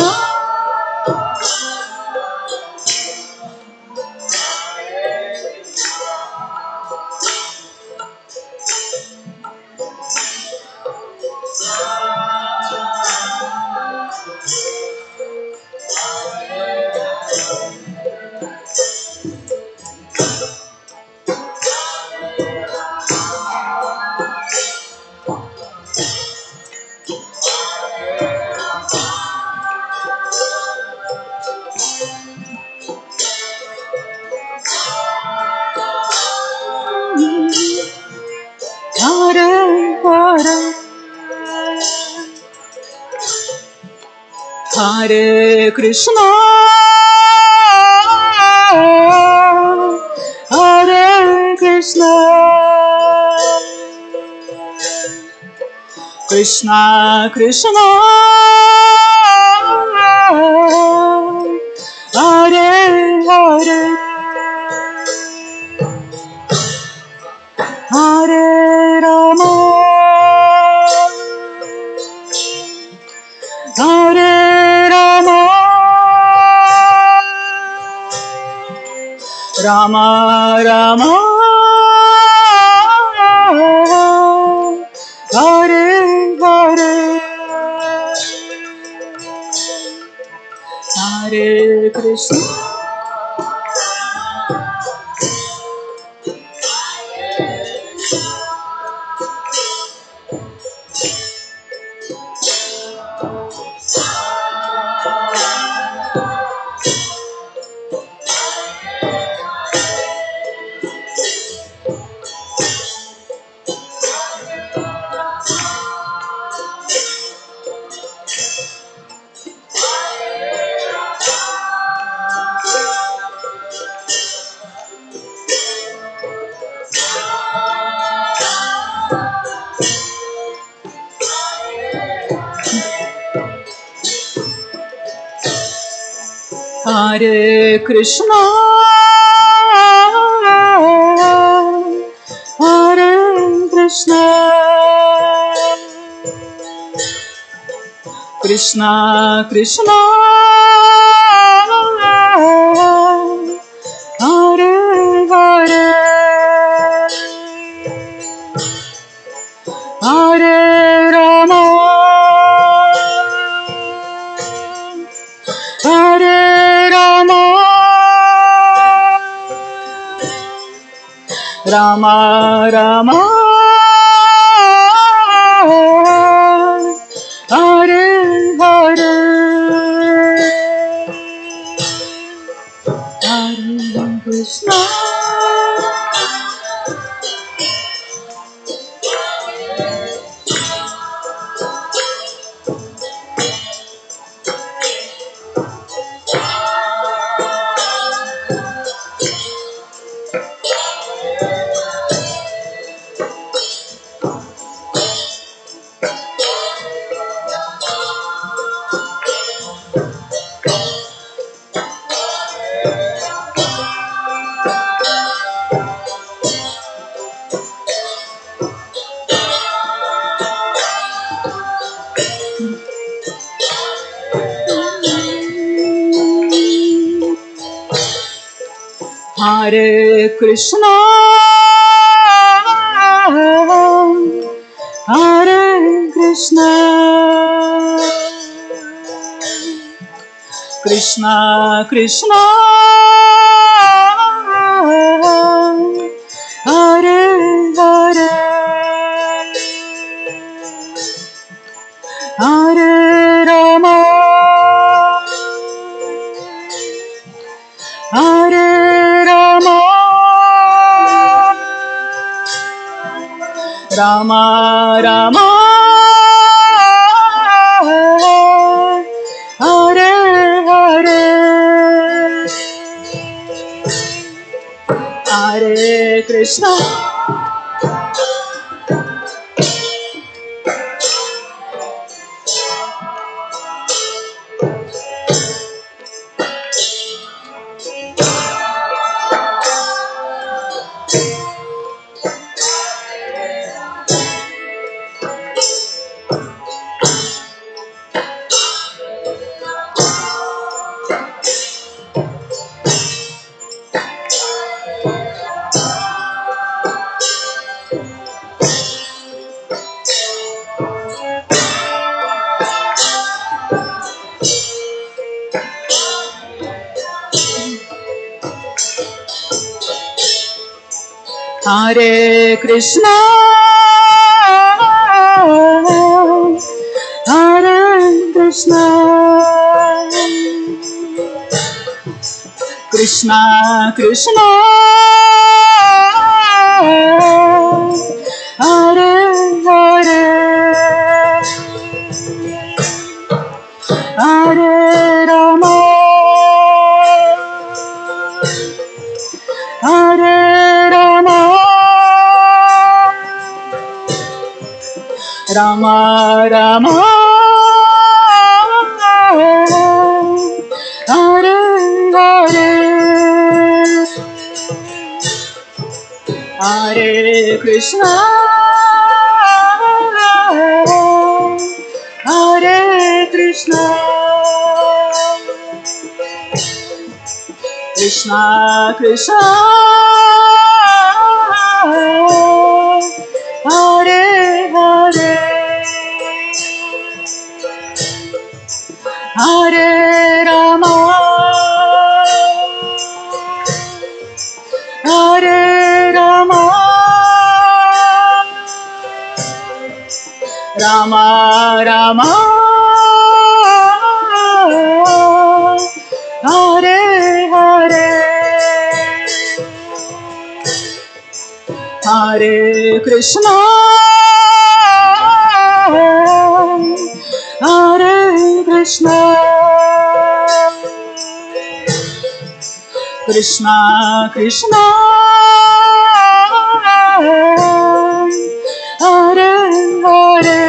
Hare Hare, Hare Krishna, Hare Krishna, Krishna Krishna, Hare Hare, Rama Rama Hare Hare Hare Krishna Hare Krishna Hare Krishna Krishna Krishna Hare Hare Hare Rama Hare Rama Rama Rama Hare Hare Hare Krishna Hare Krishna Hare Krishna Krishna Krishna Hare Hare Hare Rama Hare Rama Rama Rama Hare Hare Hare Krishna Hare Krishna Hare Krishna Krishna Krishna Hare Hare Hare Rama Hare Rama Rama Rama Hare Hare Hare Krishna Hare Krishna Krishna Krishna Hare Hare Hare Rama Hare Rama Rama Rama Hare Hare Hare Krishna Hare Krishna Krishna Krishna Hare Hare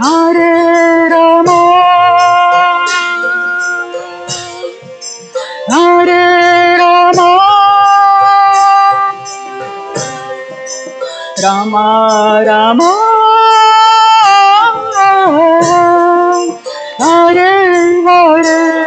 Hare Rama Hare Rama Rama Rama Hare Hare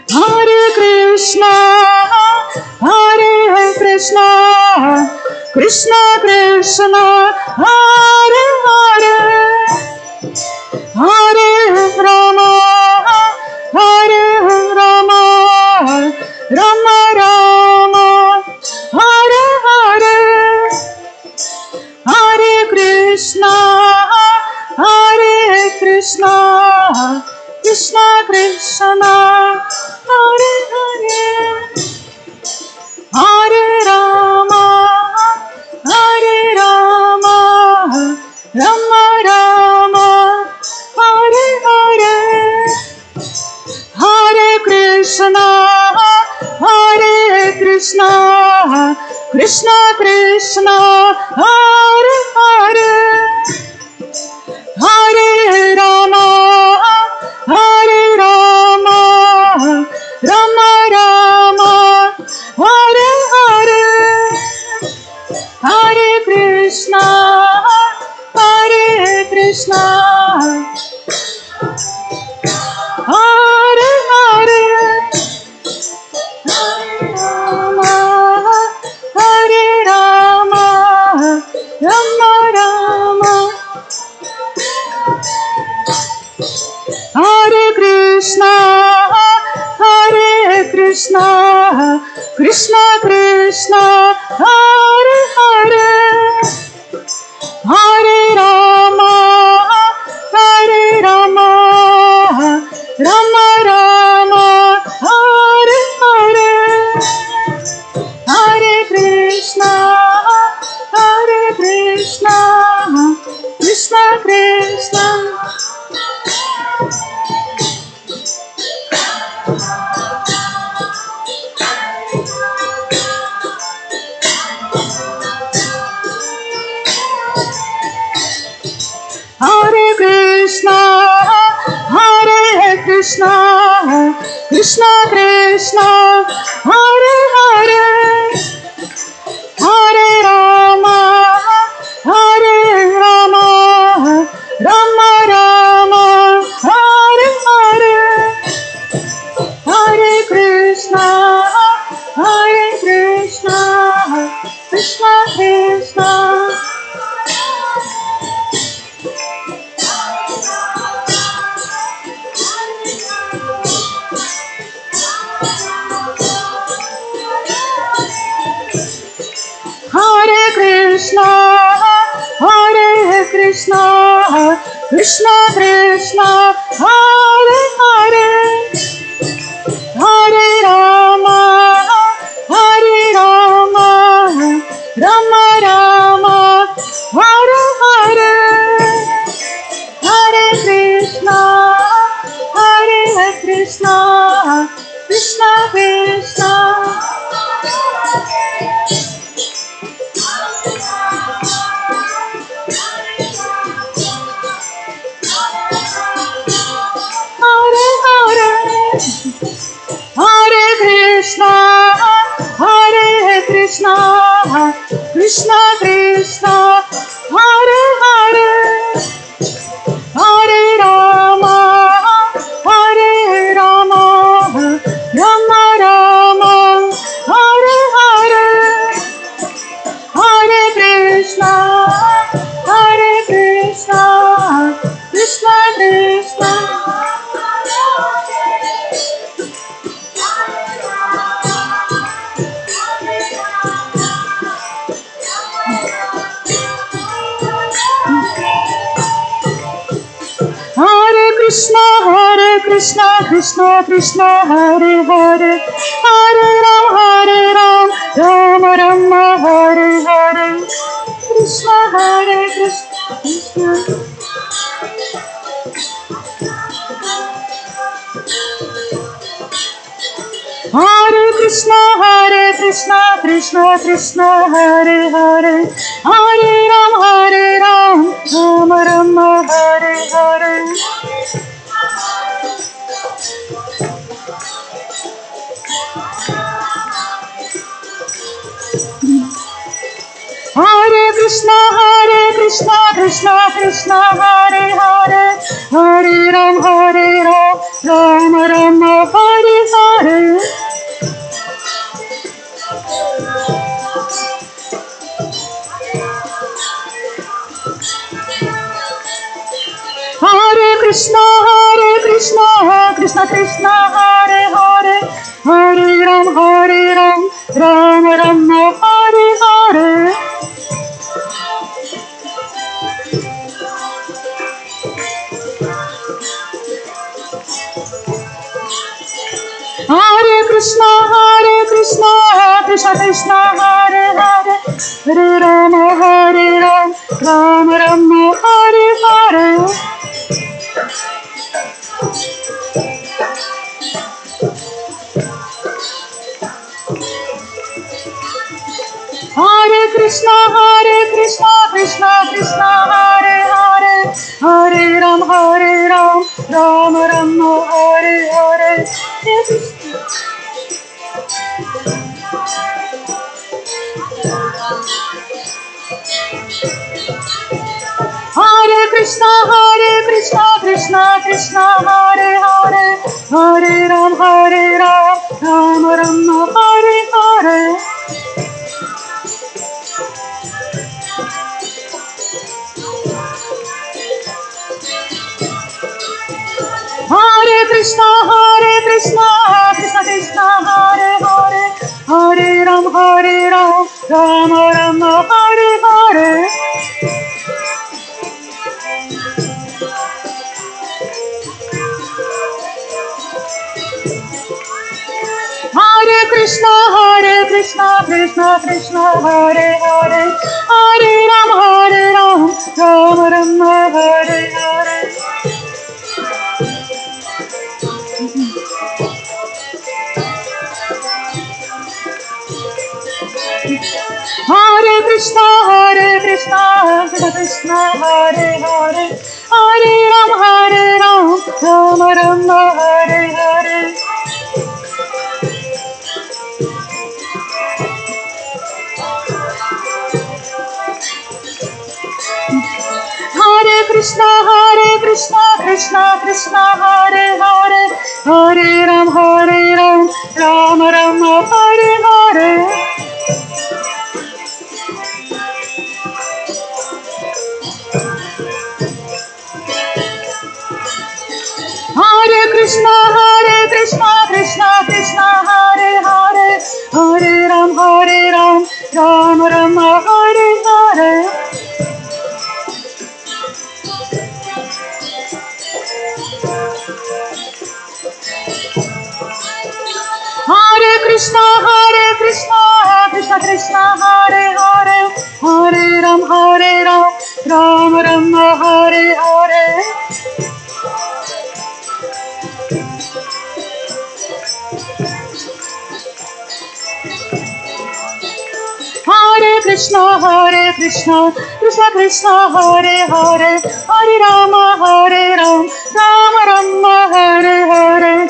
Hare Krishna, Hare Krishna, Krishna Krishna, Hare Hare, Hare Rama, Hare Rama, Rama Rama, Hare Hare, Hare Krishna, Hare Krishna, Krishna Krishna, Hare Hare, Hare Rama, Hare Rama, Rama Rama, Hare Hare, Hare Krishna, Hare Krishna, Krishna Krishna, Hare Hare, Hare Rama, Hare Rama, Rama Rama, Hare Hare, Hare Krishna, Hare Krishna, Hare Hare, Hare Rama, Hare Rama, Rama Rama, Hare Krishna, Hare Krishna, Krishna Krishna, Hare Hare, Hare Rama, Hare Rama, Rama Rama, Hare Hare, Hare Krishna, Hare Krishna, Krishna Krishna, Hare Krishna, Hare Krishna, Krishna Krishna, Hare Hare, Hare Rama, Hare Rama, Rama Rama, Hare Hare, Hare Krishna, Hare Krishna, Krishna Krishna, Hare Krishna, Hare Krishna, Krishna Krishna Hare Hare Hare Rama Hare Rama Rama Rama Hare Hare Hare Krishna Krishna Krishna Hare Hare Hare Krishna Krishna Krishna Hare Hare Hare Rama Rama Rama Hare Hare Hare Krishna Krishna Krishna Hare Krishna Krishna Krishna Hare Hare Hare Ram Rama Rama Hare Hare Krishna Krishna Hare Krishna Krishna Krishna Hare Hare Hare Ram Rama Rama Hare Hare Hare Krishna Krishna Krishna Hare Hare Hare Ram Rama Rama Hare Hare Hare Krishna Krishna Krishna Hare Hare Hare Ram Rama Rama Hare Hare Hare Krishna Krishna Krishna Hare Hare Hare Rama Rama Rama Hare Hare Hare Krishna Krishna Krishna Hare Hare Hare Ram Rama Rama Hare Hare Hare Krishna Krishna Krishna Hare Hare Hare Ram Rama Rama Hare Hare Hare Krishna Krishna Krishna Hare Hare Hare Ram Rama Rama Hare Hare Hare Krishna Krishna Krishna Hare Hare Hare Ram Rama Rama Hare Hare Hare Krishna Krishna Krishna Hare Hare Hare Ram Rama Rama Hare Hare Hare Krishna Krishna Krishna Hare Hare Hare Ram Rama Rama Hare Hare Hare Krishna Krishna Krishna Hare Hare Hare Ram Rama Rama Hare Hare Krishna, Krishna Krishna, Hare Hare, Hare Ram, Ram Ram, Hare Hare. Hare Krishna, Krishna Krishna, Hare Hare, Hare Rama, Rama Rama, Hare Hare.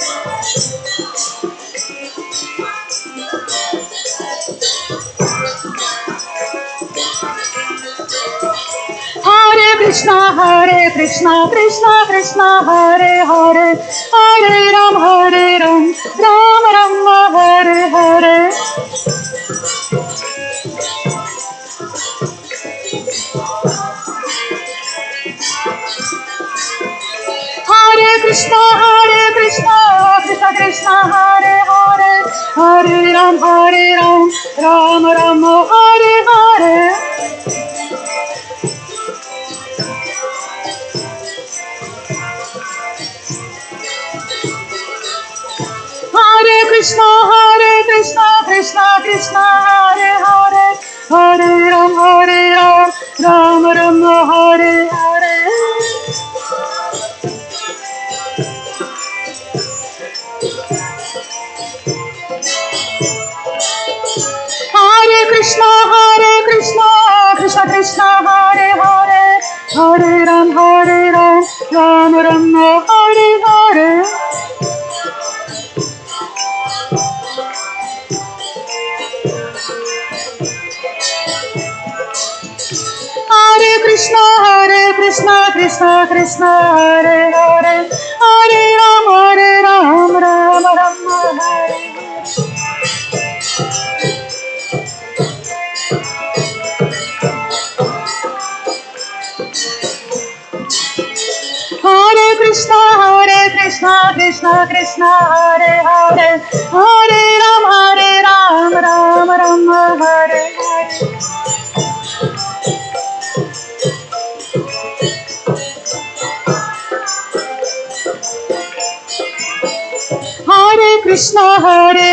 Hare Krishna, Krishna Krishna, Hare Hare, Hare Ram, Rama Rama, Hare Hare. Hare Krishna, Krishna Krishna, Hare Hare, Hare Ram, Rama Rama, Hare Hare. Hare Krishna, Krishna Krishna, Hare Hare, Hare Ram, Rama Rama, Hare Hare. Hare Krishna, Krishna Krishna, Hare Hare, Hare Ram, Rama Rama, Hare Hare. Hare Krishna, Krishna Krishna, Hare Hare, Hare Ram, Rama Rama, Hare Hare. Hare Krishna, Krishna Krishna, Hare Hare, Hare Ram, Rama Rama, Hare Hare. Hare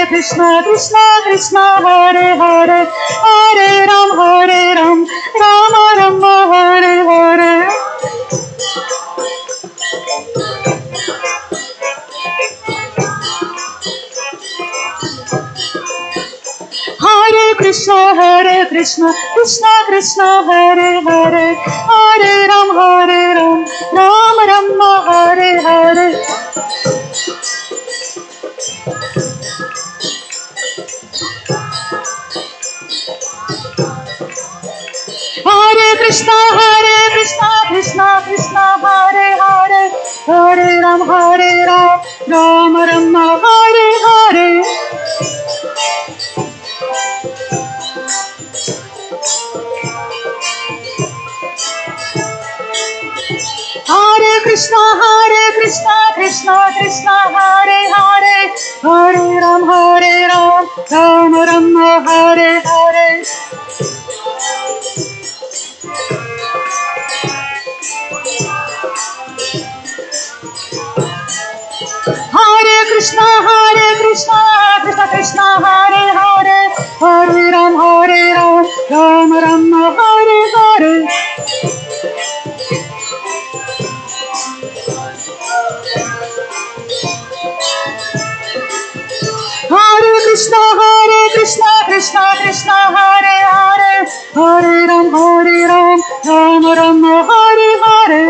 Krishna, Krishna Krishna, Hare Hare, Hare Ram, Rama Rama, Hare Hare. Hare Krishna, Krishna Krishna, Hare Hare, Hare Ram, Rama Rama, Hare Hare. Hare Krishna, Krishna Krishna, Hare Hare, Hare Ram, Rama Rama, Hare Hare. Hare Krishna, Krishna Krishna, Hare Hare, Hare Ram, Rama Rama, Hare Hare. Hare Krishna, Krishna Krishna, Hare Hare, Hare Ram, Rama Rama, Hare Hare. Hare Krishna, Krishna Krishna, Hare Hare, Hare Ram, Rama Rama, Hare Hare.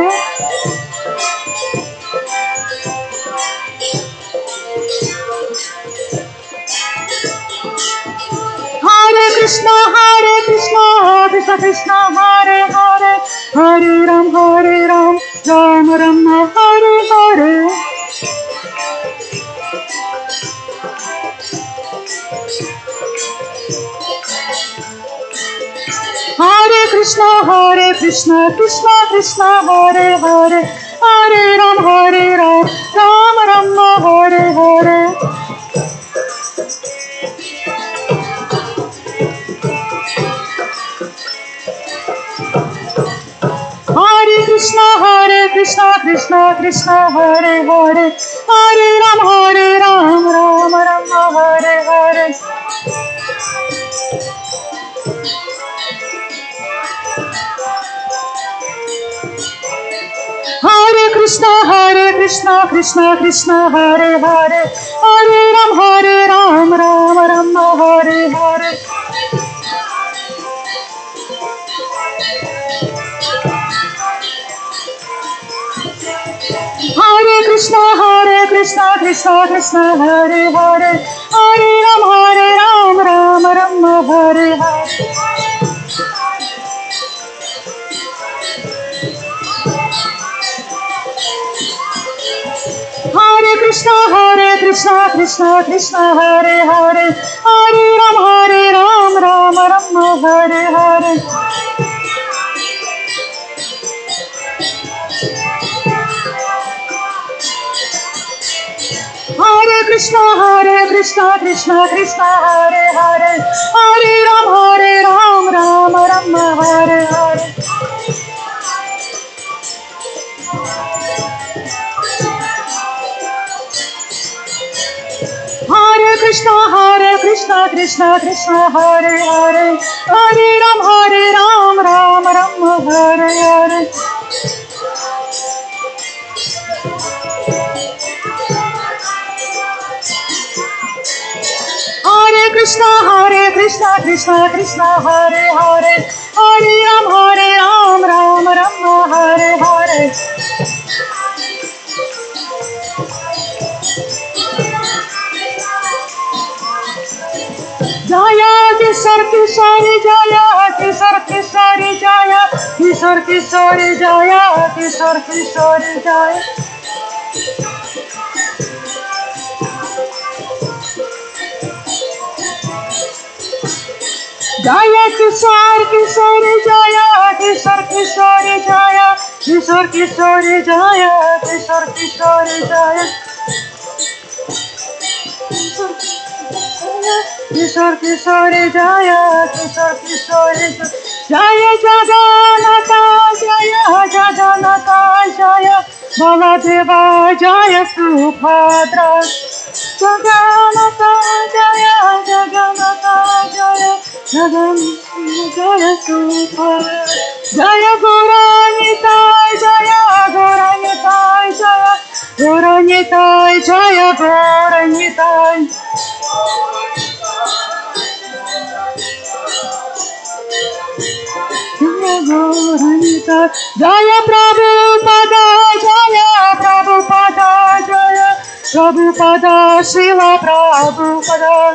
Hare Krishna, Krishna Krishna, Hare Hare, Hare Ram, Rama Rama, Hare Hare. Hare Krishna, Krishna Krishna, Hare Hare, Hare Ram, Rama Rama, Hare Hare. Hare Krishna, Krishna Krishna, Hare Hare, Hare Ram, Rama Rama, Hare Hare. Hare Krishna, Krishna Krishna, Hare Hare, Hare Ram, Ram Ram, Hare Hare. Hare Krishna, Krishna Krishna, Hare Hare, Hare Ram, Ram Ram, Hare Hare. Hare Krishna, Krishna Krishna, Hare Hare, Hare Ram, Ram Ram, Hare Hare. Hare Krishna, Krishna Krishna, Hare Hare, Hare Ram, Ram Ram, Hare Hare. Hare Krishna, Krishna Krishna, Hare Hare, Hare Ram, Ram Ram, Hare Hare. Hare Krishna, Krishna Krishna, Hare Hare, Hare Ram, Ram Ram, Hare Hare. Jaya Kishore Kishore, Jaya Kishore Kishore, Jaya Kishore Kishore, Jaya Kishore Kishore, Jaya. Jaya Kishore Kishore, Jaya Kishore Kishore, Jaya Kishore Kishore, Jaya Kishore Kishore, Jaya. Kishore Kishore, Jaya Kishore Kishore, Jaya Jagannatha, Jaya Jagannatha, Jaya Baladeva, Jaya Subhadra. Jagannatha, Jaya Jagannatha, Jaya Jagannatha, Jaya Subhadra. Jaya Gauranitai, Jaya Gauranitai, Jaya Gauranitai, Jaya Gauranitai. Jaya Prabhupada, Jaya Prabhupada, Jaya Prabhupada, Srila Prabhupada.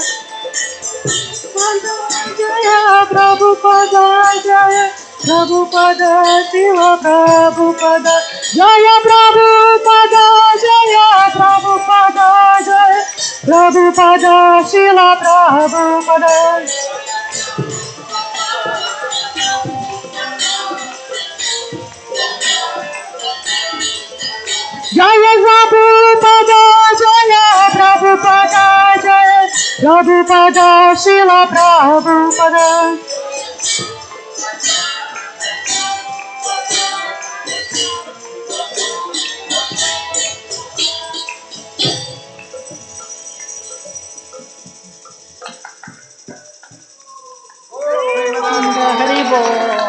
Jaya Prabhupada, Jaya Prabhupada, Srila Prabhupada. Jaya Prabhupada, Jaya Prabhupada, Jaya Prabhupada, Srila Prabhupada. Jaya Prabhupada, Jaya Prabhupada, Jaya Prabhupada, Srila Prabhupada. Haribol.